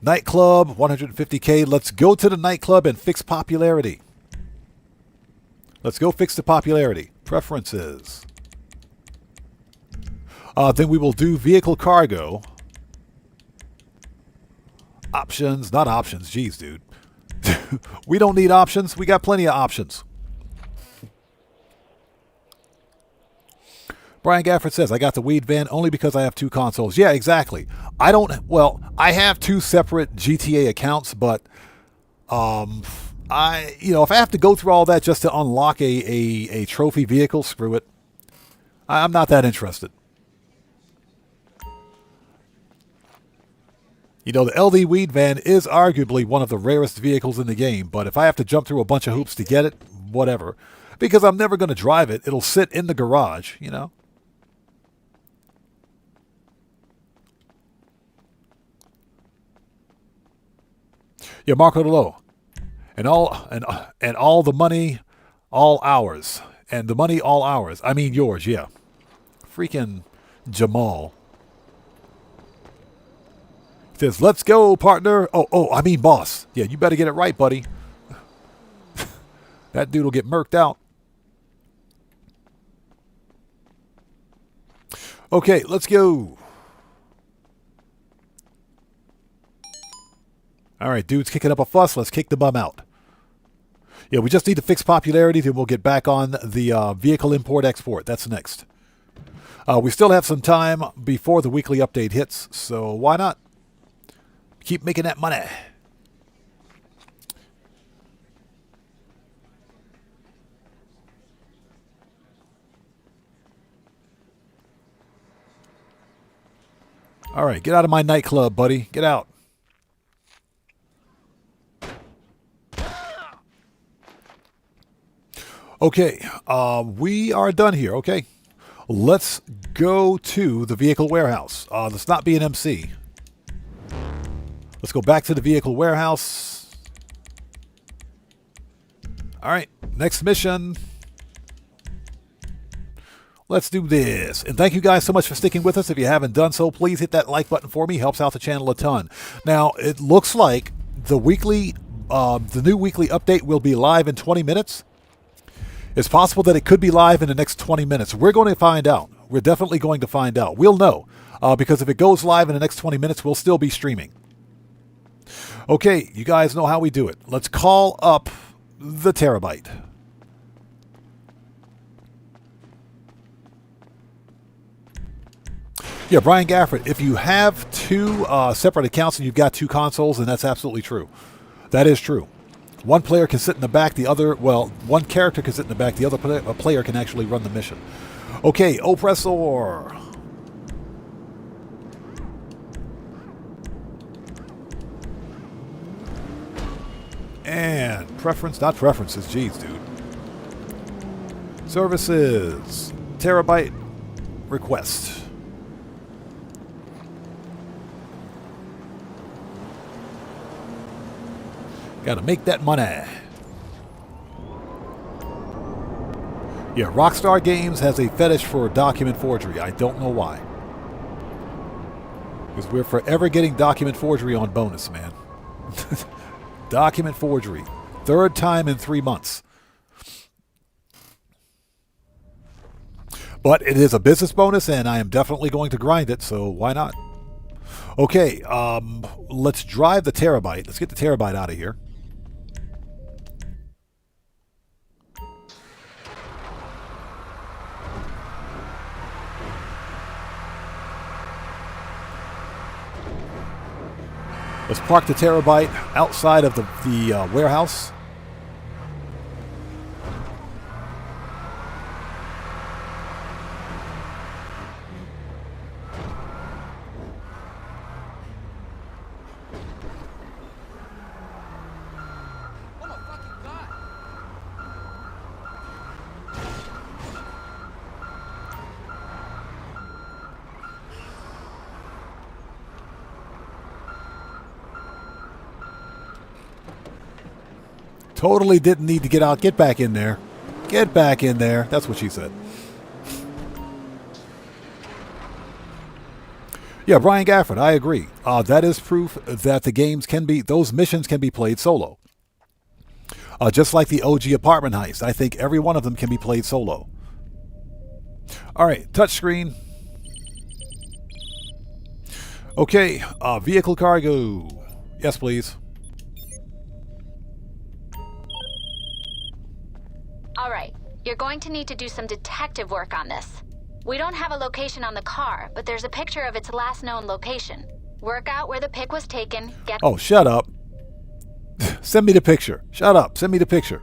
Speaker 1: Nightclub, 150K. Let's go to the nightclub and fix popularity. Let's go fix the popularity. Preferences. Then we will do vehicle cargo. Options, not options. Jeez, dude. We don't need options. We got plenty of options. Brian Gafford says, I got the weed van only because I have 2 consoles. Yeah, exactly. I have 2 separate GTA accounts, but if I have to go through all that just to unlock a trophy vehicle, screw it. I'm not that interested. You know, the LD Weed Van is arguably one of the rarest vehicles in the game, but if I have to jump through a bunch of hoops to get it, whatever. Because I'm never going to drive it. It'll sit in the garage, you know. Yeah, Marco DeLo. And all the money, all ours. And the money, all ours. I mean yours, yeah. Freaking Jamal. Says, let's go, partner. I mean boss. Yeah, you better get it right, buddy. That dude will get murked out. Okay, let's go. All right, dude's kicking up a fuss. Let's kick the bum out. Yeah, we just need to fix popularity, then we'll get back on the vehicle import-export. That's next. We still have some time before the weekly update hits, so why not? Keep making that money. All right, get out of my nightclub, buddy. Get out. Okay, we are done here, okay? Let's go to the vehicle warehouse. Let's not be an MC. Let's go back to the vehicle warehouse. All right, next mission. Let's do this. And thank you guys so much for sticking with us. If you haven't done so, please hit that like button for me. Helps out the channel a ton. Now, it looks like the new weekly update will be live in 20 minutes. It's possible that it could be live in the next 20 minutes. We're going to find out. We're definitely going to find out. We'll know. Because if it goes live in the next 20 minutes, we'll still be streaming. Okay, you guys know how we do it. Let's call up the Terabyte. Yeah, Brian Gafford, if you have 2 separate accounts and you've got 2 consoles, then that's absolutely true. That is true. One player can sit in the back, one character can sit in the back, the other player can actually run the mission. Okay, Oppressor. And not preferences, jeez, dude. Services, Terabyte, request. Gotta make that money. Yeah, Rockstar Games has a fetish for document forgery. I don't know why. Because we're forever getting document forgery on bonus, man. Document forgery. Third time in 3 months. But it is a business bonus, and I am definitely going to grind it, so why not? Okay, let's drive the terabyte. Let's get the terabyte out of here. Let's park the terabyte outside of the warehouse. Totally didn't need to get out. Get back in there. Get back in there. That's what she said. Yeah, Brian Gafford, I agree. That is proof that the games can be, those missions can be played solo. Just like the OG apartment heist. I think every one of them can be played solo. All right, touchscreen. Okay, vehicle cargo. Yes, please.
Speaker 8: All right, you're going to need to do some detective work on this. We don't have a location on the car, but there's a picture of its last known location. Work out where the pic was taken, get...
Speaker 1: Oh, shut up. Send me the picture. Shut up. Send me the picture.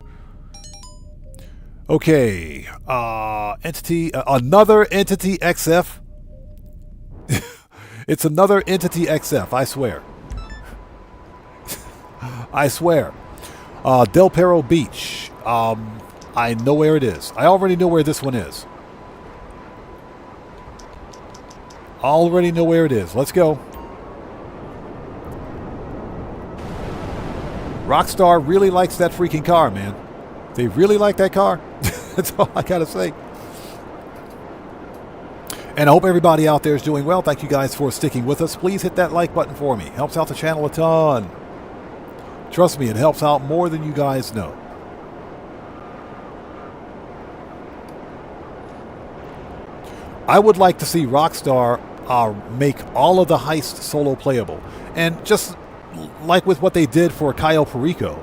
Speaker 1: Okay. Entity, another Entity XF. It's another Entity XF, I swear. I swear. Del Perro Beach. I know where it is. I already know where this one is. Already know where it is. Let's go. Rockstar really likes that freaking car, man. They really like that car. That's all I gotta say. And I hope everybody out there is doing well. Thank you guys for sticking with us. Please hit that like button for me. Helps out the channel a ton. Trust me, it helps out more than you guys know. I would like to see Rockstar make all of the heists solo playable. And just like with what they did for Cayo Perico,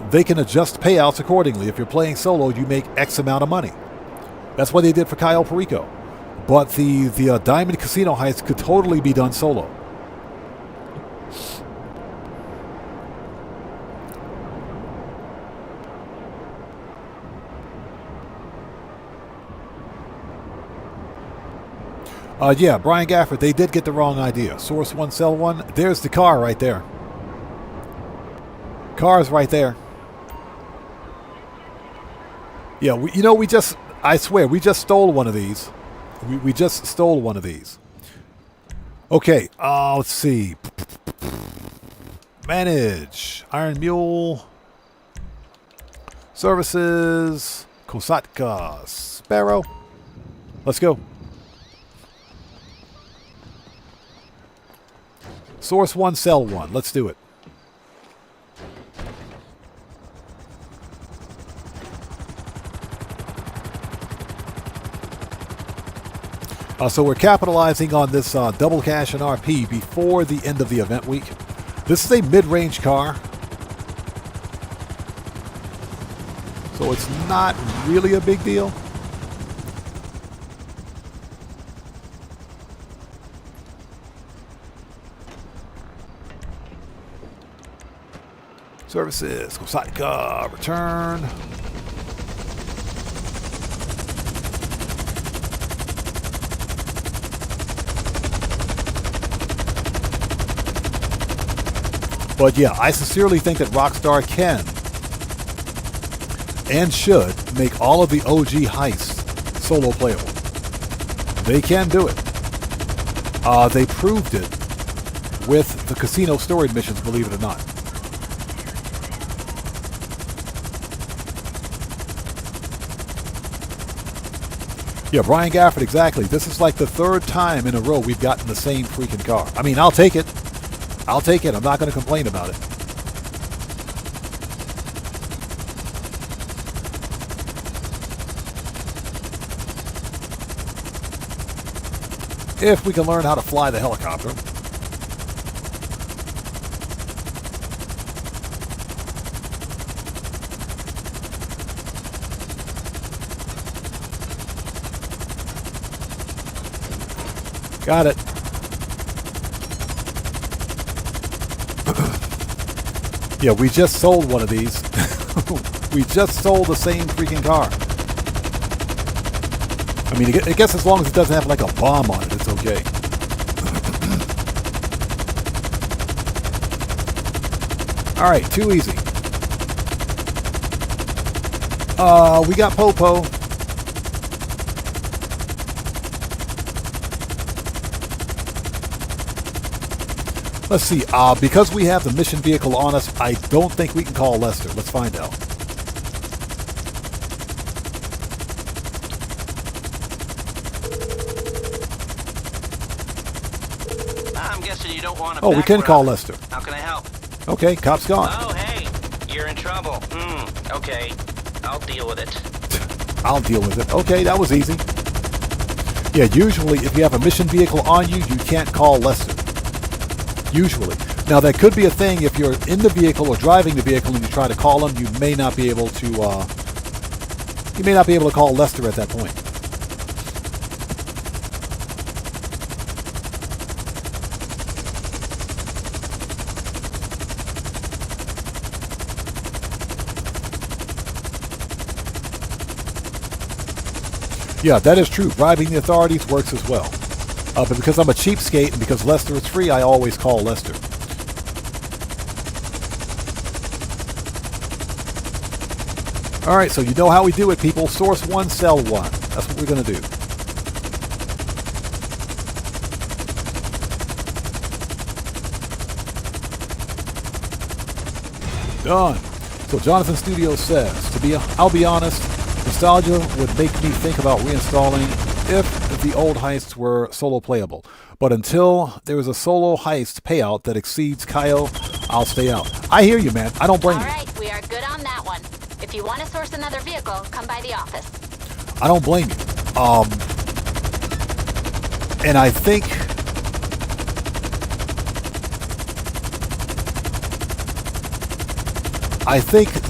Speaker 1: they can adjust payouts accordingly. If you're playing solo, you make X amount of money. That's what they did for Cayo Perico. But the Diamond Casino heist could totally be done solo. Yeah, Brian Gafford, they did get the wrong idea. Source one, sell one. There's the car right there. Car's right there. Yeah, I swear, we just stole one of these. We just stole one of these. Okay, let's see. Manage. Iron Mule. Services. Kosatka. Sparrow. Let's go. Source one, sell one. Let's do it. So we're capitalizing on this double cash and RP before the end of the event week. This is a mid-range car. So it's not really a big deal. Services, Kosatka, return. But yeah, I sincerely think that Rockstar can and should make all of the OG heists solo playable. They can do it. They proved it with the casino storage missions, believe it or not. Yeah, Brian Gafford, exactly. This is like the third time in a row we've gotten the same freaking car. I mean, I'll take it. I'll take it. I'm not going to complain about it. If we can learn how to fly the helicopter. Got it. Yeah, we just sold one of these. We just sold the same freaking car. I mean, I guess as long as it doesn't have like a bomb on it, it's okay. All right, too easy. We got Popo. Let's see. Because we have the mission vehicle on us, I don't think we can call Lester. Let's find out.
Speaker 12: I'm guessing you don't want to.
Speaker 1: Oh, we can call Lester.
Speaker 12: How can I help?
Speaker 1: Okay, cop's gone.
Speaker 12: Oh, hey, you're in trouble. Okay, I'll deal with it.
Speaker 1: I'll deal with it. Okay, that was easy. Yeah, usually if you have a mission vehicle on you, you can't call Lester. Usually. Now, that could be a thing if you're in the vehicle or driving the vehicle and you try to call him. You may not be able to. You may not be able to call Lester at that point. Yeah, that is true. Bribing the authorities works as well. But because I'm a cheapskate and because Lester is free, I always call Lester. All right, so you know how we do it, people. Source one, sell one. That's what we're going to do. Done. So Jonathan Studios says, I'll be honest, nostalgia would make me think about reinstalling if the old heists were solo playable. But until there is a solo heist payout that exceeds Kaio, I'll stay out. I hear you, man. I don't blame you.
Speaker 8: All right, we are good on that one. If you want to source another vehicle, come by the office.
Speaker 1: I don't blame you. And I think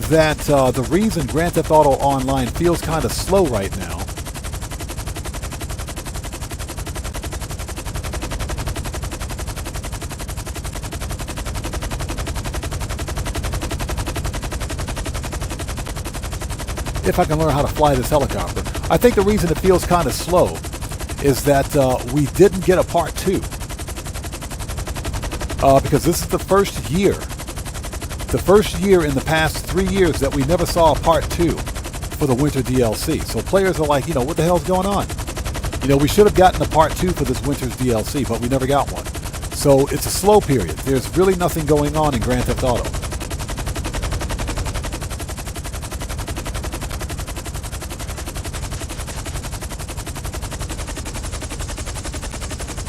Speaker 1: that the reason Grand Theft Auto Online feels kind of slow right now if I can learn how to fly this helicopter. I think the reason it feels kind of slow is that we didn't get a part 2. Because this is the first year in the past 3 years that we never saw a part 2 for the winter DLC. So players are like, what the hell's going on? We should have gotten a part 2 for this winter's DLC, but we never got one. So it's a slow period. There's really nothing going on in Grand Theft Auto.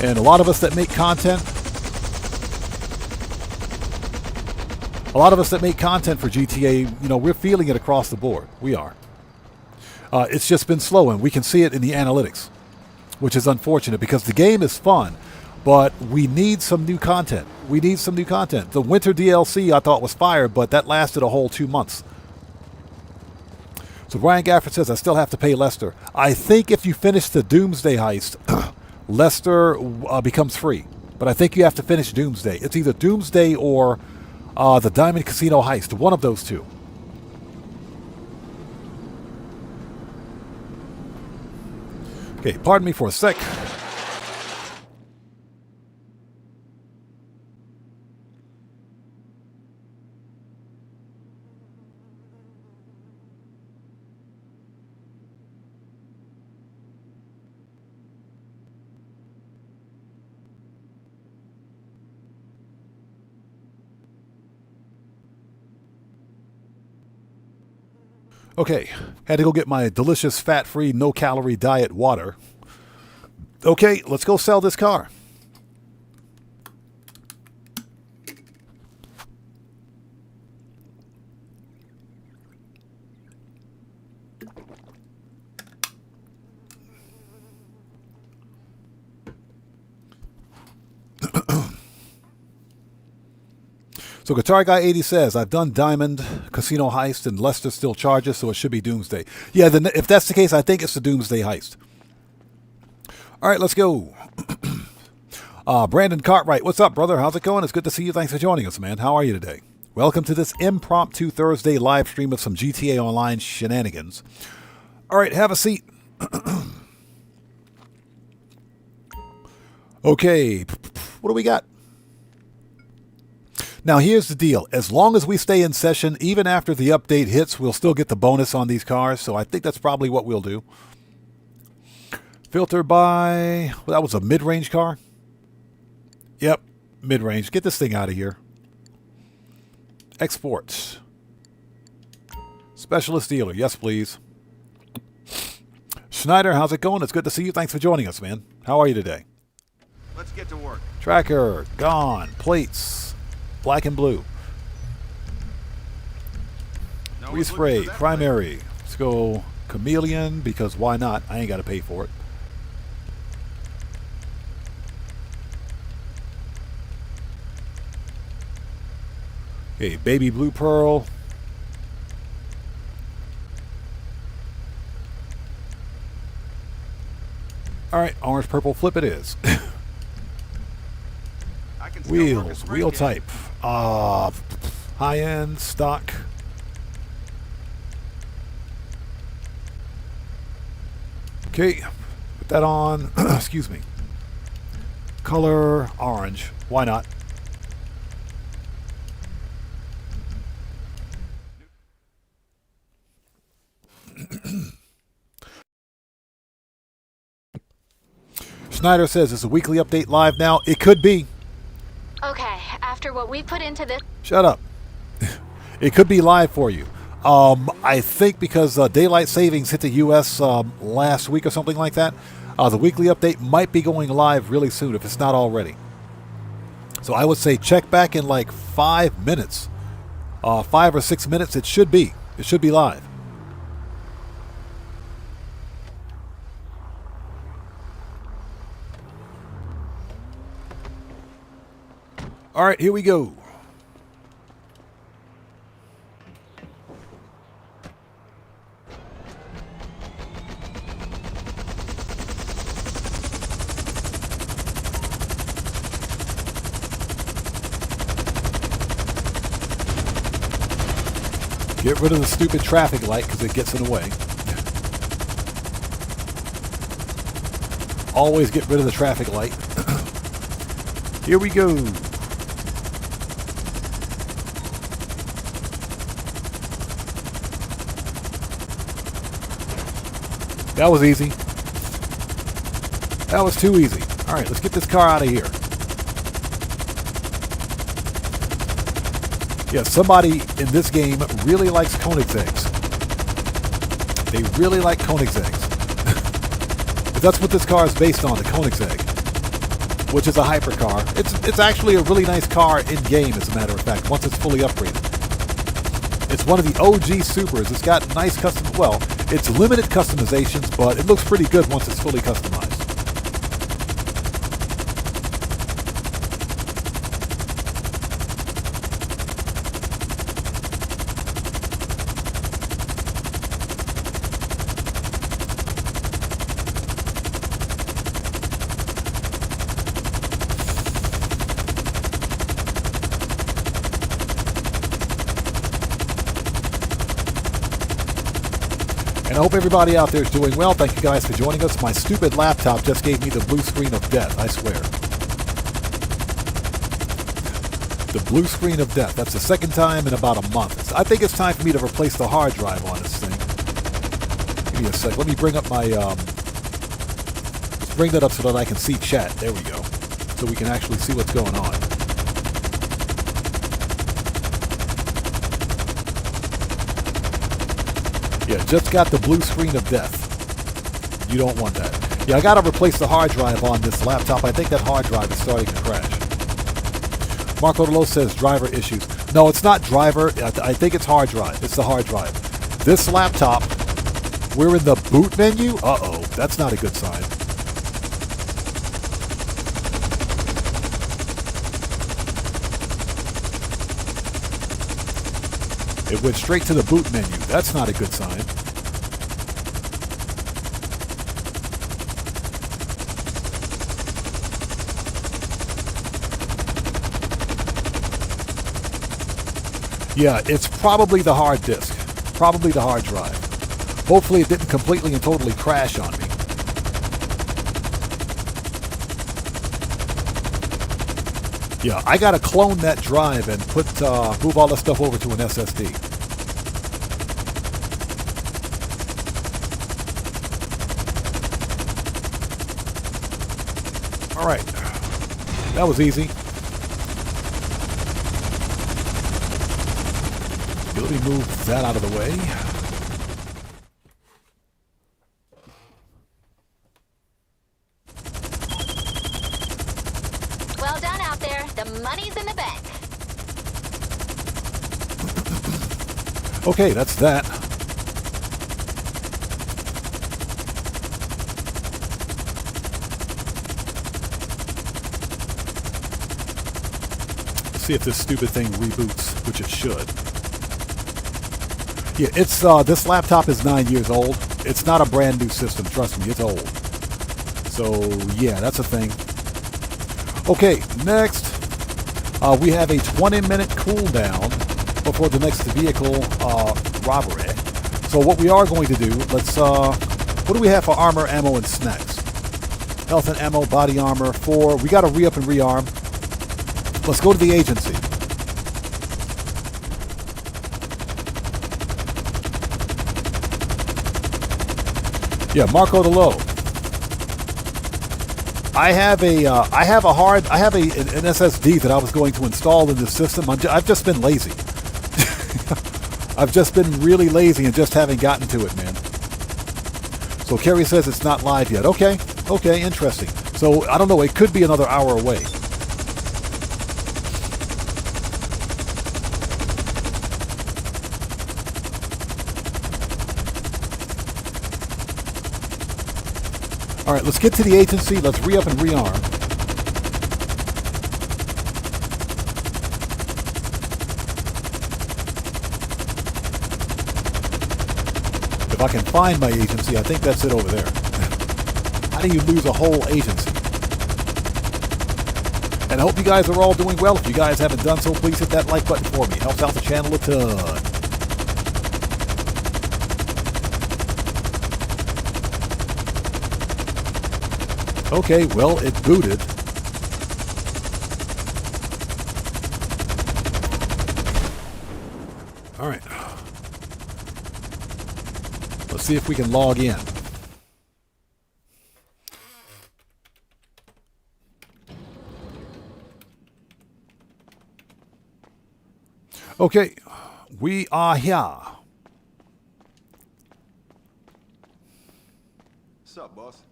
Speaker 1: And a lot of us that make content for GTA, we're feeling it across the board. We are. It's just been slow, and we can see it in the analytics, which is unfortunate because the game is fun, but we need some new content. The winter DLC I thought was fire, but that lasted a whole 2 months. So Brian Gafford says, I still have to pay Lester. I think if you finish the Doomsday heist, Lester becomes free. But I think you have to finish Doomsday. It's either Doomsday or the Diamond Casino heist. One of those two. Okay, pardon me for a sec. Okay, had to go get my delicious fat-free, no-calorie diet water. Okay, let's go sell this car. So Guitar Guy 80 says, I've done Diamond Casino Heist and Lester still charges, so it should be Doomsday. Yeah, then if that's the case, I think it's the Doomsday Heist. All right, let's go. Brandon Cartwright, what's up, brother? How's it going? It's good to see you. Thanks for joining us, man. How are you today? Welcome to this impromptu Thursday live stream of some GTA Online shenanigans. All right, have a seat. Okay, what do we got? Now, here's the deal. As long as we stay in session, even after the update hits, we'll still get the bonus on these cars. So I think that's probably what we'll do. Filter by... Well, that was a mid-range car? Yep, mid-range. Get this thing out of here. Exports. Specialist dealer. Yes, please. Schneider, how's it going? It's good to see you. Thanks for joining us, man. How are you today?
Speaker 6: Let's get to work.
Speaker 1: Tracker. Gone. Plates. Black and blue. Respray, primary. Let's go chameleon because why not? I ain't got to pay for it. Okay, baby blue pearl. All right, orange purple flip it is. Wheels, wheel type. High-end, stock. Okay, put that on. Excuse me. Color, orange. Why not? Schneider says, is a weekly update live now? It could be.
Speaker 8: Okay, after what we put into this...
Speaker 1: Shut up. It could be live for you. I think because daylight savings hit the U.S. Last week or something like that, the weekly update might be going live really soon if it's not already. So I would say check back in like 5 minutes. 5 or 6 minutes, it should be. It should be live. All right, here we go. Get rid of the stupid traffic light because it gets in the way. Always get rid of the traffic light. Here we go. That was easy. That was too easy. All right, let's get this car out of here. Yeah, somebody in this game really likes Koenigsegg's. They really like Koenigsegg's. But that's what this car is based on, the Koenigsegg, which is a hypercar. It's actually a really nice car in-game, as a matter of fact, once it's fully upgraded. It's one of the OG Supers. It's got nice custom... Well, it's limited customizations, but it looks pretty good once it's fully customized. I hope everybody out there is doing well. Thank you guys for joining us. My stupid laptop just gave me the blue screen of death, I swear. The blue screen of death. That's the second time in about a month. I think it's time for me to replace the hard drive on this thing. Give me a sec. Let me bring up my... let's bring that up so that I can see chat. There we go. So we can actually see what's going on. Yeah, just got the blue screen of death. You don't want that. Yeah, I got to replace the hard drive on this laptop. I think that hard drive is starting to crash. Marco DeLo says driver issues. No, it's not driver. I think it's hard drive. It's the hard drive. This laptop, we're in the boot menu. Uh-oh, that's not a good sign. It went straight to the boot menu. That's not a good sign. Yeah, it's probably the hard disk. Probably the hard drive. Hopefully it didn't completely and totally crash on me. Yeah, I gotta clone that drive and move all the stuff over to an SSD. All right, that was easy. Let me move that out of the way.
Speaker 8: Well done out there. The money's in the bank.
Speaker 1: Okay, that's that. Let's see if this stupid thing reboots, which it should. Yeah, it's this laptop is 9 years old. It's not a brand new system, trust me, it's old. So yeah, that's a thing. Okay, next we have a 20-minute cooldown before the next vehicle robbery. So what we are going to do, let's what do we have for armor, ammo, and snacks? Health and ammo, body armor, 4. We got to re-up and rearm. Let's go to the agency. Yeah, Marco DeLo. I have an SSD that I was going to install in the system. I've just been lazy. I've just been really lazy and just haven't gotten to it, man. So Kerry says it's not live yet. Okay, interesting. So I don't know. It could be another hour away. All right, let's get to the agency. Let's re-up and rearm. If I can find my agency, I think that's it over there. How do you lose a whole agency? And I hope you guys are all doing well. If you guys haven't done so, please hit that like button for me. It helps out the channel a ton. Okay, well, it booted. All right. Let's see if we can log in. Okay, we are here.
Speaker 6: What's up, boss?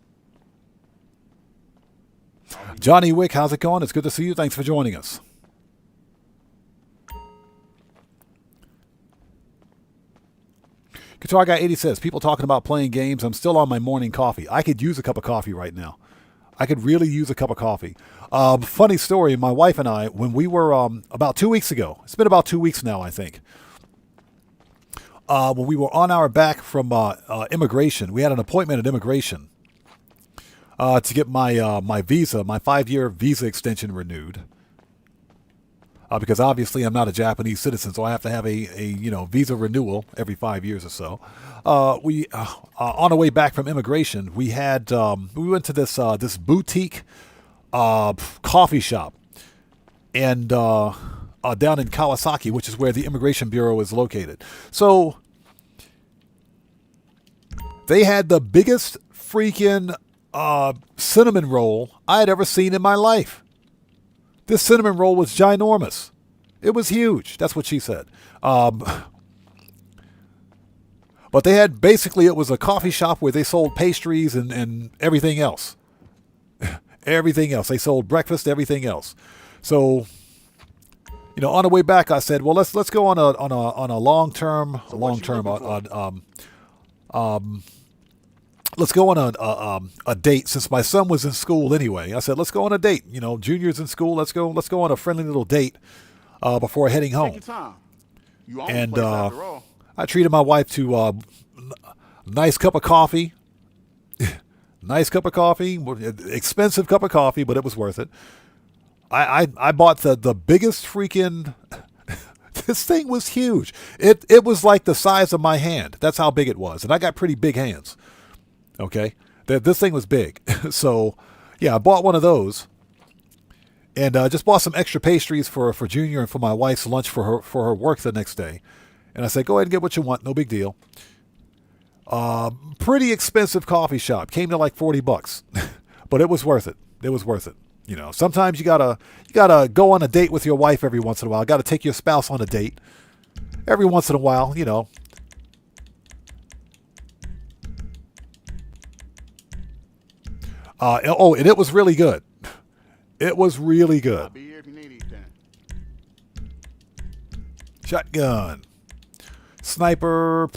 Speaker 1: Johnny Wick, how's it going? It's good to see you. Thanks for joining us. Guitar Guy 80 says, people talking about playing games. I'm still on my morning coffee. I could use a cup of coffee right now. I could really use a cup of coffee. Funny story, my wife and I, when we were about 2 weeks ago, it's been about 2 weeks now, I think. When we were on our back from immigration, we had an appointment at immigration to get my visa, my 5-year visa extension renewed. Because obviously I'm not a Japanese citizen, so I have to have a visa renewal every 5 years or so. We on our way back from immigration, we went to this boutique coffee shop and down in Kawasaki, which is where the Immigration Bureau is located. So they had the biggest freaking cinnamon roll I had ever seen in my life. This cinnamon roll was ginormous. It was huge. That's what she said. But But they had, basically, it was a coffee shop where they sold pastries and everything else. Everything else. They sold breakfast, everything else. So, you know, on the way back, I said, well, let's go on a long-term, let's go on a date, since my son was in school anyway. I said, let's go on a date. You know, Junior's in school. Let's go on a friendly little date before heading home.
Speaker 7: Take your time. You own the
Speaker 1: And
Speaker 7: place after all.
Speaker 1: I treated my wife to a nice cup of coffee. Nice cup of coffee. Expensive cup of coffee, but it was worth it. I bought the biggest freaking... This thing was huge. It was like the size of my hand. That's how big it was. And I got pretty big hands. Okay? This thing was big. So, yeah, I bought one of those. And just bought some extra pastries for Junior and for my wife's lunch for her work the next day. And I said, go ahead and get what you want. No big deal. Pretty expensive coffee shop. Came to like $40. But it was worth it. It was worth it. You know, sometimes you gotta go on a date with your wife every once in a while. Gotta take your spouse on a date every once in a while, you know. And it was really good. It was really good.
Speaker 7: I'll be here if you need anything.
Speaker 1: Shotgun. Sniper.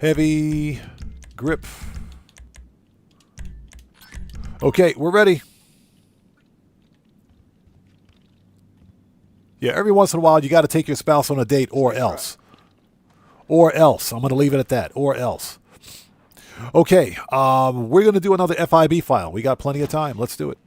Speaker 1: Heavy. Grip. Okay, we're ready. Yeah, every once in a while you got to take your spouse on a date or else. Or else. I'm going to leave it at that. Or else. Okay, we're going to do another FIB file. We got plenty of time. Let's do it.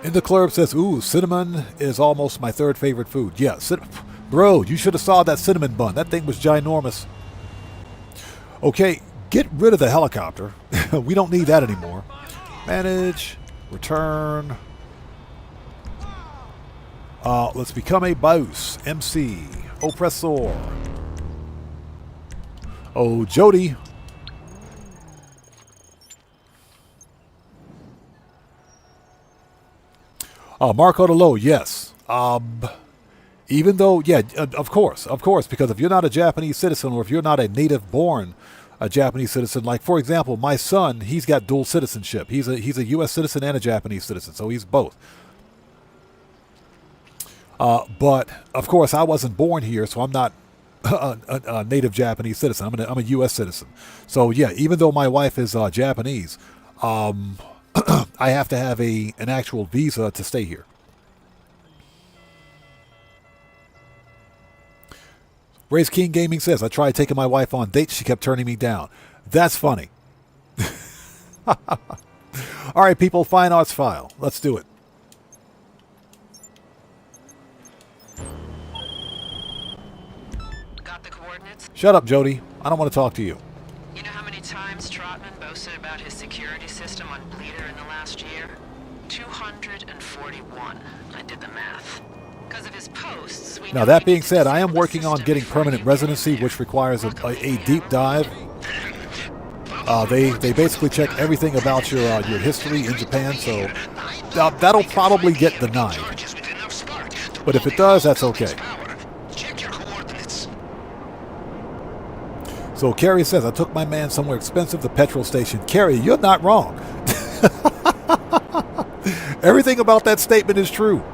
Speaker 1: In the club says, ooh, cinnamon is almost my third favorite food. Yeah, bro, you should have saw that cinnamon bun. That thing was ginormous. Okay, get rid of the helicopter. We don't need that anymore. Manage, return. Let's become a boss. MC, oppressor. Oh, Jody. Marco the Low, yes. Even though, yeah, of course, because if you're not a Japanese citizen or if you're not a native-born Japanese citizen, like, for example, my son, he's got dual citizenship. He's a U.S. citizen and a Japanese citizen, so he's both. But, of course, I wasn't born here, so I'm not a native Japanese citizen. I'm a U.S. citizen. So, yeah, even though my wife is Japanese, I have to have an actual visa to stay here. Race King Gaming says, I tried taking my wife on dates. She kept turning me down. That's funny. All right, people, fine arts file. Let's do it.
Speaker 10: Got the coordinates?
Speaker 1: Shut up, Jody. I don't want to talk to you.
Speaker 10: You know how many times Trotman boasted about his security system on Bleeder in the last year? 241. I did the math. Because of his posts,
Speaker 1: now, that being said, I am working on getting permanent residency, which requires a deep dive. They basically check everything about your history in Japan, so that'll probably get denied. But if it does, that's okay. So Carrie says, I took my man somewhere expensive, the petrol station. Carrie, you're not wrong. Everything about that statement is true.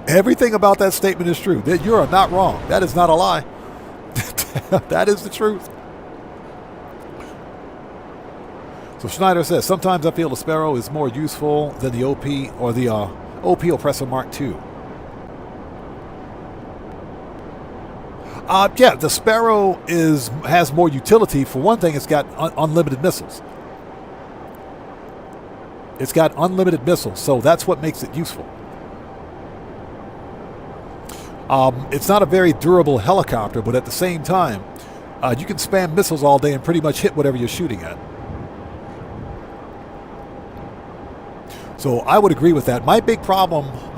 Speaker 1: Everything about that statement is true. That you are not wrong. That is not a lie. That is the truth. So Schneider says, sometimes I feel the Sparrow is more useful than the OP or the OP Oppressor Mark II. Yeah, the Sparrow has more utility. For one thing, it's got unlimited missiles. It's got unlimited missiles, so that's what makes it useful. It's not a very durable helicopter, but at the same time, you can spam missiles all day and pretty much hit whatever you're shooting at. So I would agree with that. My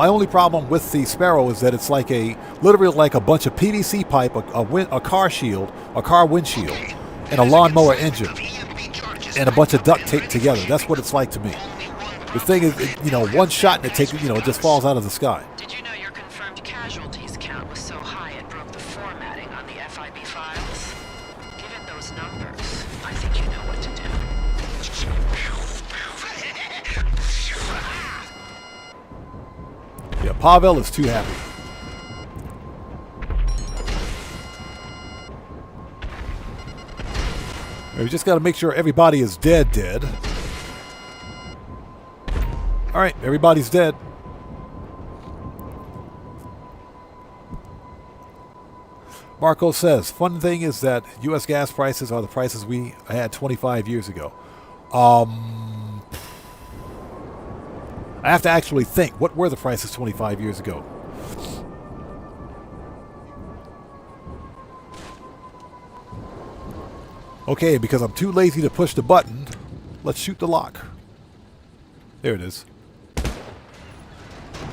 Speaker 1: only problem with the Sparrow is that it's literally like a bunch of PVC pipe, a car shield, a car windshield, and a lawnmower engine and a bunch of duct tape together. That's what it's like to me. The thing is, you know, one shot and it takes, you know, it just falls out of the sky.
Speaker 10: Did you know your confirmed casualties count was so high it broke the formatting on the FIB files? Given those numbers, I think you know what to do.
Speaker 1: Yeah, Pavel is too happy. We just got to make sure everybody is dead. All right, everybody's dead. Marco says, fun thing is that U.S. gas prices are the prices we had 25 years ago. I have to actually think. What were the prices 25 years ago? Okay, because I'm too lazy to push the button, let's shoot the lock. There it is.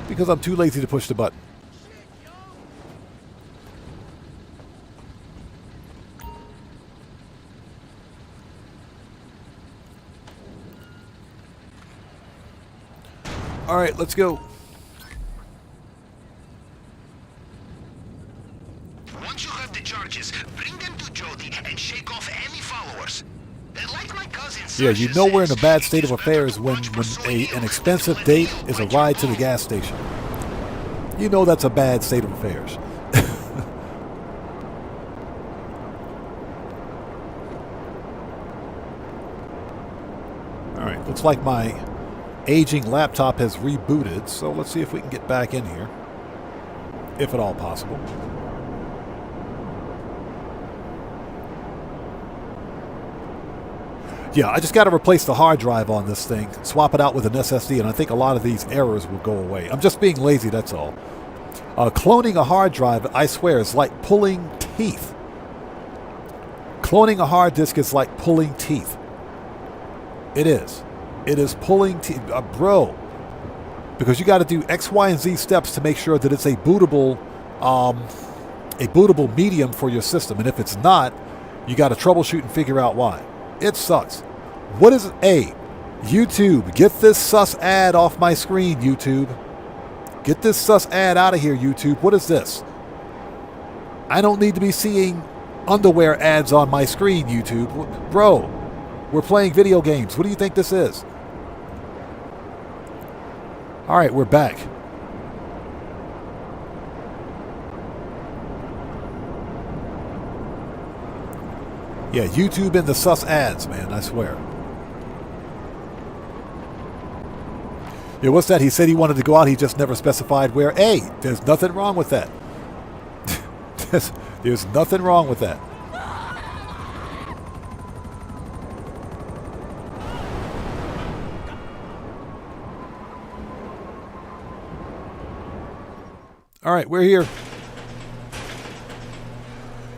Speaker 1: Because I'm too lazy to push the button. All right, let's go.
Speaker 4: Once you have the charges, bring them to Jody and shake off any followers. Like my cousin.
Speaker 1: Yeah, you know we're in a bad state of affairs when an expensive date is a ride to the gas station. You know that's a bad state of affairs. All right, looks like my aging laptop has rebooted, so let's see if we can get back in here, if at all possible. Yeah, I just got to replace the hard drive on this thing, swap it out with an SSD, and I think a lot of these errors will go away. I'm just being lazy, that's all. Cloning a hard drive, I swear, is like pulling teeth. Cloning a hard disk is like pulling teeth. It is. It is pulling teeth. Bro, because you got to do X, Y, and Z steps to make sure that it's a bootable medium for your system. And if it's not, you got to troubleshoot and figure out why. It sucks. What is it? Hey, YouTube, get this sus ad off my screen, YouTube. Get this sus ad out of here, YouTube. What is this? I don't need to be seeing underwear ads on my screen, YouTube. Bro, we're playing video games. What do you think this is? All right, we're back. Yeah, YouTube and the sus ads, man, I swear. Yeah, what's that? He said he wanted to go out, he just never specified where. Hey, there's nothing wrong with that. There's nothing wrong with that. All right, we're here.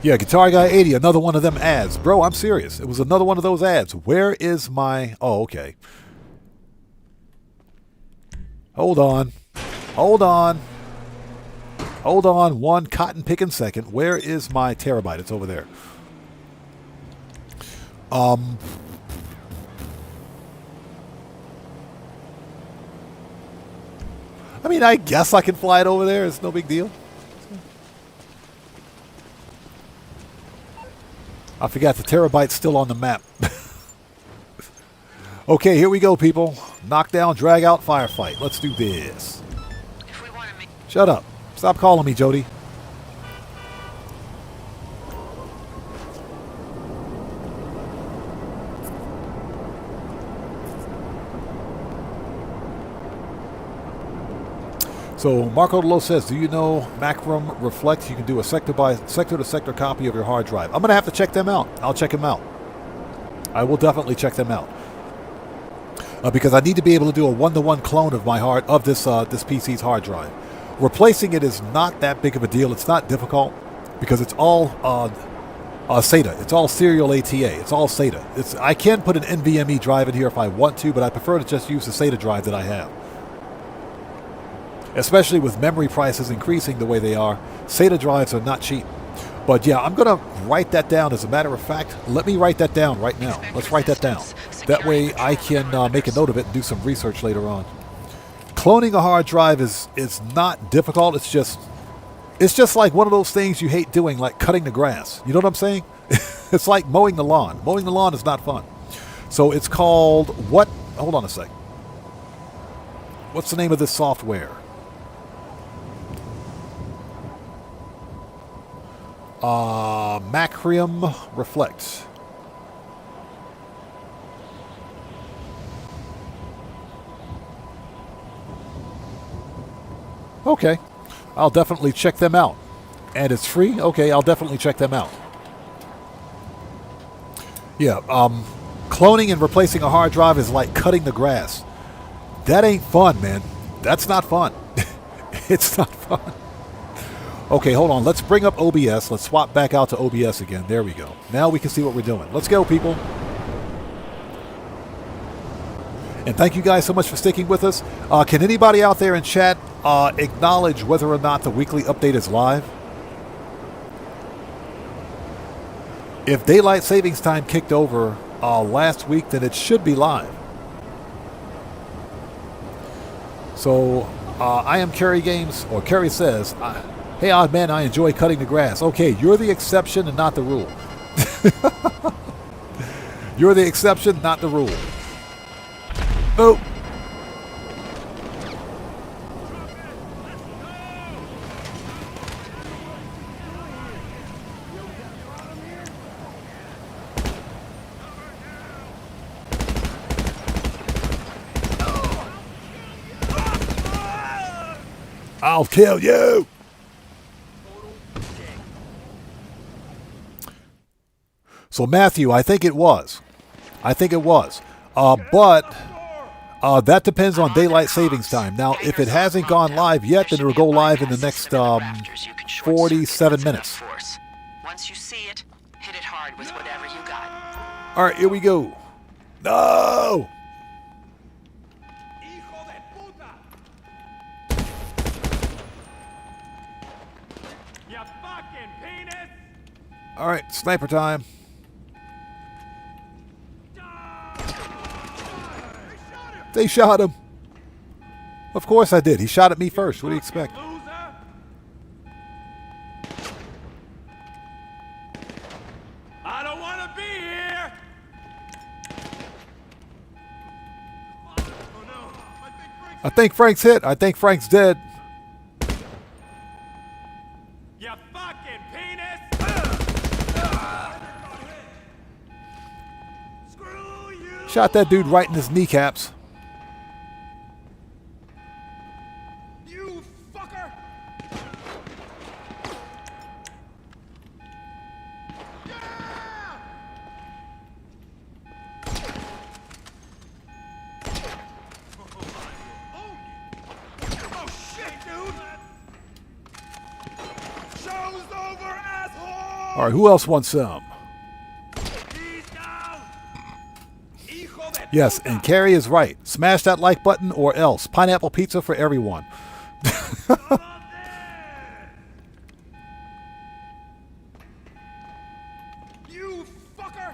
Speaker 1: Yeah, Guitar Guy 80, another one of them ads. Bro, I'm serious. It was another one of those ads. Where is my... Oh, okay. Hold on. Hold on. Hold on one cotton picking second. Where is my terabyte? It's over there. I mean, I guess I can fly it over there. It's no big deal. I forgot the terabyte's still on the map. Okay, here we go, people. Knockdown, drag out, firefight. Let's do this. Shut up. Stop calling me, Jody. So Marco Delo says, do you know Macrum Reflect? You can do a sector-to-sector copy of your hard drive. I'm going to have to check them out. I'll check them out. I will definitely check them out. Because I need to be able to do a one-to-one clone of this PC's hard drive. Replacing it is not that big of a deal. It's not difficult because it's all SATA. It's all serial ATA. It's all SATA. I can put an NVMe drive in here if I want to, but I prefer to just use the SATA drive that I have. Especially with memory prices increasing the way they are, SATA drives are not cheap. But yeah, I'm going to write that down. As a matter of fact, let me write that down right now. Let's write that down. That way I can make a note of it and do some research later on. Cloning a hard drive is not difficult. It's just like one of those things you hate doing, like cutting the grass. You know what I'm saying? It's like mowing the lawn. Mowing the lawn is not fun. So it's called what? Hold on a sec. What's the name of this software? Macrium Reflect. Okay, I'll definitely check them out. And it's free? Okay, I'll definitely check them out. Yeah, cloning and replacing a hard drive is like cutting the grass. That ain't fun, man. That's not fun. It's not fun. Okay, hold on. Let's bring up OBS. Let's swap back out to OBS again. There we go. Now we can see what we're doing. Let's go, people. And thank you guys so much for sticking with us. Can anybody out there in chat acknowledge whether or not the weekly update is live? If daylight savings time kicked over last week, then it should be live. So I am Kerry Games, or Kerry says, hey, odd man, I enjoy cutting the grass. Okay, you're the exception and not the rule. You're the exception, not the rule. Oh. I'll kill you. So Matthew, I think it was. But that depends on daylight savings time. Now, if it hasn't gone live yet, then it'll go live in the next 47 minutes.
Speaker 10: Once you see it, hit it hard with whatever you got.
Speaker 1: All right, here we go. No! All right, sniper time. They shot him. Of course I did. He shot at me first. What do you expect?
Speaker 11: I don't want to be here. Oh no!
Speaker 1: I think Frank's hit. I think Frank's dead.
Speaker 11: You fucking penis! Screw you!
Speaker 1: Shot that dude right in his kneecaps.
Speaker 11: You fucker! Oh shit, dude! Show's over, asshole!
Speaker 1: All right, who else wants some? Yes, and Carrie is right. Smash that like button or else. Pineapple pizza for everyone.
Speaker 11: You fucker!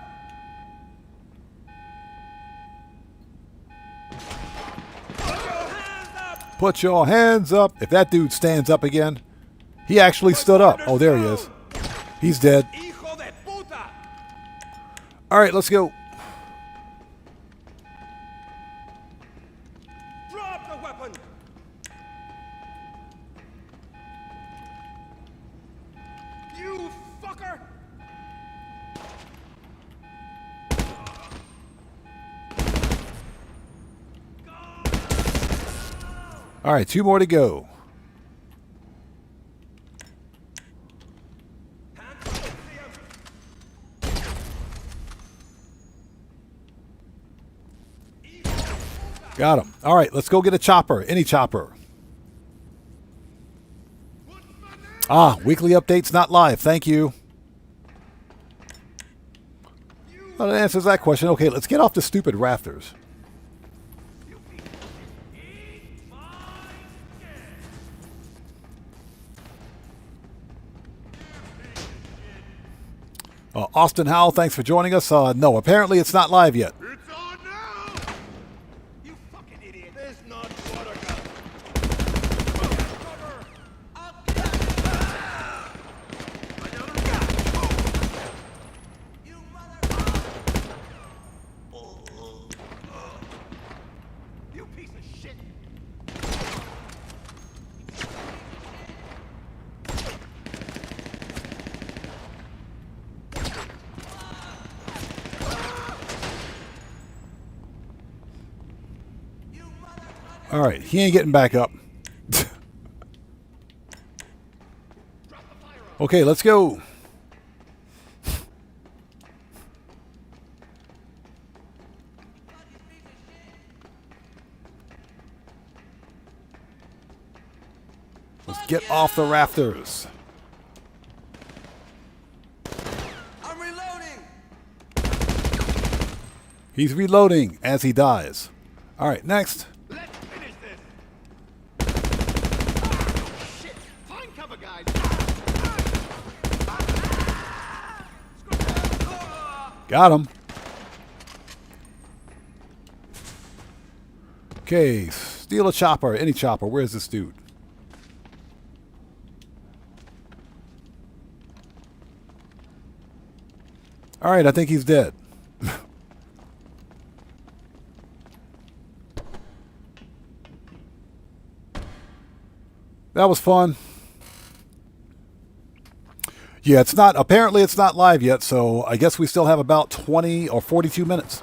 Speaker 1: Put your hands up. If that dude stands up again. He actually stood up. Oh, there he is. He's dead. All right, let's go.
Speaker 11: Drop the weapon! You fucker!
Speaker 1: All right, 2 more to go. Got him. All right, let's go get a chopper. Any chopper. Ah, weekly updates not live. Thank you. Well, that answers that question. Okay, let's get off the stupid rafters. Austin Howell, thanks for joining us. No, apparently it's not live yet.
Speaker 11: It's on now! You fucking idiot. There's not water gun. You mother... You piece of shit.
Speaker 1: All right, he ain't getting back up. Okay, let's go. Let's get off the rafters.
Speaker 11: I'm reloading.
Speaker 1: He's reloading as he dies. All right, next.
Speaker 11: Let's finish this. Shit. Find cover, guys.
Speaker 1: Got him. Okay, steal a chopper, any chopper. Where's this dude? All right, I think he's dead. That was fun. Yeah, it's not, apparently it's not live yet, so I guess we still have about 20 or 42 minutes.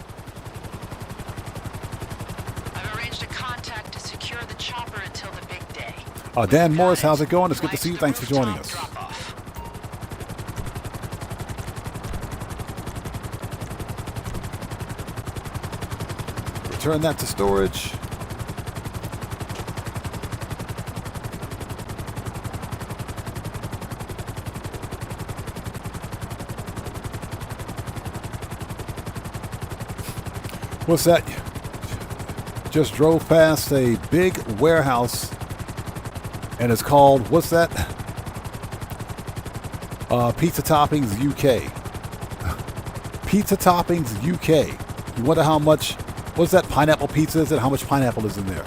Speaker 10: I've arranged a contact to secure the chopper until the big day.
Speaker 1: Dan Morris, how's it going? It's good to see you. Thanks for joining us. Return that to storage. What's that? Just drove past a big warehouse and it's called, what's that? Pizza Toppings UK. Pizza Toppings UK. You wonder how much, what's that pineapple pizza is it? How much pineapple is in there?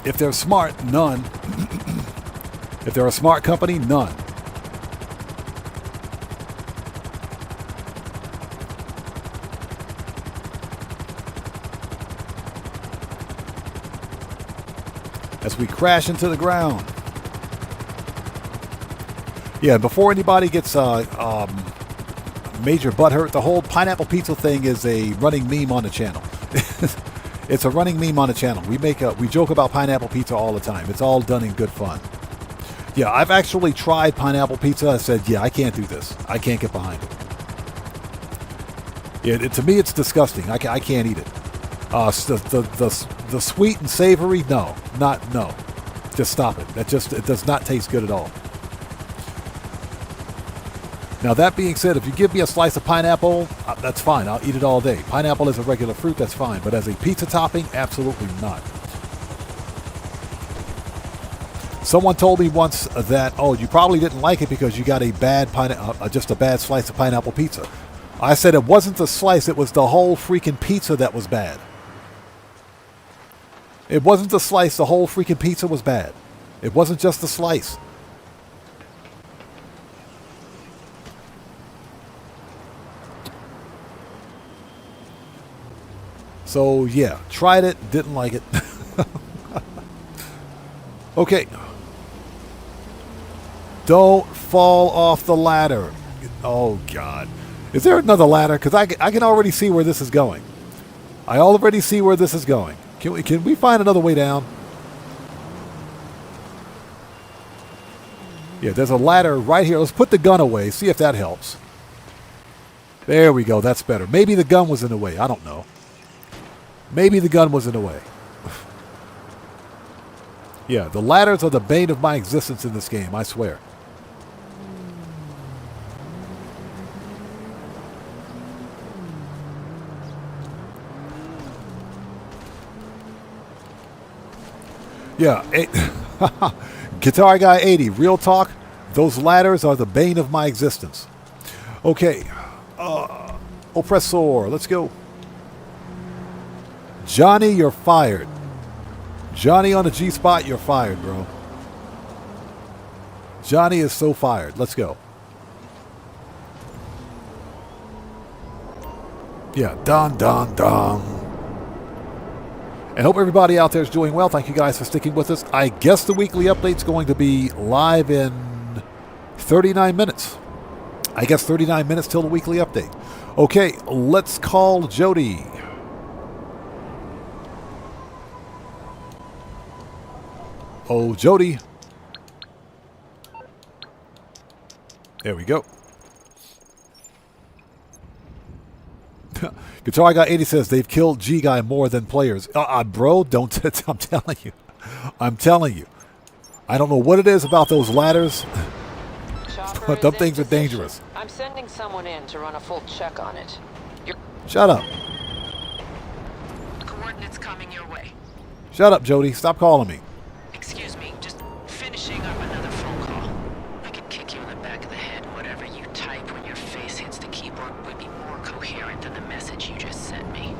Speaker 1: If they're smart, none. If they're a smart company, none. As we crash into the ground. Yeah, before anybody gets major butt hurt, the whole pineapple pizza thing is a running meme on the channel. It's a running meme on the channel. We joke about pineapple pizza all the time. It's all done in good fun. Yeah, I've actually tried pineapple pizza. I said, yeah, I can't do this. I can't get behind it. To me, it's disgusting. I can't eat it. The sweet and savory, no. No. Just stop it. It does not taste good at all. Now, that being said, if you give me a slice of pineapple, that's fine. I'll eat it all day. Pineapple is a regular fruit, that's fine. But as a pizza topping, absolutely not. Someone told me once that, oh, you probably didn't like it because you got a bad just a bad slice of pineapple pizza. I said it wasn't the slice, it was the whole freaking pizza that was bad. It wasn't the slice, the whole freaking pizza was bad. It wasn't just the slice. So, yeah, tried it, didn't like it. Okay. Don't fall off the ladder. Oh, God. Is there another ladder? Because I can already see where this is going. I already see where this is going. Can we find another way down? Yeah, there's a ladder right here. Let's put the gun away. See if that helps. There we go. That's better. Maybe the gun was in the way. I don't know. Maybe the gun was in the way. Yeah, the ladders are the bane of my existence in this game. I swear. Yeah, Guitar Guy 80, real talk, those ladders are the bane of my existence. Okay. Oppressor, let's go. Johnny, you're fired. Johnny on the G-spot, you're fired, bro. Johnny is so fired. Let's go. Yeah, dun, dun, dun. And hope everybody out there is doing well. Thank you guys for sticking with us. I guess the weekly update's going to be live in 39 minutes. I guess 39 minutes till the weekly update. Okay, let's call Jody. Oh, Jody. There we go. Guitar Guy 80 says they've killed G Guy more than players. Bro, don't. I'm telling you. I'm telling you. I don't know what it is about those ladders, but them things are dangerous.
Speaker 10: I'm sending someone in to run a full check on it.
Speaker 1: Shut up.
Speaker 10: Coordinates coming your way.
Speaker 1: Shut up, Jody. Stop calling me.
Speaker 10: Excuse me, just finishing up another phone call. I could kick you in the back of the head. Whatever you type when your face hits the keyboard would be more coherent than the message you just sent me.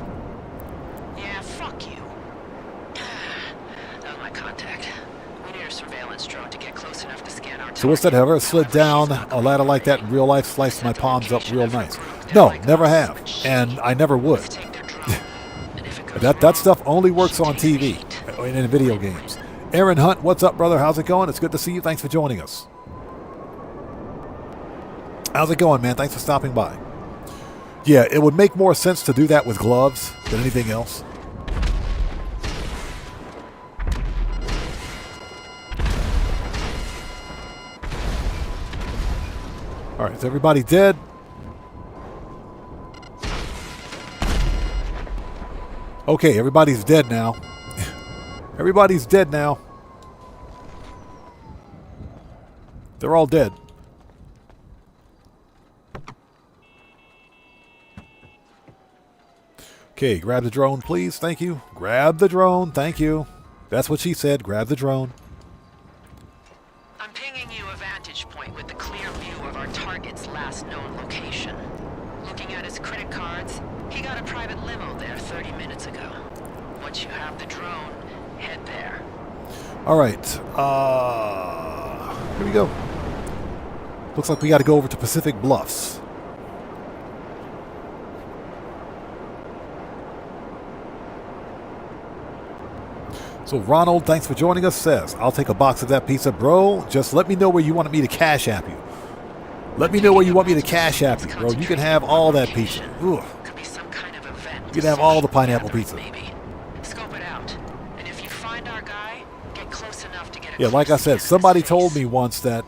Speaker 10: Yeah, fuck you. That was my contact. We need a surveillance drone to get close enough to scan our.
Speaker 1: So what's that? Have I ever slid down a ladder like that in real life, sliced my palms up real nice? No, never have, and I never would. That stuff only works on TV and in video games. Aaron Hunt, what's up, brother? How's it going? It's good to see you. Thanks for joining us. How's it going, man? Thanks for stopping by. Yeah, it would make more sense to do that with gloves than anything else. All right, is everybody dead? Okay, everybody's dead now. Everybody's dead now. They're all dead. Okay, grab the drone, please. Thank you. Grab the drone. Thank you. That's what she said. Grab the drone.
Speaker 10: I'm pinging you a vantage point with the clear view of our target's last known location. Looking at his credit cards, he got a private limo there 30 minutes ago. Once you have the drone, head there.
Speaker 1: All right. Here we go. Looks like we got to go over to Pacific Bluffs. So Ronald, thanks for joining us, says, I'll take a box of that pizza, bro. Just let me know where you want me to cash app you. Let me know where you want me to cash app you, bro. You can have all that pizza. Ooh.
Speaker 10: Could be some kind of event.
Speaker 1: You can have all the pineapple pizza.
Speaker 10: Maybe. Scope it out. And if you find our guy, get close enough to get a
Speaker 1: Yeah, like I said, somebody told me once that,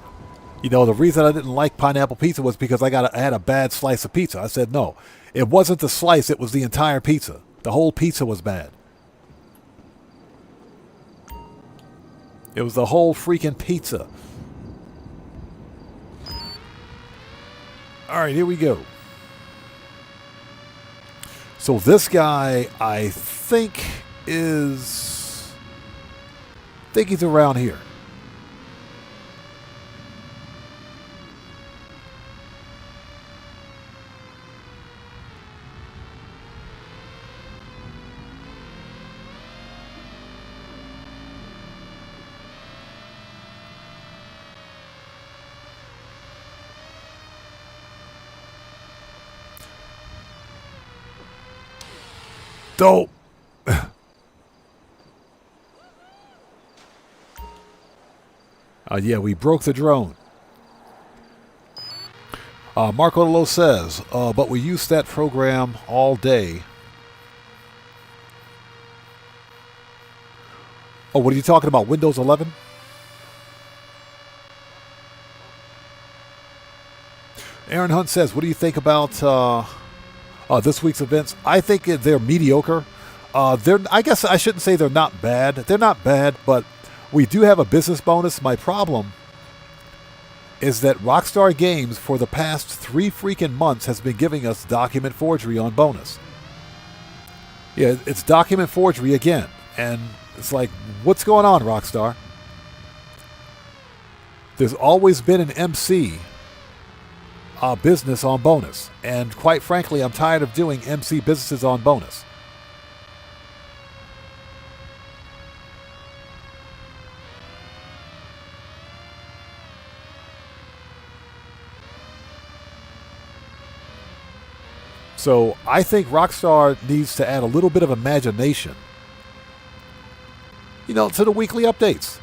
Speaker 1: you know, the reason I didn't like pineapple pizza was because I had a bad slice of pizza. I said, no, it wasn't the slice, it was the entire pizza. The whole pizza was bad. It was the whole freaking pizza. All right, here we go. So this guy, I think he's around here. Dope. Yeah, we broke the drone. Marco Lowe says, but we used that program all day. Oh, what are you talking about? Windows 11? Aaron Hunt says, what do you think about this week's events? I think they're mediocre. I guess I shouldn't say they're not bad. They're not bad, but we do have a business bonus. My problem is that Rockstar Games for the past 3 freaking months has been giving us document forgery on bonus. Yeah, it's document forgery again. And it's like, what's going on, Rockstar? There's always been an MC business on bonus. And quite frankly, I'm tired of doing MC businesses on bonus. So I think Rockstar needs to add a little bit of imagination, you know, to the weekly updates.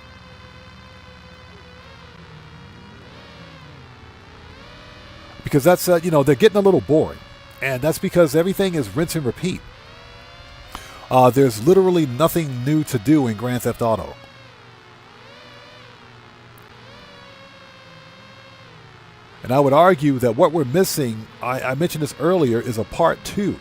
Speaker 1: Because that's, you know, they're getting a little boring. And that's because everything is rinse and repeat. There's literally nothing new to do in Grand Theft Auto. And I would argue that what we're missing, I mentioned this earlier, is a part 2.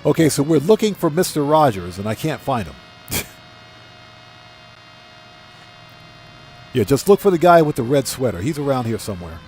Speaker 1: Okay, so we're looking for Mr. Rogers, and I can't find him. Yeah, just look for the guy with the red sweater. He's around here somewhere.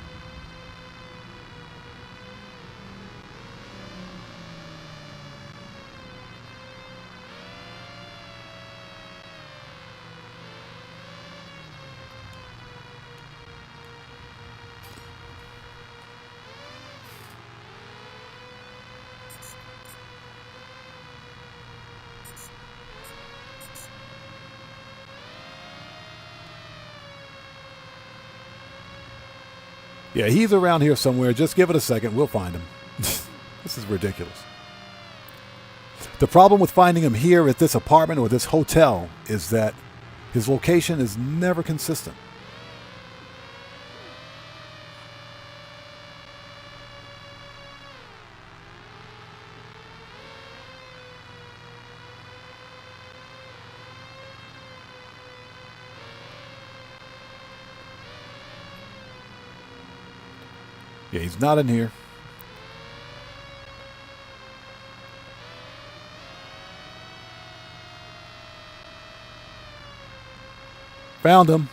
Speaker 1: Yeah, he's around here somewhere. Just give it a second. We'll find him. This is ridiculous. The problem with finding him here at this apartment or this hotel is that his location is never consistent. Yeah, he's not in here. Found him.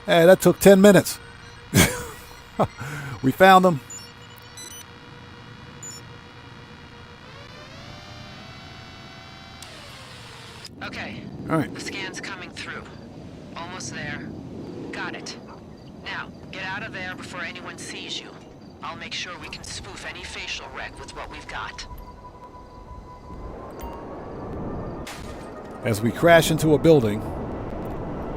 Speaker 1: Hey, that took 10 minutes. We found him.
Speaker 10: Okay.
Speaker 1: All right.
Speaker 10: The scan's coming through. Almost there. Got it. Now, get out of there before anyone sees you. I'll make sure we can spoof any facial rec with what we've got.
Speaker 1: As we crash into a building,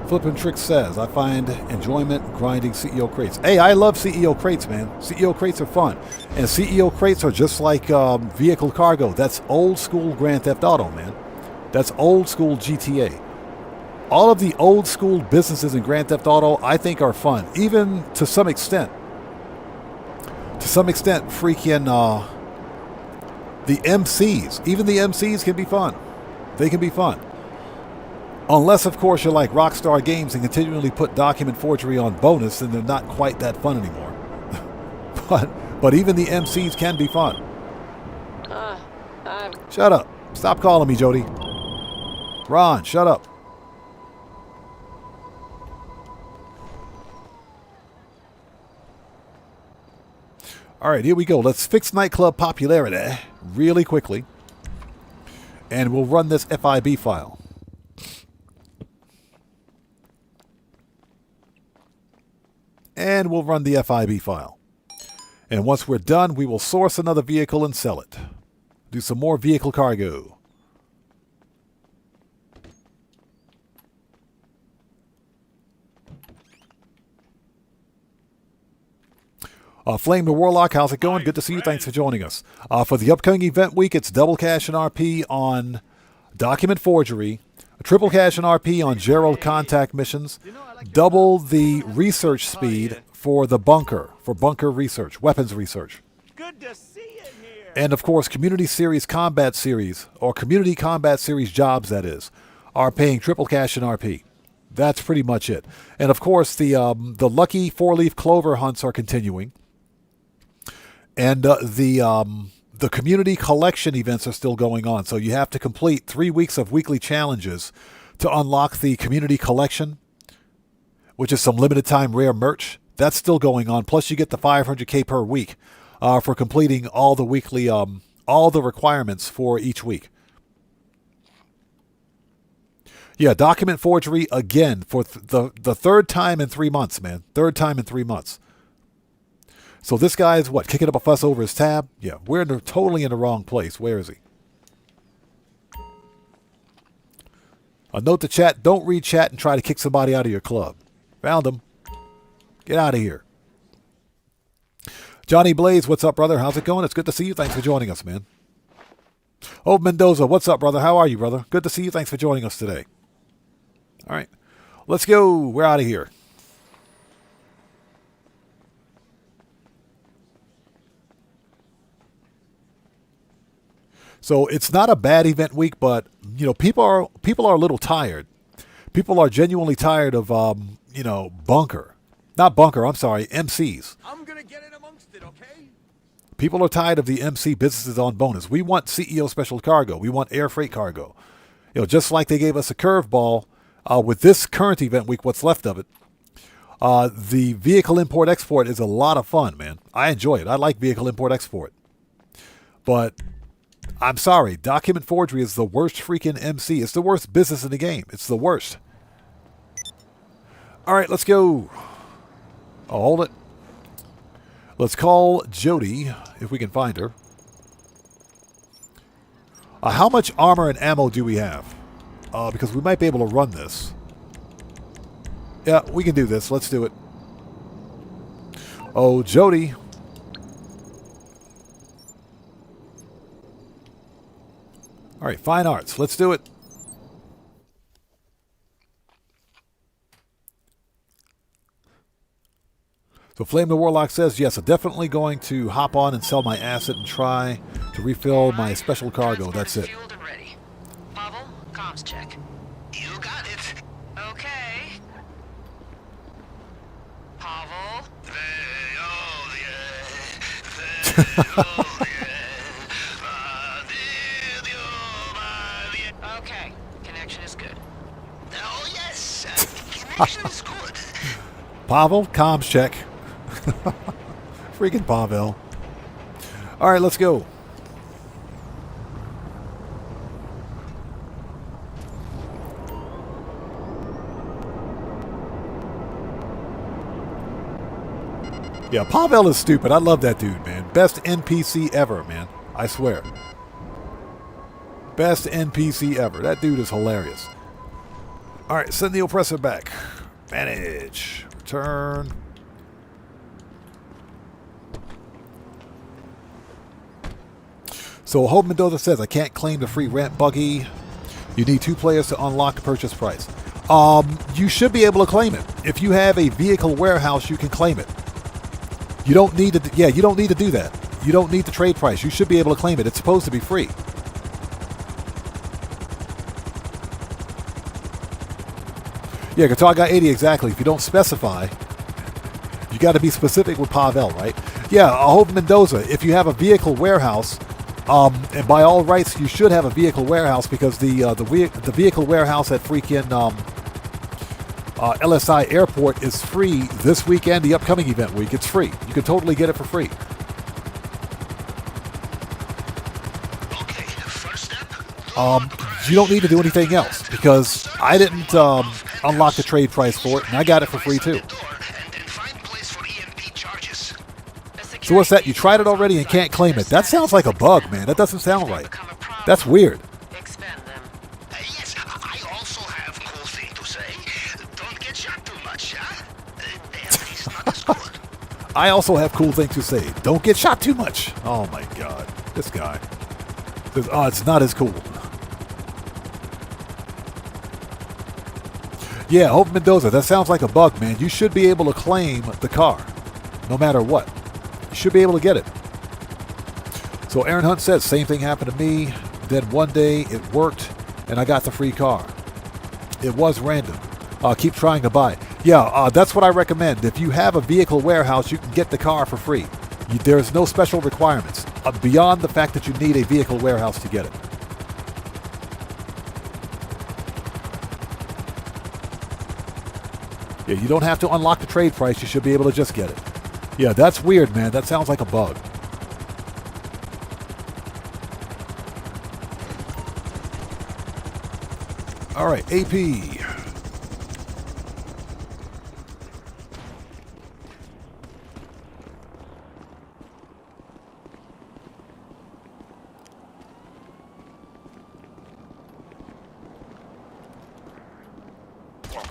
Speaker 1: Flippin' Trick says, I find enjoyment grinding CEO crates. Hey, I love CEO crates, man. CEO crates are fun. And CEO crates are just like vehicle cargo. That's old school Grand Theft Auto, man. That's old school GTA. All of the old school businesses in Grand Theft Auto, I think, are fun. Even to some extent. To some extent, freaking the MCs. Even the MCs can be fun. They can be fun. Unless, of course, you're like Rockstar Games and continually put document forgery on bonus, then they're not quite that fun anymore. but even the MCs can be fun. Shut up. Stop calling me, Jody. Ron, shut up. All right, here we go. Let's fix Nightclub popularity really quickly. And we'll run this FIB file. And we'll run the FIB file. And once we're done, we will source another vehicle and sell it. Do some more vehicle cargo. Flame the Warlock, how's it going? Good to see you. Thanks for joining us. For the upcoming event week, it's double cash and RP on document forgery, triple cash and RP on Gerald contact missions, double the research speed for the bunker, for bunker research, weapons research.
Speaker 11: Good to see you here.
Speaker 1: And of course, Community Series Combat Series, or Community Combat Series jobs, that is, are paying triple cash and RP. That's pretty much it. And of course, the lucky 4-leaf clover hunts are continuing. And the the community collection events are still going on. So you have to complete 3 weeks of weekly challenges to unlock the community collection, which is some limited time rare merch. That's still going on. Plus you get the 500K per week for completing all the weekly, all the requirements for each week. Yeah, document forgery again for the third time in 3 months, man. Third time in 3 months. So this guy is what, kicking up a fuss over his tab? Yeah, we're totally in the wrong place. Where is he? A note to chat, don't read chat and try to kick somebody out of your club. Found him. Get out of here. Johnny Blaze, what's up, brother? How's it going? It's good to see you. Thanks for joining us, man. Oh, Mendoza, what's up, brother? How are you, brother? Good to see you. Thanks for joining us today. All right, let's go. We're out of here. So it's not a bad event week, but you know, people are a little tired. People are genuinely tired of you know, MCs.
Speaker 11: I'm gonna get in amongst it, okay?
Speaker 1: People are tired of the MC businesses on bonus. We want CEO special cargo. We want air freight cargo. You know, just like they gave us a curveball with this current event week, what's left of it. The vehicle import export is a lot of fun, man. I enjoy it. I like vehicle import export. But I'm sorry, document forgery is the worst freaking MC. It's the worst business in the game. It's the worst. All right, let's go. Oh, hold it. Let's call Jody, if we can find her. How much armor and ammo do we have? Because we might be able to run this. Yeah, we can do this. Let's do it. Oh, Jody. All right, fine arts. Let's do it. So Flame the Warlock says, yes, I'm definitely going to hop on and sell my asset and try to refill my special cargo. That's it.
Speaker 10: Fueled and ready. Pavel, comms check.
Speaker 4: You got it.
Speaker 10: Okay. Pavel. Okay, connection is good.
Speaker 4: Oh yes, connection is good.
Speaker 1: Pavel, comms check. Freaking Pavel. All right, let's go. Yeah, Pavel is stupid. I love that dude, man. Best NPC ever, man. I swear. Best NPC ever. That dude is hilarious. All right, send the oppressor back. Manage. Return. So Hope Mendoza says, I can't claim the free rent buggy. You need 2 players to unlock the purchase price. You should be able to claim it. If you have a vehicle warehouse, you can claim it. You don't need to, yeah, you don't need to do that. You don't need the trade price. You should be able to claim it. It's supposed to be free. Yeah, Guitar Guy 80, exactly. If you don't specify, you got to be specific with Pavel, right? Yeah, Hope Mendoza, if you have a vehicle warehouse, and by all rights, you should have a vehicle warehouse because the vehicle warehouse at freaking LSI Airport is free this weekend, the upcoming event week. It's free. You can totally get it for free.
Speaker 4: Okay, first step.
Speaker 1: You don't need to do anything else because I didn't unlock the trade price for it, and I got it for free too. So what's that? You tried it already and can't claim it. That sounds like a bug, man. That doesn't sound right. That's weird.
Speaker 10: Expend them.
Speaker 4: Yes, I also have cool thing to say. Don't get shot too much, huh? It's not as good.
Speaker 1: I also have cool thing to say. Don't get shot too much. Oh my god. This guy. Oh, it's not as cool. Yeah, Hope Mendoza, that sounds like a bug, man. You should be able to claim the car, no matter what. You should be able to get it. So Aaron Hunt says, same thing happened to me. Then one day it worked, and I got the free car. It was random. Keep trying to buy. Yeah, that's what I recommend. If you have a vehicle warehouse, you can get the car for free. There's no special requirements. beyond the fact that you need a vehicle warehouse to get it. Yeah, you don't have to unlock the trade price. You should be able to just get it. Yeah, that's weird, man. That sounds like a bug. All right, AP.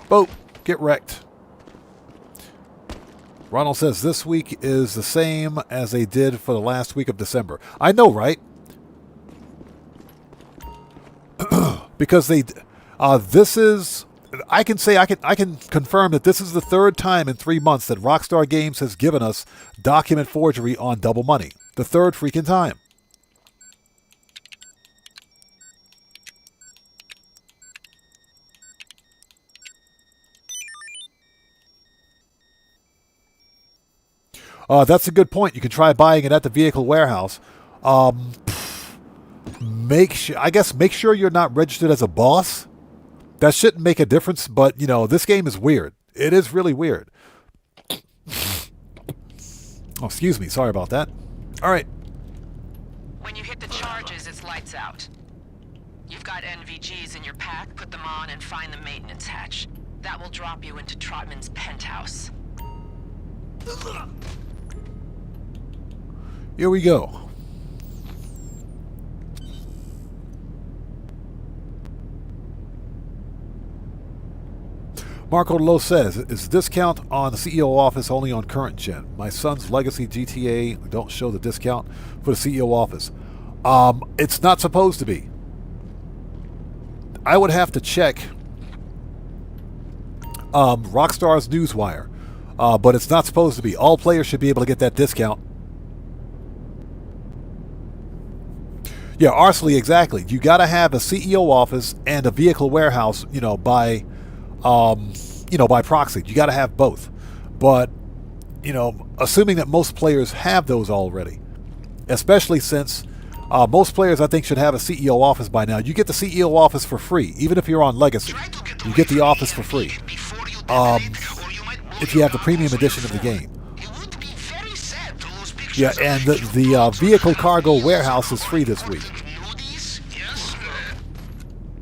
Speaker 1: Boat, get wrecked. Ronald says this week is the same as they did for the last week of December. I know, right? Because this is, I can confirm that this is the third time in 3 months that Rockstar Games has given us document forgery on double money. The third freaking time. That's a good point. You can try buying it at the vehicle warehouse. Make sure you're not registered as a boss. That shouldn't make a difference, but you know, this game is weird. It is really weird. Oh, excuse me. Sorry about that. All right.
Speaker 10: When you hit the charges, it's lights out. You've got NVGs in your pack. Put them on and find the maintenance hatch. That will drop you into Trotman's penthouse.
Speaker 1: Here we go. Marco Lowe says, is the discount on the CEO office only on current gen? My son's legacy GTA don't show the discount for the CEO office. It's not supposed to be. I would have to check Rockstar's Newswire, but it's not supposed to be. All players should be able to get that discount. Yeah, Arsley, exactly. You got to have a CEO office and a vehicle warehouse, by proxy. You got to have both. But, assuming that most players have those already, especially since most players, I think, should have a CEO office by now. You get the CEO office for free, even if you're on Legacy. You get the office for free. If you have the premium edition of the game. Yeah, and the vehicle cargo warehouse is free this week.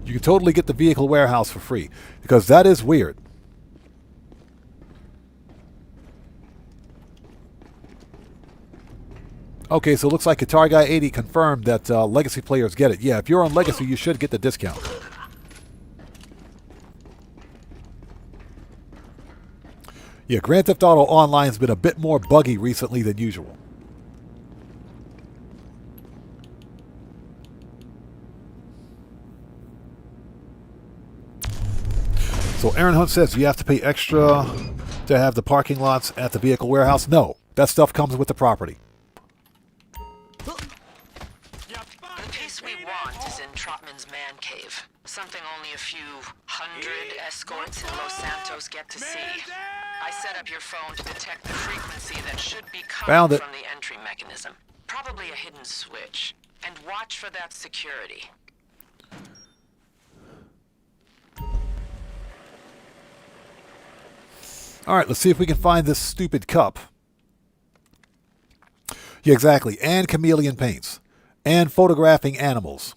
Speaker 1: You can totally get the vehicle warehouse for free, because that is weird. Okay, so it looks like Guitar Guy 80 confirmed that Legacy players get it. Yeah, if you're on Legacy, you should get the discount. Yeah, Grand Theft Auto Online has been a bit more buggy recently than usual. So Aaron Hunt says you have to pay extra to have the parking lots at the vehicle warehouse. No, that stuff comes with the property.
Speaker 10: The piece we want is in Trotman's man cave. Something only a few hundred escorts in Los Santos get to see. I set up your phone to detect the frequency that should be coming from the entry mechanism. Probably a hidden switch. And watch for that security.
Speaker 1: All right, let's see if we can find this stupid cup. Yeah, exactly. And chameleon paints. And photographing animals.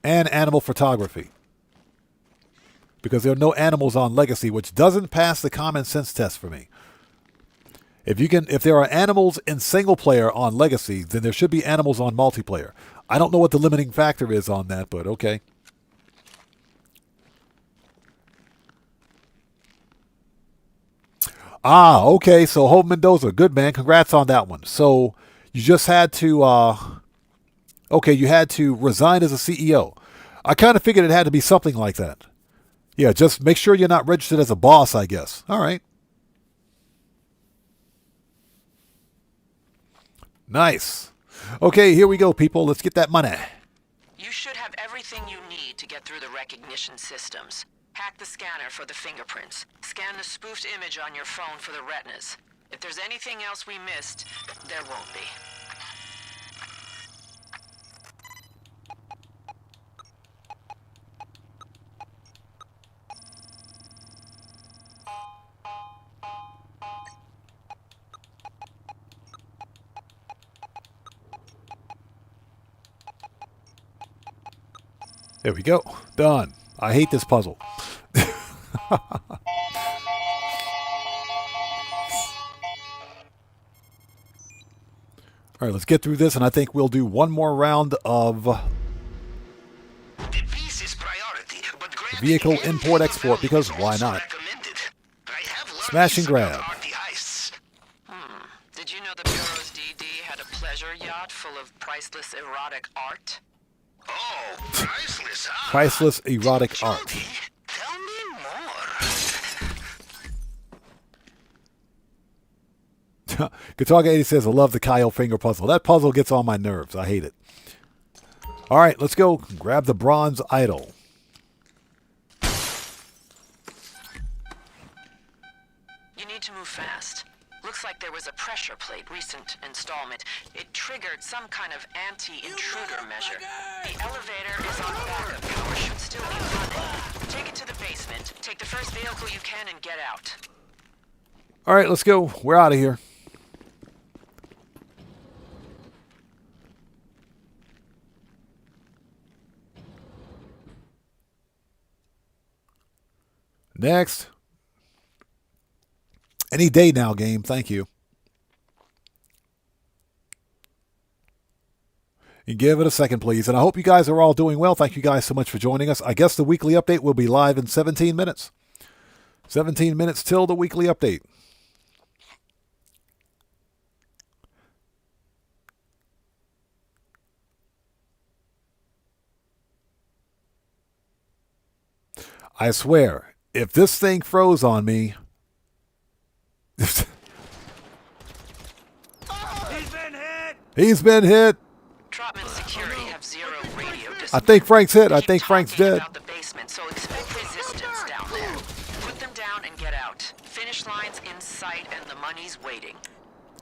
Speaker 1: And animal photography. Because there are no animals on Legacy, which doesn't pass the common sense test for me. If there are animals in single player on Legacy, then there should be animals on multiplayer. I don't know what the limiting factor is on that, but okay. Ah, okay, so Hope Mendoza, good man, congrats on that one. So you just had to, you had to resign as a CEO. I kind of figured it had to be something like that. Yeah, just make sure you're not registered as a boss, I guess. All right. Nice. Okay, here we go, people. Let's get that money.
Speaker 10: You should have everything you need to get through the recognition systems. Hack the scanner for the fingerprints. Scan the spoofed image on your phone for the retinas. If there's anything else we missed, there won't be.
Speaker 1: There we go. Done. I hate this puzzle. All right, let's get through this, and I think we'll do one more round of vehicle import-export, because why not? Smash and grab.
Speaker 10: Did you know the Bureau's DD had a pleasure yacht full of priceless erotic art?
Speaker 4: Oh, priceless, huh?
Speaker 1: Priceless erotic art.
Speaker 4: Tell me more.
Speaker 1: Guitarga 80 says, I love the Kyle finger puzzle. That puzzle gets on my nerves. I hate it. All right, let's go grab the bronze idol.
Speaker 10: You need to move fast. Looks like there was a pressure plate recent installment. It triggered some kind of anti-intruder measure. The elevator is on backup power, should still be running. Take it to the basement. Take the first vehicle you can and get out.
Speaker 1: All right, let's go. We're out of here. Next. Any day now, game. Thank you. You give it a second, please. And I hope you guys are all doing well. Thank you guys so much for joining us. I guess the weekly update will be live in 17 minutes. 17 minutes till the weekly update. I swear, if this thing froze on me...
Speaker 11: He's been hit!
Speaker 1: He's been hit!
Speaker 10: Trotman Security have zero radio discipline.
Speaker 1: I think Frank's hit. I think Frank's dead.
Speaker 10: About the basement, so expect resistance down there. Put them down and get out. Finish line's in sight and the money's waiting.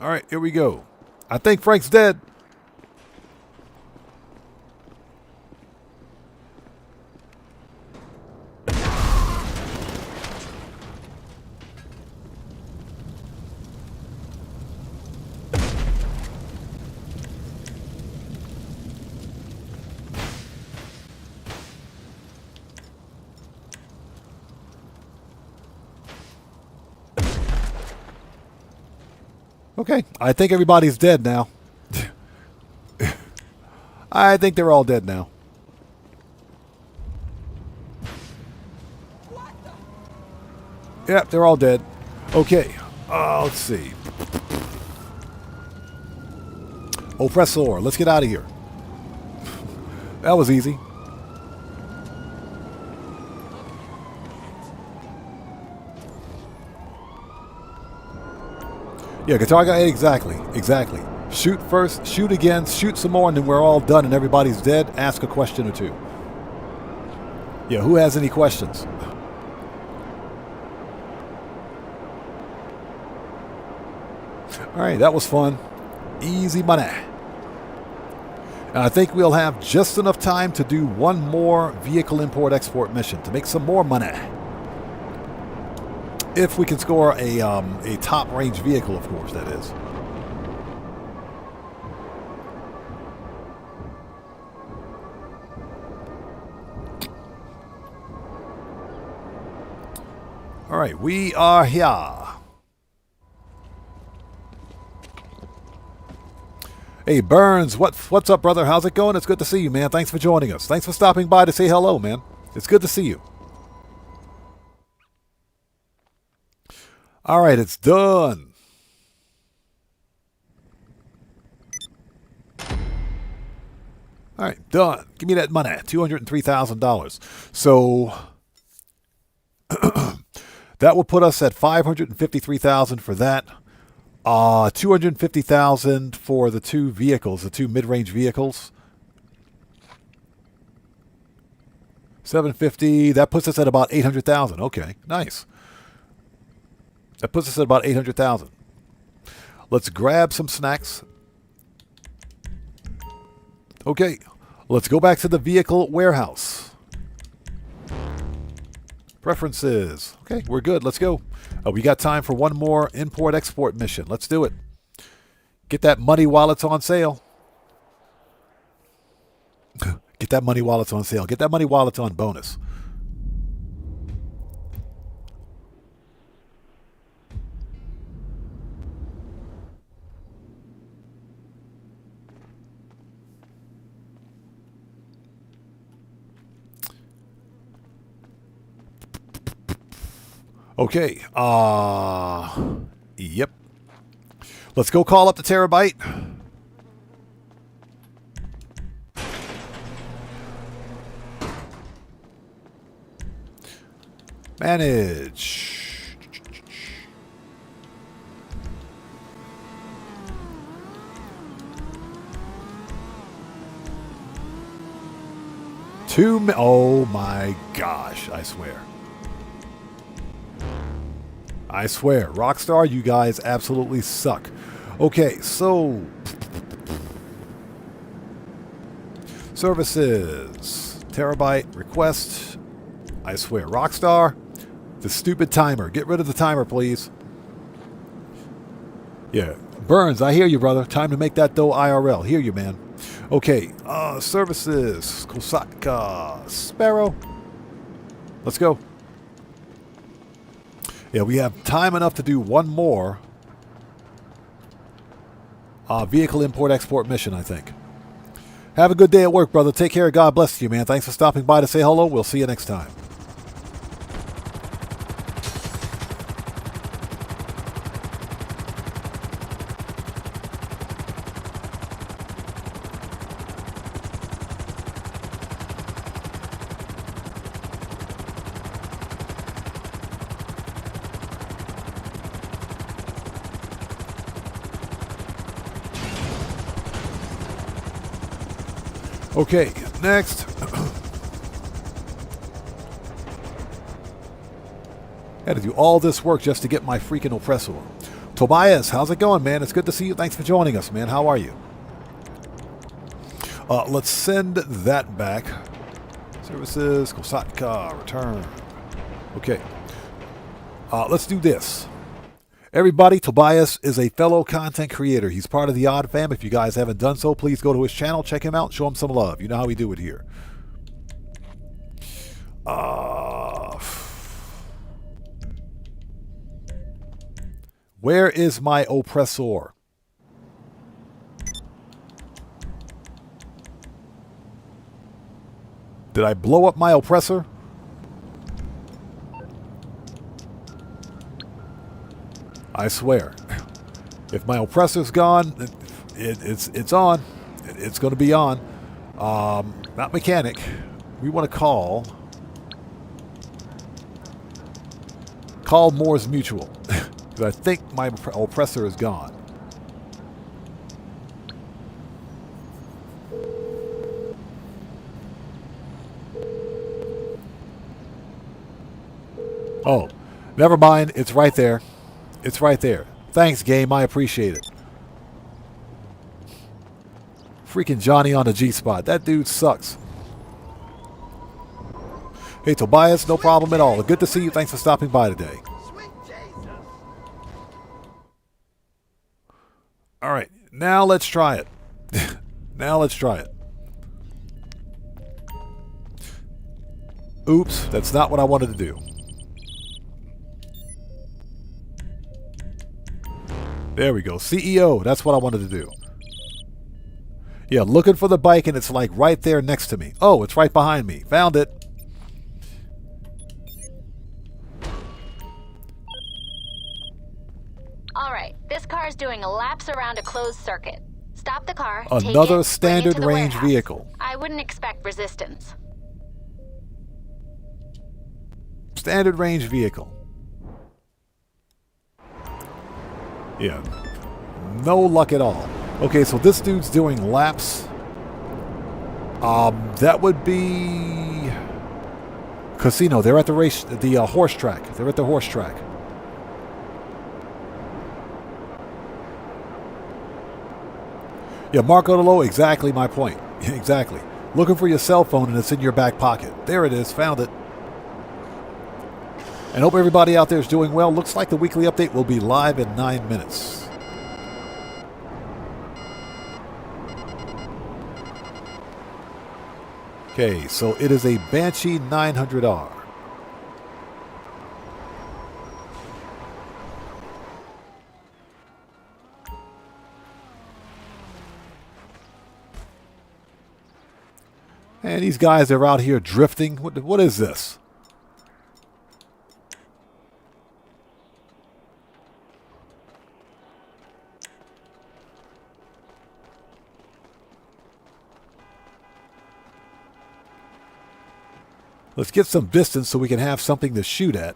Speaker 1: All right, here we go. I think Frank's dead. Okay, I think everybody's dead now. I think they're all dead now. Yep, they're all dead. Okay, let's see. Oppressor, let's get out of here. That was easy. Yeah, Guitar Guy, exactly. Shoot first, shoot again, shoot some more, and then we're all done and everybody's dead. Ask a question or two. Yeah, who has any questions? All right, that was fun. Easy money. And I think we'll have just enough time to do one more vehicle import-export mission to make some more money. If we can score a top-range vehicle, of course, that is. All right, we are here. Hey, Burns, what's up, brother? How's it going? It's good to see you, man. Thanks for joining us. Thanks for stopping by to say hello, man. It's good to see you. All right, it's done. All right, done. Give me that money, $203,000. So that will put us at $553,000 for that. $250,000 for the two vehicles, the two mid-range vehicles. $750. That puts us at about $800,000. Okay, nice. That puts us at about $800,000. Let's grab some snacks. Okay, let's go back to the vehicle warehouse. Preferences. Okay, we're good. Let's go. We got time for one more import-export mission. Let's do it. Get that money while it's on sale. Get that money while it's on sale. Get that money while it's on bonus. Okay. Yep. Let's go call up the Terabyte. Manage. Oh my gosh, I swear. I swear. Rockstar, you guys absolutely suck. Okay, so... Services. Terabyte. Request. I swear. Rockstar. The stupid timer. Get rid of the timer, please. Yeah. Burns, I hear you, brother. Time to make that dough IRL. Hear you, man. Okay. Services. Kosaka. Sparrow. Let's go. Yeah, we have time enough to do one more vehicle import-export mission, I think. Have a good day at work, brother. Take care. God bless you, man. Thanks for stopping by to say hello. We'll see you next time. Okay, next. Had to do all this work just to get my freaking oppressor. Tobias, how's it going, man? It's good to see you. Thanks for joining us, man. How are you? Let's send that back. Services, Kosaka, return. Okay. Let's do this. Everybody, Tobias is a fellow content creator. He's part of the Odd Fam. If you guys haven't done so, please go to his channel, check him out, show him some love. You know how we do it here. Where is my oppressor? Did I blow up my oppressor? I swear, if my oppressor's gone, it's on. It's going to be on. Not mechanic. We want to call Moore's Mutual. Because I think my oppressor is gone. Oh, never mind. It's right there. It's right there. Thanks, game. I appreciate it. Freaking Johnny on the G-spot. That dude sucks. Hey, Tobias, no problem at all. Good to see you. Thanks for stopping by today. All right. Now let's try it. Now let's try it. Oops. That's not what I wanted to do. There we go. CEO. That's what I wanted to do. Yeah, looking for the bike, and it's like right there next to me. Oh, it's right behind me. Found it.
Speaker 8: All right. This car is doing laps around a closed circuit. Stop the car.
Speaker 1: Another standard range vehicle.
Speaker 8: I wouldn't expect resistance.
Speaker 1: Standard range vehicle. Yeah, no luck at all. Okay, so this dude's doing laps. That would be casino. They're at the race, the horse track. They're at the horse track. Yeah, Marco Delo, exactly my point. Exactly. Looking for your cell phone and it's in your back pocket. There it is. Found it. And hope everybody out there is doing well. Looks like the weekly update will be live in 9 minutes. Okay, so it is a Banshee 900R. And these guys are out here drifting. What is this? Let's get some distance so we can have something to shoot at.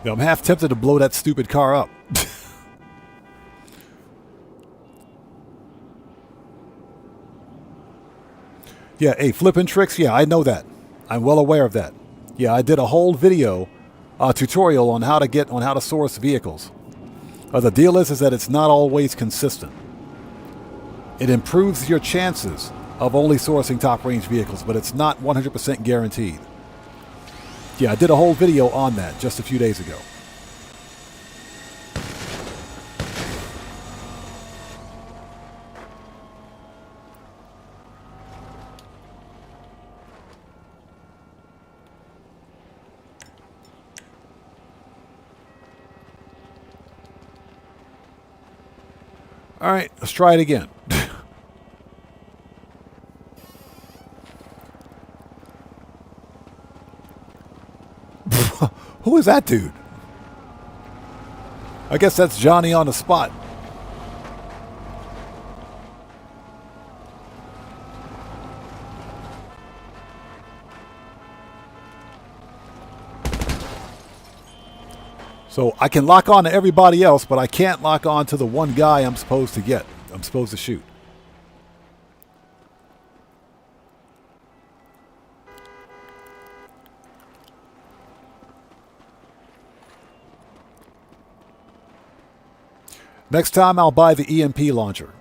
Speaker 1: I'm half tempted to blow that stupid car up. Yeah, hey, flipping tricks. Yeah, I know that. I'm well aware of that. Yeah, I did a whole video tutorial on how to source vehicles. The deal is that it's not always consistent. It improves your chances of only sourcing top range vehicles, but it's not 100% guaranteed. Yeah, I did a whole video on that just a few days ago. All right, let's try it again. Who is that dude? I guess that's Johnny on the spot. So I can lock on to everybody else, but I can't lock on to the one guy I'm supposed to shoot. Next time I'll buy the EMP launcher.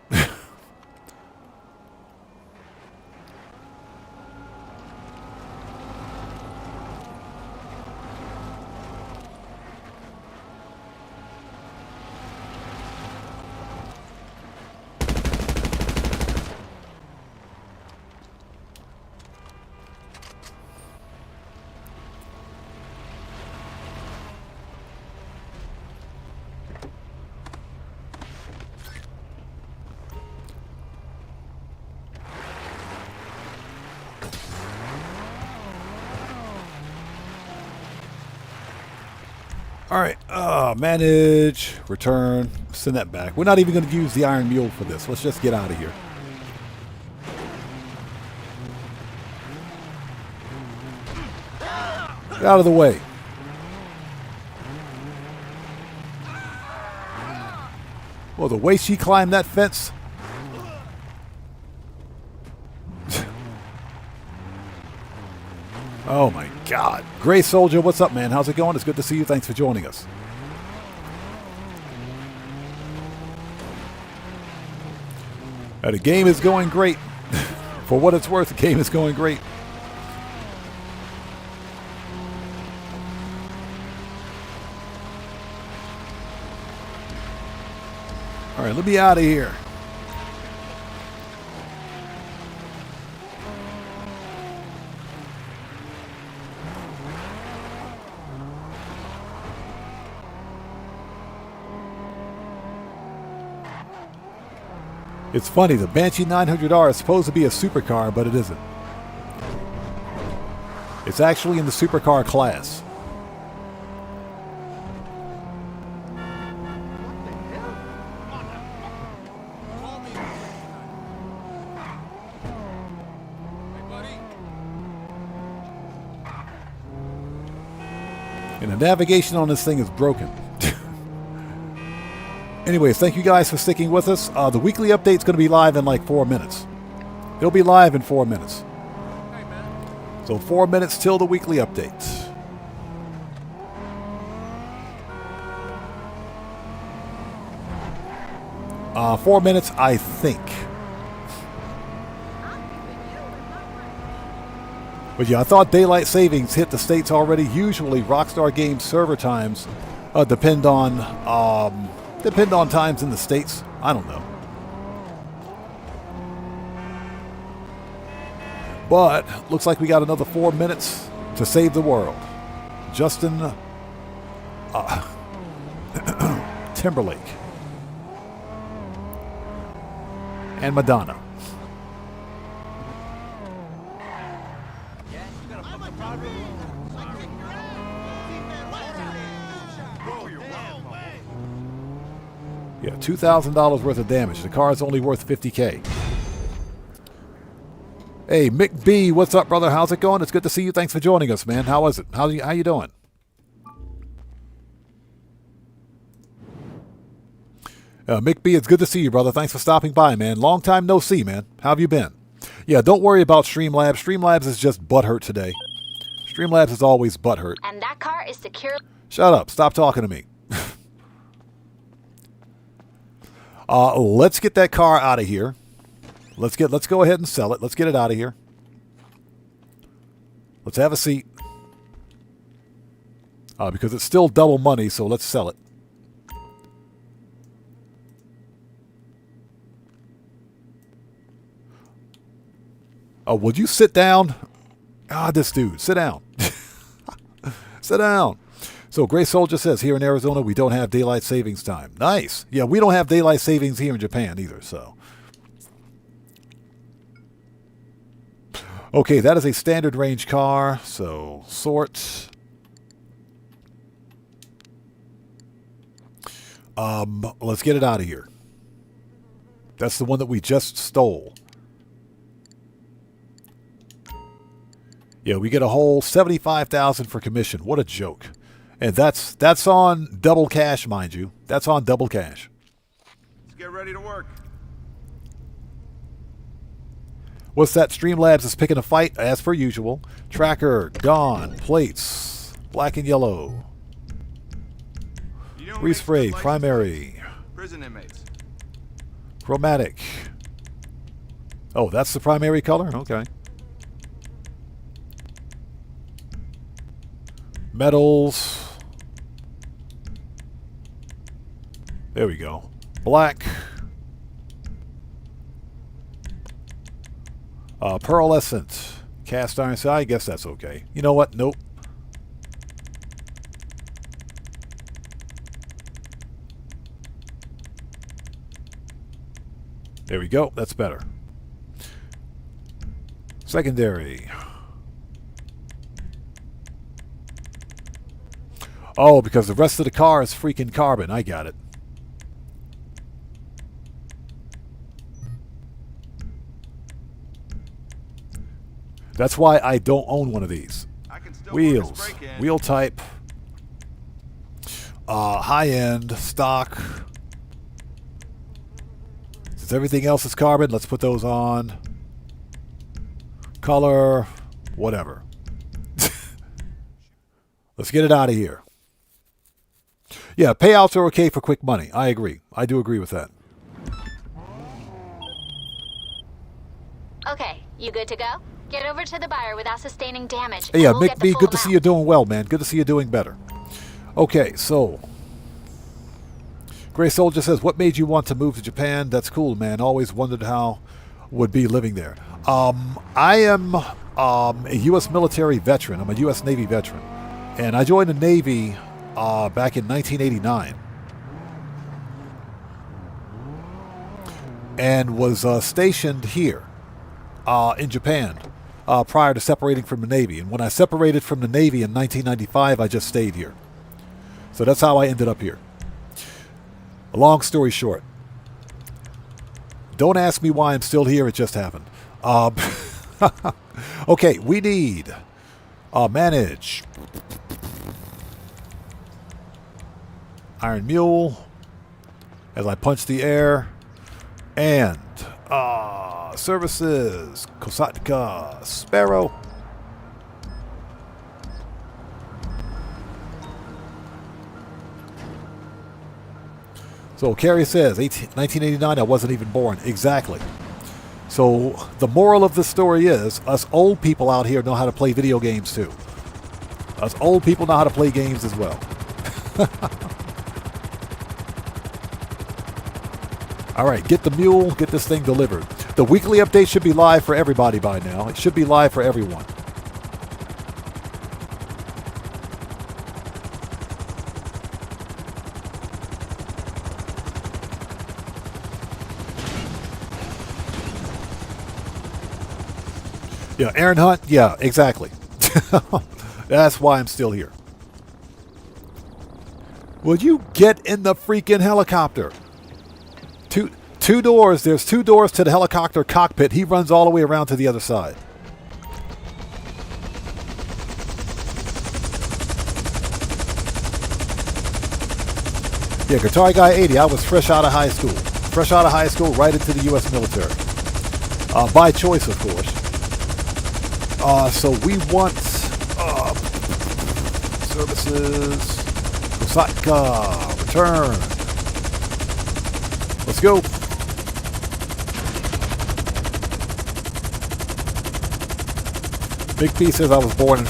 Speaker 1: All right, manage, return, send that back. We're not even going to use the Iron Mule for this. Let's just get out of here. Get out of the way. Well, the way she climbed that fence. Oh my God. Gray Soldier, what's up, man? How's it going? It's good to see you. Thanks for joining us. The game is going great. For what it's worth, the game is going great. All right, let me out of here. It's funny, the Banshee 900R is supposed to be a supercar, but it isn't. It's actually in the supercar class. And the navigation on this thing is broken. Anyways, thank you guys for sticking with us. The weekly update's going to be live in like 4 minutes. It'll be live in 4 minutes. So 4 minutes till the weekly update. 4 minutes, I think. But yeah, I thought daylight savings hit the States already. Usually, Rockstar Games server times depend on times in the States. I don't know. But looks like we got another 4 minutes to save the world. Justin Timberlake and Madonna. Yeah, $2,000 worth of damage. The car is only worth $50K. Hey, Mick B, what's up, brother? How's it going? It's good to see you. Thanks for joining us, man. How is it? How you doing? Mick B, it's good to see you, brother. Thanks for stopping by, man. Long time no see, man. How have you been? Yeah, don't worry about Streamlabs. Streamlabs is just butthurt today. Streamlabs is always butthurt.
Speaker 8: And that car is secure.
Speaker 1: Shut up. Stop talking to me. Let's get that car out of here. Let's go ahead and sell it. Let's get it out of here. Let's have a seat. Because it's still double money, so let's sell it. Would you sit down? This dude. Sit down. Sit down. So Gray Soldier says, here in Arizona, we don't have daylight savings time. Nice. Yeah, we don't have daylight savings here in Japan either, so. Okay, that is a standard range car, so sort. Let's get it out of here. That's the one that we just stole. Yeah, we get a whole $75,000 for commission. What a joke. And that's on double cash, mind you. That's on double cash.
Speaker 6: Let's get ready to work.
Speaker 1: What's that? Streamlabs is picking a fight, as per usual. Tracker, gone. Plates, black and yellow. Respray, primary.
Speaker 6: Prison inmates.
Speaker 1: Chromatic. Oh, that's the primary color? Okay. Metals. There we go. Black. Pearlescent. Cast iron. So I guess that's okay. You know what? Nope. There we go. That's better. Secondary. Oh, because the rest of the car is freaking carbon. I got it. That's why I don't own one of these. Wheels. Wheel type. High-end. Stock. Since everything else is carbon, let's put those on. Color. Whatever. Let's get it out of here. Yeah, payouts are okay for quick money. I agree. I do agree with that.
Speaker 8: Okay, you good to go? Get over to the buyer without sustaining damage.
Speaker 1: Hey, yeah, Mick B, good to see you doing well, man. Good to see you doing better. Okay, so. Gray Soldier says, what made you want to move to Japan? That's cool, man. Always wondered how would be living there. I am a U.S. military veteran. I'm a U.S. Navy veteran. And I joined the Navy back in 1989. And was stationed here in Japan prior to separating from the Navy. And when I separated from the Navy in 1995, I just stayed here. So that's how I ended up here. A long story short. Don't ask me why I'm still here. It just happened. Okay, we need manage. Iron Mule, as I punch the air, and services, Kosatka, Sparrow. So Carrie says, 1989, I wasn't even born. Exactly. So the moral of this story is, us old people out here know how to play video games too. Us old people know how to play games as well. All right, get the mule, get this thing delivered. The weekly update should be live for everybody by now. It should be live for everyone. Yeah, Aaron Hunt. Yeah, exactly. That's why I'm still here. Will you get in the freaking helicopter? Two doors. There's 2 doors to the helicopter cockpit. He runs all the way around to the other side. Yeah, Guitar Guy 80. I was fresh out of high school. Fresh out of high school, right into the U.S. military. By choice, of course. So we want services, Osaka, return. Let's go. Big P says I was born in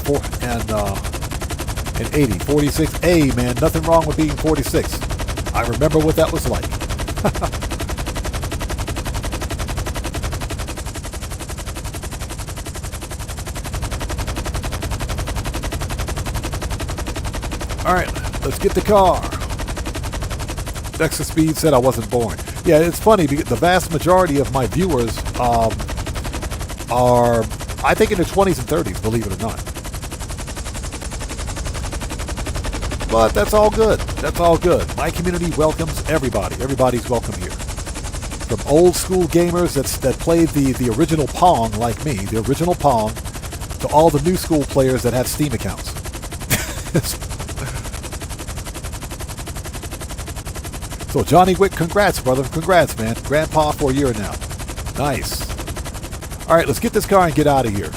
Speaker 1: 80, 46. Hey man, nothing wrong with being 46. I remember what that was like. All right, let's get the car. Dexter Speed said I wasn't born. Yeah, it's funny because the vast majority of my viewers are, I think, in their 20s and 30s, believe it or not. But that's all good. That's all good. My community welcomes everybody. Everybody's welcome here. From old school gamers that played the original Pong, like me, the original Pong, to all the new school players that have Steam accounts. So Johnny Wick, congrats, brother. Congrats, man. Grandpa for a year now. Nice. All right, let's get this car and get out of here.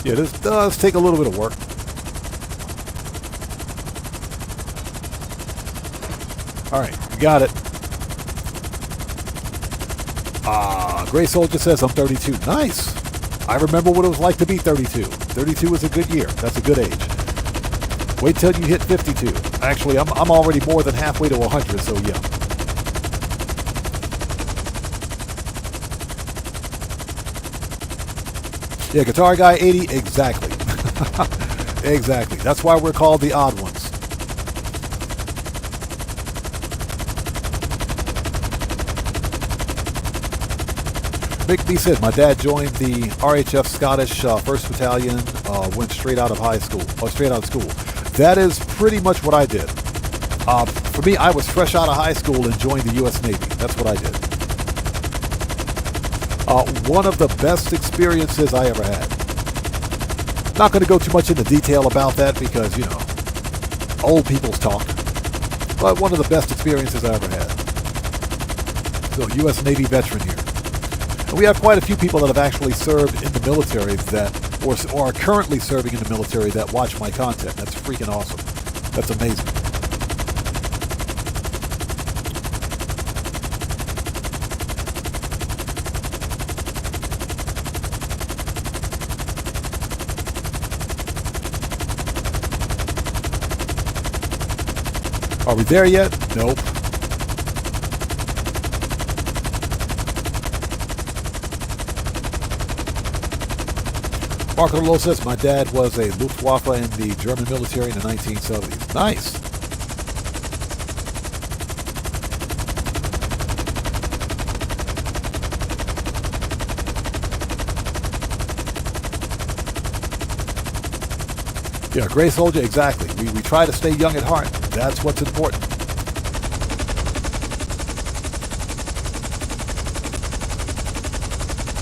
Speaker 1: Yeah, this does take a little bit of work. All right, you got it. Gray Soldier says I'm 32. Nice. I remember what it was like to be 32. 32 is a good year. That's a good age. Wait till you hit 52. Actually, I'm already more than halfway to 100, so yeah. Yeah, Guitar Guy 80, exactly. Exactly. That's why we're called the odd ones. Big B said, my dad joined the RHF Scottish 1st Battalion, went straight out of high school, or straight out of school. That is pretty much what I did. For me, I was fresh out of high school and joined the U.S. Navy. That's what I did. One of the best experiences I ever had. Not going to go too much into detail about that because, you know, old people's talk. But one of the best experiences I ever had. So, U.S. Navy veteran here. And we have quite a few people that have actually served in the military that, or are currently serving in the military that watch my content. That's freaking awesome. That's amazing. Are we there yet? Nope. Marco Lowe says, my dad was a Luftwaffe in the German military in the 1970s. Nice. Yeah, Gray Soldier, exactly. We try to stay young at heart. That's what's important.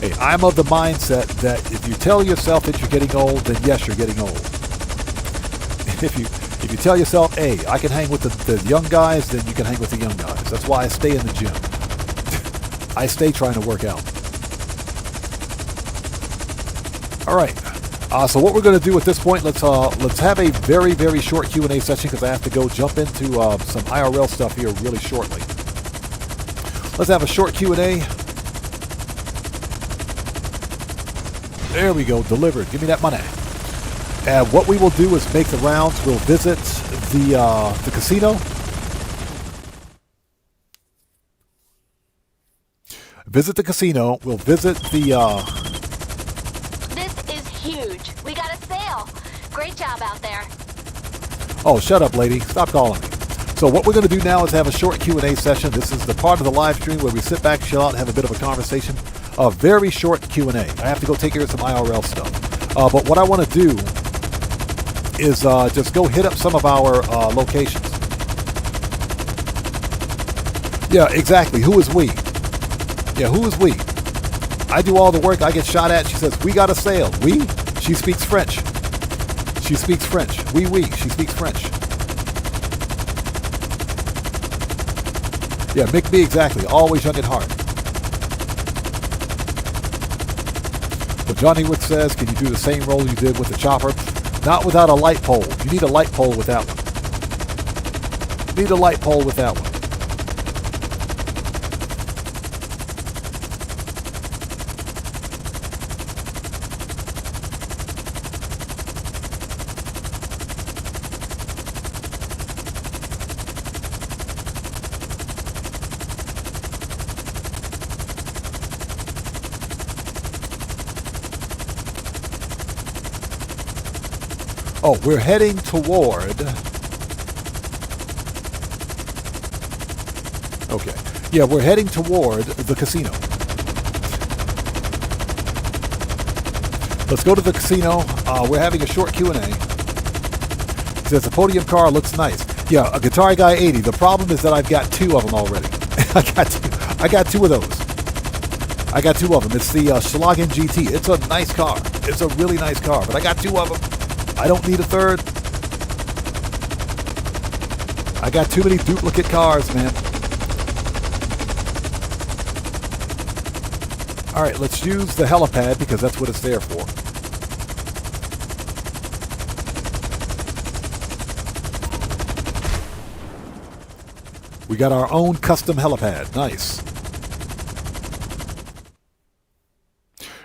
Speaker 1: Hey, I'm of the mindset that if you tell yourself that you're getting old, then yes, you're getting old. If you tell yourself, hey, I can hang with the young guys, then you can hang with the young guys. That's why I stay in the gym. I stay trying to work out. All right. So what we're going to do at this point, let's have a very, very short Q&A session because I have to go jump into some IRL stuff here really shortly. Let's have a short Q&A. There we go, delivered. Give me that money. And what we will do is make the rounds. We'll visit the casino. Visit the casino. We'll visit the...
Speaker 8: This is huge. We got a sale. Great job out there.
Speaker 1: Oh, shut up, lady. Stop calling me. So what we're going to do now is have a short Q&A session. This is the part of the live stream where we sit back, chill out, and have a bit of a conversation. A very short Q&A. I have to go take care of some IRL stuff. But what I want to do is just go hit up some of our locations. Yeah, exactly. Who is we? Yeah, who is we? I do all the work. I get shot at. She says, we got a sale. We? She speaks French. She speaks French. Oui. She speaks French. Yeah, Mick B, exactly. Always young at heart. So Johnny Wood says, can you do the same roll you did with the chopper? Not without a light pole. You need a light pole with that one. Need a light pole with that one. Oh, we're heading toward... Okay. Yeah, we're heading toward the casino. Let's go to the casino. We're having a short Q&A. It says the podium car looks nice. Yeah, a Guitar Guy 80. The problem is that I've got two of them already. I got two of those. I got two of them. It's the Schlagen GT. It's a nice car. It's a really nice car, but I got two of them. I don't need a third. I got too many duplicate cars, man. All right, let's use the helipad because that's what it's there for. We got our own custom helipad. Nice.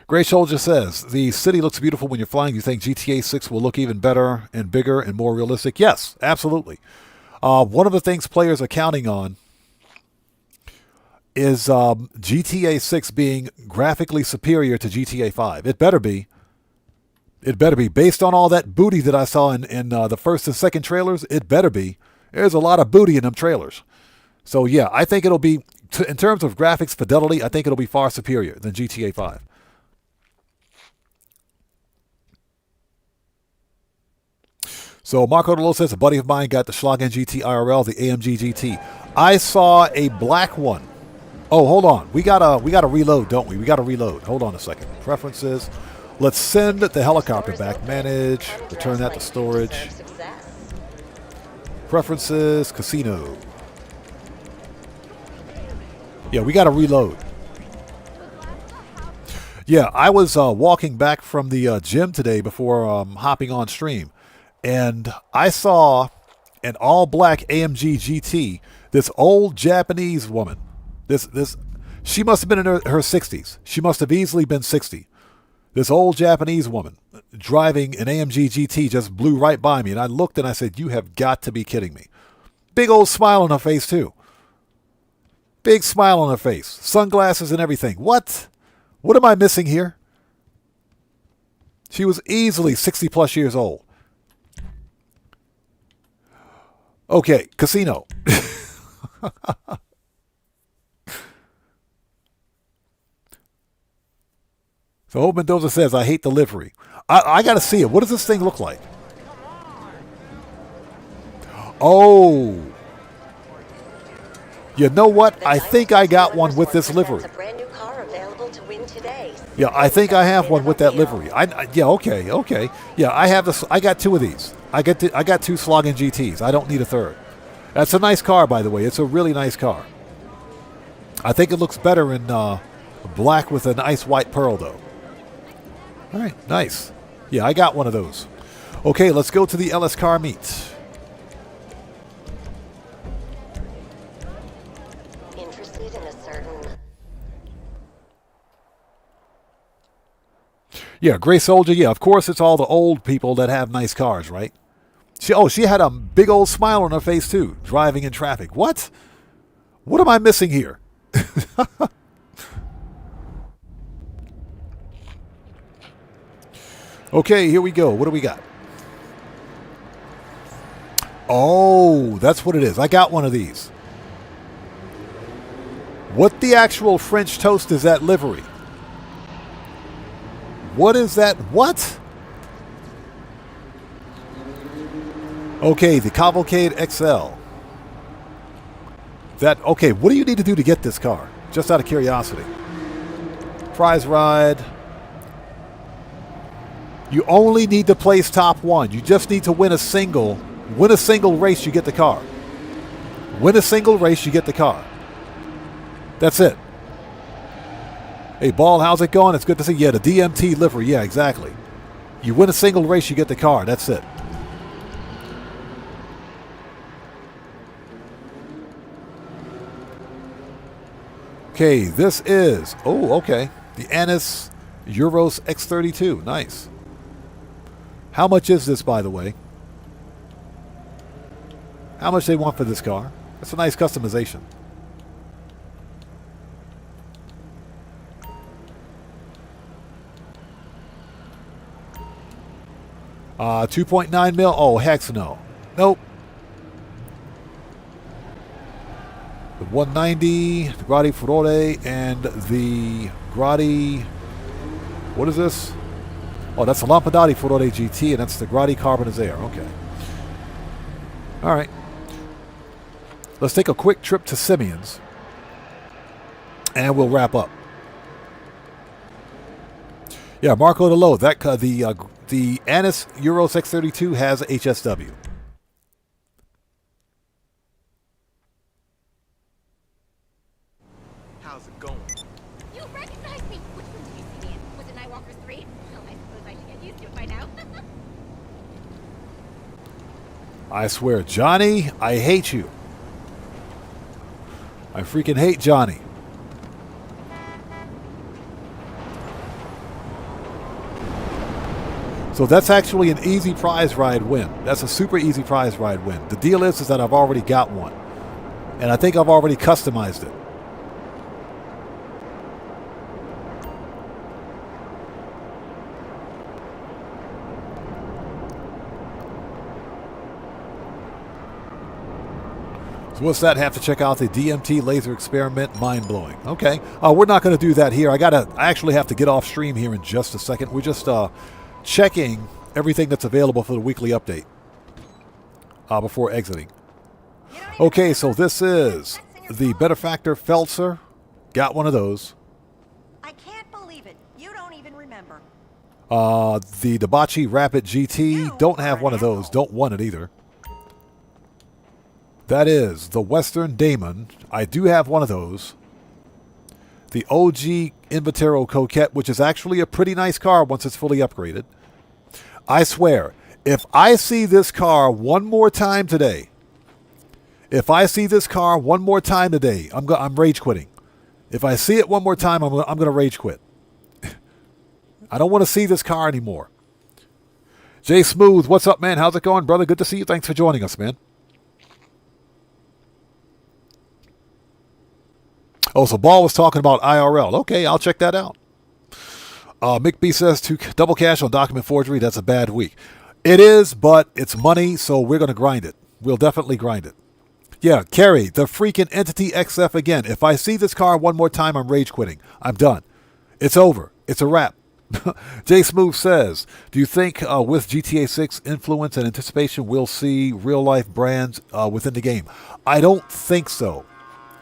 Speaker 1: Gray Soldier says, the city looks beautiful when you're flying. You think GTA 6 will look even better and bigger and more realistic? Yes, absolutely. One of the things players are counting on is GTA 6 being graphically superior to GTA 5. It better be. It better be. Based on all that booty that I saw in the first and second trailers, it better be. There's a lot of booty in them trailers. So yeah, I think it'll be, in terms of graphics fidelity, I think it'll be far superior than GTA 5. So Marco Delo says, a buddy of mine got the Schlagen GT IRL, the AMG GT. I saw a black one. Oh, hold on. We gotta reload, don't we? We gotta reload. Hold on a second. Preferences. Let's send the helicopter back. Manage. Return that to storage. Preferences. Casino. Yeah, we gotta reload. Yeah, I was walking back from the gym today before hopping on stream. And I saw an all-black AMG GT, this old Japanese woman. She must have been in her 60s. She must have easily been 60. This old Japanese woman driving an AMG GT just blew right by me. And I looked and I said, you have got to be kidding me. Big old smile on her face, too. Big smile on her face. Sunglasses and everything. What? What am I missing here? She was easily 60-plus years old. Okay, casino. So Hope Mendoza says, I hate the livery. I got to see it. What does this thing look like? Oh. You know what? I think I got one with this livery.
Speaker 13: A brand new car available to win today.
Speaker 1: Yeah, I think I have one with that livery. Yeah, okay. Yeah, I have this. I got two of these. I got two slogging GTs. I don't need a third. That's a nice car, by the way. It's a really nice car. I think it looks better in black with a nice white pearl, though. All right, nice. Yeah, I got one of those. Okay, let's go to the LS car meet.
Speaker 13: Interested in a certain...
Speaker 1: Yeah, Gray Soldier. Yeah, of course it's all the old people that have nice cars, right? She had a big old smile on her face, too, driving in traffic. What? What am I missing here? Okay, here we go. What do we got? Oh, that's what it is. I got one of these. What the actual French toast is that livery? What is that? What? Okay, the Cavalcade XL. Okay, what do you need to do to get this car? Just out of curiosity. Prize ride. You only need to place top one. You just need to win a single. Win a single race, you get the car. Win a single race, you get the car. That's it. Hey, Ball, how's it going? It's good to see you. Yeah, the DMT livery. Yeah, exactly. You win a single race, you get the car. That's it. Okay, this is... Oh, okay. The Annis Euros X32. Nice. How much is this, by the way? How much they want for this car? That's a nice customization. $2.9 mil. Oh, heck no. Nope. The 190, the Gradi Furore, and the Gradi... What is this? Oh, that's the Lampadati Furore GT, and that's the Gradi Carbonizzaire. Okay. All right. Let's take a quick trip to Simeon's, and we'll wrap up. Yeah, Marco DeLo. The Annis Euro 632 has HSW.
Speaker 11: How's it going?
Speaker 13: You recognize me! Which one did you see me in? Was it Nightwalkers 3? Well, I suppose I should get used to it by now.
Speaker 1: I swear, Johnny, I hate you. I freaking hate Johnny. So that's actually an easy prize ride win. That's a super easy prize ride win. The deal is that I've already got one. And I think I've already customized it. So what's that? Have to check out the DMT laser experiment. Mind-blowing. Okay. We're not going to do that here. I actually have to get off stream here in just a second. We're just checking everything that's available for the weekly update before exiting. Okay, so this is the Benefactor Feltzer. Got one of those.
Speaker 13: I can't believe it. You don't even remember.
Speaker 1: The Dabachi Rapid GT. Don't have one of those. Don't want it either. That is the Western Damon. I do have one of those. The OG Invitero Coquette, which is actually a pretty nice car once it's fully upgraded. I swear, if I see this car one more time today, I'm rage quitting. If I see it one more time, I'm going to rage quit. I don't want to see this car anymore. Jay Smooth, what's up, man? How's it going, brother? Good to see you. Thanks for joining us, man. Oh, so Ball was talking about IRL. Okay, I'll check that out. Mick B says to double cash on document forgery, that's a bad week. It is, but it's money, so we're going to grind it. We'll definitely grind it. Yeah, Kerry, the freaking Entity XF again. If I see this car one more time, I'm rage quitting. I'm done. It's over. It's a wrap. Jay Smooth says, do you think with GTA 6 influence and anticipation, we'll see real-life brands within the game? I don't think so.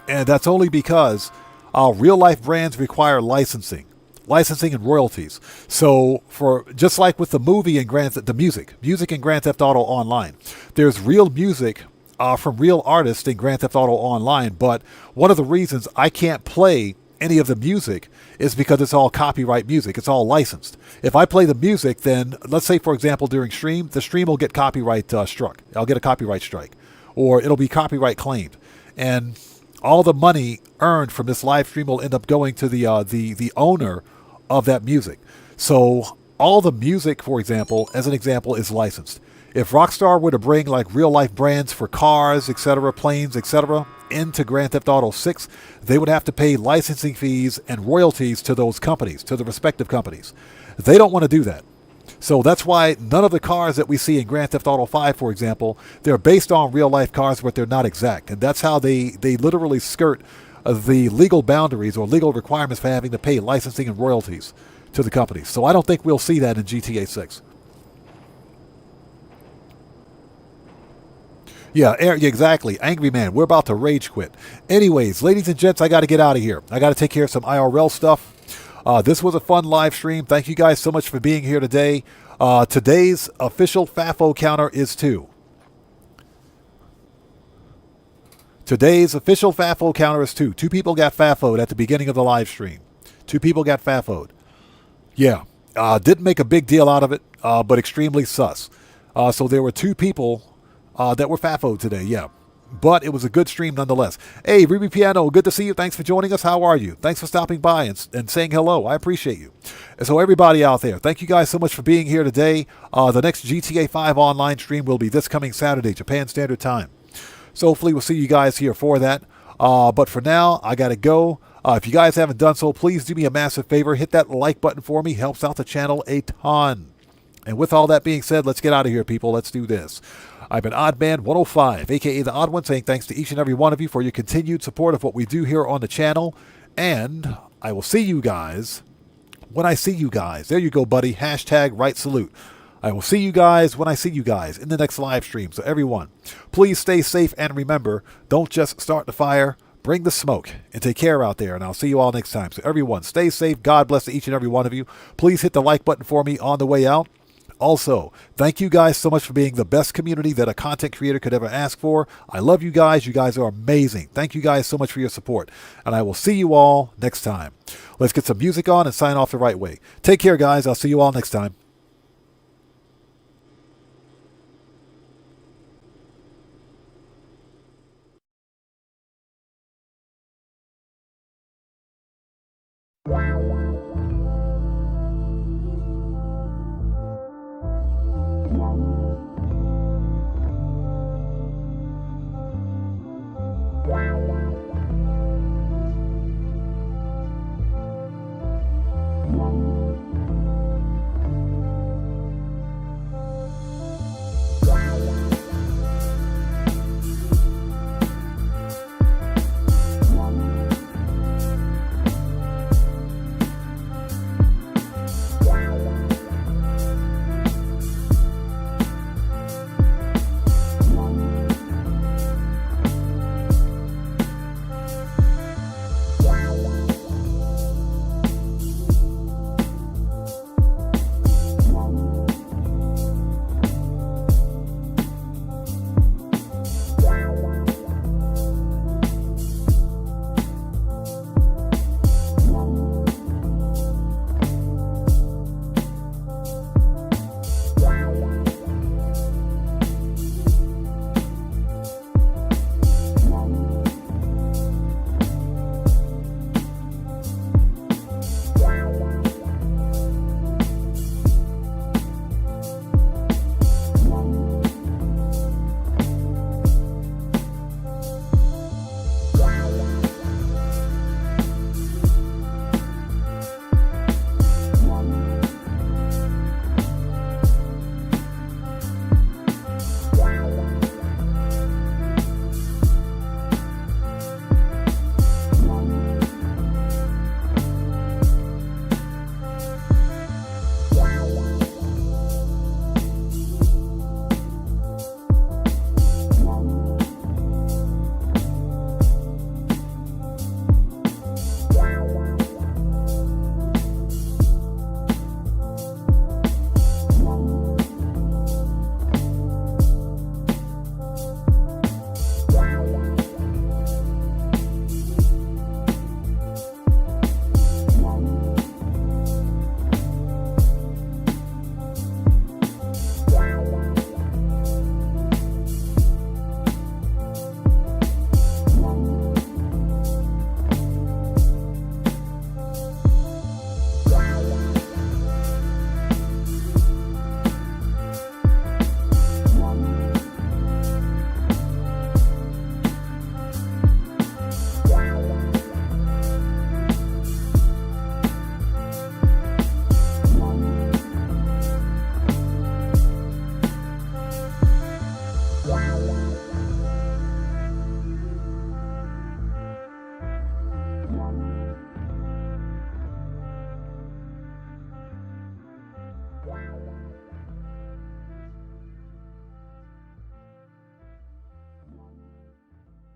Speaker 1: And that's only because real-life brands require licensing. licensing and royalties. So for just like with the movie and the music in Grand Theft Auto Online, there's real music from real artists in Grand Theft Auto Online, but one of the reasons I can't play any of the music is because it's all copyright music. It's all licensed. If I play the music, then let's say, for example, during stream, the stream will get copyright struck. I'll get a copyright strike, or it'll be copyright claimed, and all the money earned from this live stream will end up going to the owner of that music. So all the music, for example, as an example, is licensed. If Rockstar were to bring like real life brands for cars, etc., planes, etc., into Grand Theft Auto 6, they would have to pay licensing fees and royalties to those companies, to the respective companies. They don't want to do that. So that's why none of the cars that we see in Grand Theft Auto 5, for example, they're based on real life cars, but they're not exact. And that's how they literally skirt the legal boundaries or legal requirements for having to pay licensing and royalties to the companies. So I don't think we'll see that in GTA 6. Yeah, exactly. Angry Man, we're about to rage quit. Anyways, ladies and gents, I got to get out of here. I got to take care of some IRL stuff. This was a fun live stream. Thank you guys so much for being here today. Today's official FAFO counter is 2. Today's official FAFO counter is 2. 2 people got FAFO'd at the beginning of the live stream. 2 people got FAFO'd. Yeah, didn't make a big deal out of it, but extremely sus. So there were 2 people that were FAFO'd today, yeah. But it was a good stream nonetheless. Hey, Ruby Piano, good to see you. Thanks for joining us. How are you? Thanks for stopping by and saying hello. I appreciate you. And so everybody out there, thank you guys so much for being here today. The next GTA 5 online stream will be this coming Saturday, Japan Standard Time. So hopefully we'll see you guys here for that. But for now, I got to go. If you guys haven't done so, please do me a massive favor. Hit that like button for me. Helps out the channel a ton. And with all that being said, let's get out of here, people. Let's do this. I've been Oddman105, a.k.a. The Odd One, saying thanks to each and every one of you for your continued support of what we do here on the channel. And I will see you guys when I see you guys. There you go, buddy. Hashtag right salute. I will see you guys when I see you guys in the next live stream. So everyone, please stay safe and remember, don't just start the fire, bring the smoke, and take care out there. And I'll see you all next time. So everyone, stay safe. God bless to each and every one of you. Please hit the like button for me on the way out. Also, thank you guys so much for being the best community that a content creator could ever ask for. I love you guys. You guys are amazing. Thank you guys so much for your support. And I will see you all next time. Let's get some music on and sign off the right way. Take care, guys. I'll see you all next time.